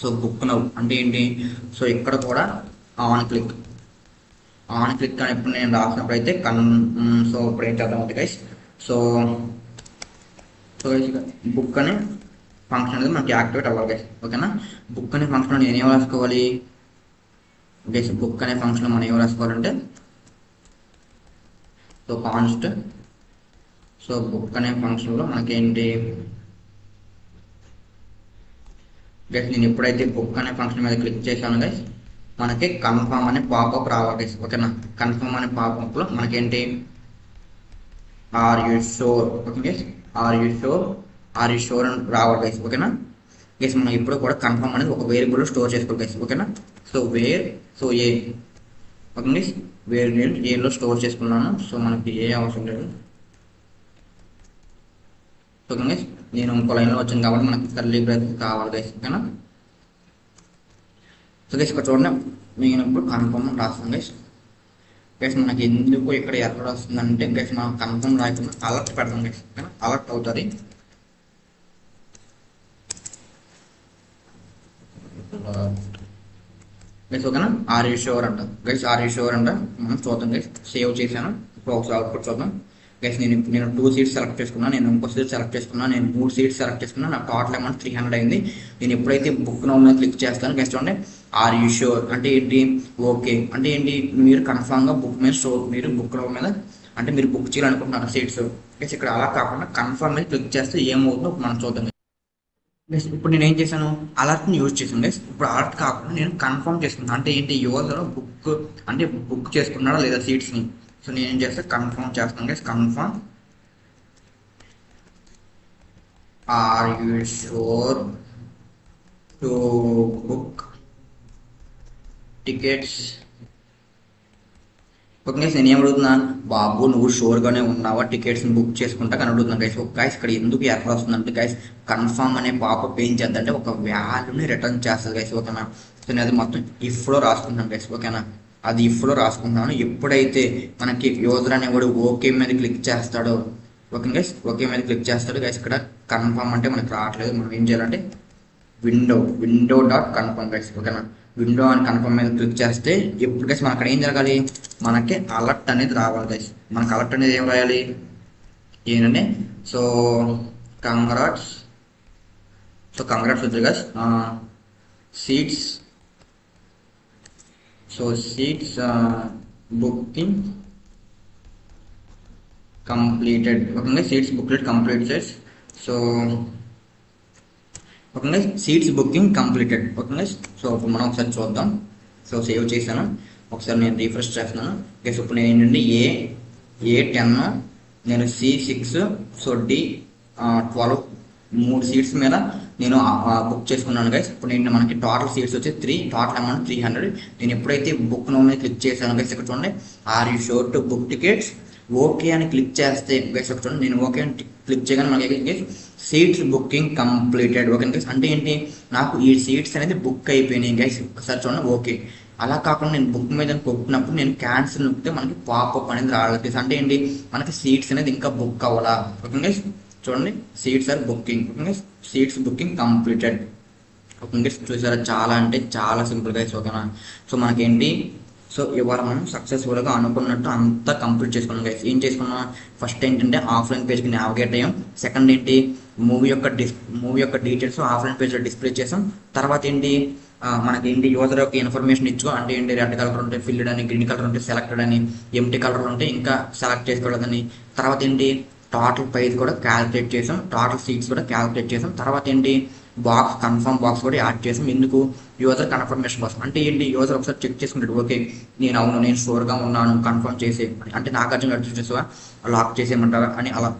సో బుక్ నౌ అంటే ఏంటి, సో ఇక్కడ కూడా ఆన్ క్లిక్ అని ఎప్పుడు నేను రాసినప్పుడు అయితే సో ఇప్పుడు ఏం చేద్దాం అంటే గైస్, సో బుక్ అనే ఫంక్షన్ అనేది మనకి యాక్టివేట్ అవ్వాలి గైస్, ఓకేనా. బుక్ అనే ఫంక్షన్ నేను ఏం రాసుకోవాలి గైస్, బుక్ అనే ఫంక్షన్ మనం ఏం రాసుకోవాలంటే సో కాన్స్ట్, సో బుక్ అనే ఫంక్షన్లో మనకి ఏంటి, గైస్ నేను ఎప్పుడైతే బుక్ అనే ఫంక్షన్ మీద క్లిక్ చేశాను గైస్ మనకి కన్ఫర్మ్ అనే పాపప్ రావాలి గైస్. ఓకేనా, కన్ఫర్మ్ అనే పాపప్లో మనకేంటి are you sure, okay guys, are you sure అని రావాలి గైస్. ఓకేనా గైస్, మనం ఇప్పుడు కూడా కన్ఫర్మ్ అనేది ఒక వేరియబుల్లో స్టోర్ చేసుకోవాలి గైస్. ఓకేనా, సో ఏ ఓకే గైస్, వేర్ నేను ఏలో స్టోర్ చేసుకున్నాను. సో మనకి ఏ అవసరం లేదు. ఓకే గైస్, నేను ఇంకో లైన్లో వచ్చాను కాబట్టి మనకి కర్లీ బ్రాకెట్ కావాలి గైస్. ఓకేనా, సో గైస్ ఇక్కడ చూడండి, నేను ఇప్పుడు కన్ఫర్మ్ రాస్తాను గైస్. గైస్ మనకి ఎందుకు ఇక్కడ ఎర్రర్ వస్తుందంటే గైస్ మనం కన్ఫర్మ్ రాయకుండా అలర్ట్ పెడతాం గైస్. ఓకేనా, అలర్ట్ అవుతుంది. గైస్ ఓకేనా, ఆర్ యూ షూర్ అంట గైస్, ఆర్ యూ షూర్ అంట. మనం చూద్దాం గైస్, సేవ్ చేశాను. ఇప్పుడు ఒకసారి అవుట్పుట్ చూద్దాం గైస్. నేను 2 సీట్స్ సెలెక్ట్ చేసుకున్నాను, నేను ఇంకో సీట్ సెలెక్ట్ చేసుకున్నాను, నేను 3 సీట్స్ సెలెక్ట్ చేసుకున్నాను. నాకు టోటల్ అమౌంట్ 300 అయింది. నేను ఎప్పుడైతే బుక్ నౌ మీద క్లిక్ చేస్తాను గైస్ చూడండి, ఆర్ యూ షూర్ అంటే ఏంటి, ఓకే అంటే ఏంటి, మీరు కన్ఫామ్గా బుక్ మీద మీరు బుక్ నౌ మీద అంటే మీరు బుక్ చేయాలనుకుంటున్నారు సీట్స్ గైస్. ఇక్కడ అలా కాకుండా కన్ఫర్మ్ మీద క్లిక్ చేస్తే ఏమవుతుందో మనం చూద్దాం గైస్. ఇప్పుడు నేను ఏం చేశాను, అలర్ట్ని యూజ్ చేశాను గైస్. ఇప్పుడు అలర్ట్ కాకుండా నేను కన్ఫర్మ్ చేసుకున్నాను. అంటే ఏంటి, యూజర్ బుక్ అంటే బుక్ చేసుకున్నాడా లేదా సీట్స్ని. సో నేను ఏం చేస్తే కన్ఫర్మ్ చేస్తాను guys. Confirm are you sure to book tickets. Okay guys, నేను ఏం అడుగుతున్నా, బాబు నువ్వు షూర్గానే ఉన్నావా టికెట్స్ని బుక్ చేసుకుంటా అని అడుగుతున్నాను గైస్. గైస్ ఇక్కడ ఎందుకు ఎర్రర్ వస్తుందంటే గైస్ కన్ఫర్మ్ అనే పాపప్ ఏం చేద్దంటే ఒక వాల్యూని రిటర్న్ చేస్తుంది గైస్. ఓకేనా, సో నేను అది మొత్తం ఇఫ్లో రాసుకుంటాను గైస్. ఓకేనా, అది ఇఫ్లో రాసుకుంటున్నాను. ఎప్పుడైతే మనకి యూజర్ అనేవాడు ఓకే మీద క్లిక్ చేస్తాడో, ఓకే గైస్, ఓకే మీద క్లిక్ చేస్తాడు గైస్. ఇక్కడ కన్ఫర్మ్ అంటే మనకి రావట్లేదు. మనం ఏం చేయాలంటే విండో డాట్ కన్ఫర్మ్ గైస్. ఓకేనా, విండో అని కన్ఫర్మ్ మీద క్లిక్ చేస్తే ఎప్పుడు గైస్ మన అక్కడ ఏం జరగాలి, మనకి అలర్ట్ అనేది రావాలి గైస్. మనకి అలర్ట్ అనేది ఏం రాయాలి ఏంటంటే, సో కంగ్రాట్స్ వద్దు guys, seats, so seats booking completed. Okay seats booklet completed. So okay seats booking completed. Okay so ఇప్పుడు మనం ఒకసారి చూద్దాం. సో సేవ్ చేశాను, ఒకసారి నేను రీఫ్రెష్ చేస్తున్నాను గైస్. ఇప్పుడు నేను ఏంటంటే A10, నేను C6, సో D12 3 సీట్స్ మీద నేను బుక్ చేసుకున్నాను గైస్. ఇప్పుడు నేను మనకి టోటల్ సీట్స్ వచ్చి 3, టోటల్ అమౌంట్ 300. నేను ఎప్పుడైతే బుక్ నౌ మీద క్లిక్ చేశాను గైస్, ఇక్కడ చూడండి are you sure to book tickets, okay అని క్లిక్ చేస్తే గైస్ ఇక్కడ చూడండి, నేను ఓకే అని క్లిక్ చేయగానే మనకి seats booking completed. Okay guys, అంటే ఏంటి, నాకు ఈ సీట్స్ అనేది బుక్ అయిపోయినాయి గైస్. ఒకసారి చూడండి, ఓకే. అలా కాకుండా నేను బుక్ మీద కొట్టినప్పుడు నేను క్యాన్సిల్ నొక్కితే మనకి పాపప్ అనేది రాలేదు. అంటే ఏంటి, మనకి సీట్స్ అనేది ఇంకా బుక్ అవ్వాలా. ఓకే గైస్, చూడండి seats are booking. Okay guys, seats booking completed. Okay guys, చూసారా చాలా అంటే చాలా సింపుల్ గైస్. ఓకేనా, సో మనకేంటి, సో ఇవాళ మనం సక్సెస్ఫుల్గా అనుకున్నట్టు అంతా కంప్లీట్ చేసుకున్నాం గైస్. ఏం చేసుకున్నాం, ఫస్ట్ ఏంటంటే ఆఫ్లైన్ పేజ్కి నావిగేట్ అయ్యాం. సెకండ్ ఏంటి, మూవీ యొక్క డీటెయిల్స్ ఆఫ్లైన్ పేజ్లో డిస్ప్లే చేసాం. తర్వాత ఏంటి, మనకేంటి యూజర్ యొక్క ఇన్ఫర్మేషన్ ఇచ్చుకో, అంటే ఏంటి రెడ్ కలర్ ఉంటే ఫిల్డ్ అని, గ్రీన్ కలర్ ఉంటే సెలెక్టెడ్ అని, ఎంటీ కలర్ ఉంటే ఇంకా సెలెక్ట్ చేసుకోవద్దని. తర్వాత ఏంటి, టోటల్ ప్రైస్ కూడా క్యాలిక్యులేట్ చేసాం, టోటల్ సీట్స్ కూడా క్యాలిక్యులేట్ చేసాం. తర్వాత ఏంటి, కన్ఫర్మ్ బాక్స్ కూడా యాడ్ చేసాం. ఎందుకు, యూజర్ కన్ఫర్మేషన్ కోసం. అంటే ఏంటి, యూజర్ ఒకసారి చెక్ చేసుకుంటాడు, ఓకే నేను షూర్గా ఉన్నాను కన్ఫర్మ్ చేసే, అంటే నాగార్జున చూసేసా లాక్ చేసేయమంటారా అని అలా.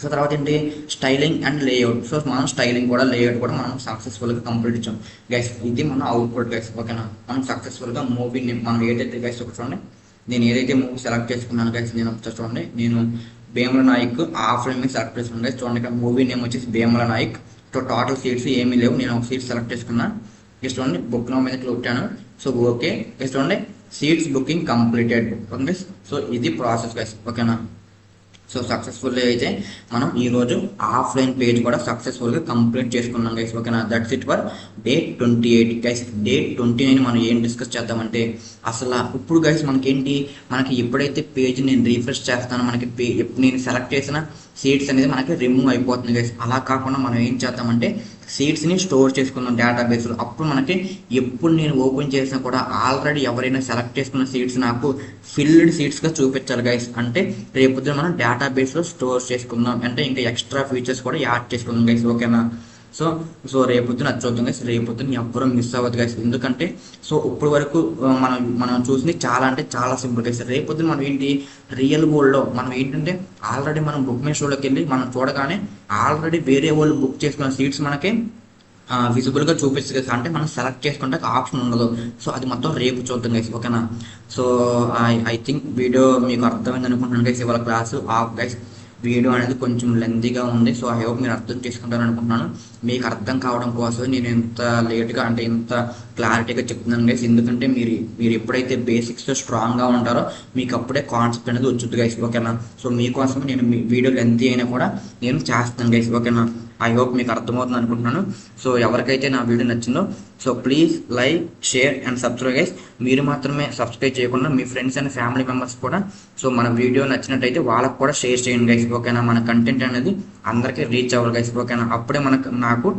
సో తర్వాత ఏంటి, స్టైలింగ్ అండ్ లేఅవుట్. సో మనం స్టైలింగ్ కూడా లేఅవుట్ కూడా మనం సక్సెస్ఫుల్గా కంప్లీట్ ఇచ్చాం గైస్. ఇది మన అవుట్పుట్ గైస్. ఓకేనా, మనం సక్సెస్ఫుల్గా మూవీని మనం ఏదైతే గైస్ ఒక చూడండి, నేను ఏదైతే మూవీ సెలెక్ట్ చేసుకున్నాను గైస్, నేను ఒకసారి చూడండి, నేను భీమల నాయక్ ఆఫ్లైన్ మీద సెలెక్ట్ చేసుకున్నాను గైస్. చూడండి ఇక్కడ మూవీ నేమ్ వచ్చేసి Bheemla Nayak. So total seats ఏమీ లేవు, నేను ఒక సీట్ సెలెక్ట్ చేసుకున్నాను గైస్. చూడండి బుక్ నౌ మీద కొట్టాను. సో ఓకే గైస్, చూడండి seats booking completed. Okay guys, so ఇది ప్రాసెస్ గైస్. ఓకేనా, సో సక్సెస్ఫుల్గా అయితే మనం ఈరోజు ఆఫ్లైన్ పేజ్ కూడా సక్సెస్ఫుల్గా కంప్లీట్ చేసుకున్నాం గైస్. ఓకేనా, that's it for day 28 guys. Day 29 మనం ఏం డిస్కస్ చేద్దామంటే, అసలు ఇప్పుడు గైస్ మనకేంటి, మనకి ఎప్పుడైతే పేజ్ నేను రీఫ్రెష్ చేస్తానో మనకి నేను సెలెక్ట్ చేసిన సీట్స్ అనేది మనకి రిమూవ్ అయిపోతుంది గైస్. అలా కాకుండా మనం ఏం చేద్దామంటే సీట్స్ని స్టోర్ చేసుకుందాం డేటాబేస్లో. అప్పుడు మనకి ఎప్పుడు నేను ఓపెన్ చేసినా కూడా ఆల్రెడీ ఎవరైనా సెలెక్ట్ చేసుకున్న సీట్స్ నాకు ఫిల్డ్ సీట్స్గా చూపించాలి గైస్. అంటే రేపు మనం డేటాబేస్లో స్టోర్ చేసుకుందాం, అంటే ఇంకా ఎక్స్ట్రా ఫీచర్స్ కూడా యాడ్ చేసుకుందాం గైస్. ఓకేనా, సో సో రేపొద్దున అది చూద్దాం గైస్. రేపొద్దున ఎవ్వరూ మిస్ అవ్వదు గైస్. ఎందుకంటే సో ఇప్పుడు వరకు మనం చూసింది చాలా అంటే చాలా సింపుల్ గైస్. రేపొద్దున మనం ఏంటి రియల్ వరల్డ్లో మనం ఏంటంటే ఆల్రెడీ మనం బుక్ మై షోలోకి వెళ్ళి మనం చూడగానే ఆల్రెడీ వేరే వాళ్ళు బుక్ చేసుకున్న సీట్స్ మనకి విజిబుల్గా చూపిస్తుంది కదా, అంటే మనం సెలెక్ట్ చేసుకుంటే ఆప్షన్ ఉండదు. సో అది మొత్తం రేపు చూద్దాం గైస్, ఓకేనా. సో ఐ థింక్ వీడియో మీకు అర్థమైంది అనుకుంటున్నాను గైస్. ఇవాళ క్లాసు ఆఫ్ గైస్. వీడియో అనేది కొంచెం లెంతీగా ఉంది. సో ఐ హోప్ మీరు అర్థం చేసుకుంటారని అనుకుంటున్నాను. మీకు అర్థం కావడం కోసం నేను ఇంత లేట్గా అంటే ఇంత క్లారిటీగా చెప్తున్నాను గైస్. ఎందుకంటే మీరు ఎప్పుడైతే బేసిక్స్ స్ట్రాంగ్గా ఉంటారో మీకు అప్పుడే కాన్సెప్ట్ అనేది వచ్చుద్ది గైస్, ఓకేనా. సో మీకోసం నేను వీడియో లెంతీ అయినా కూడా నేను చేస్తాను గైస్, ఓకేనా. ఐ హోప్ మీకు అర్థమవుతుంది అనుకుంటున్నాను. సో ఎవరికైతే నా వీడియో నచ్చిందో so please like, share and subscribe guys. మీరు మాత్రమే సబ్స్క్రైబ్ చేయకుండా మీ ఫ్రెండ్స్ అండ్ ఫ్యామిలీ మెంబర్స్ కూడా సో మన వీడియో నచ్చినట్టయితే వాళ్ళకు కూడా షేర్ చేయండి గైస్, ఓకేనా. మన కంటెంట్ అనేది అందరికీ రీచ్ అవ్వాలి గైస్, ఓకేనా. అప్పుడే నాకు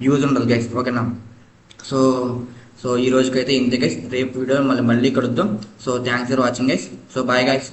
యూజ్ ఉండదు గైస్, ఓకేనా. సో సో ఈ రోజుకైతే ఇంతే గైస్. రేపు వీడియో మళ్ళీ కలుద్దాం. So thanks for watching guys. So bye guys.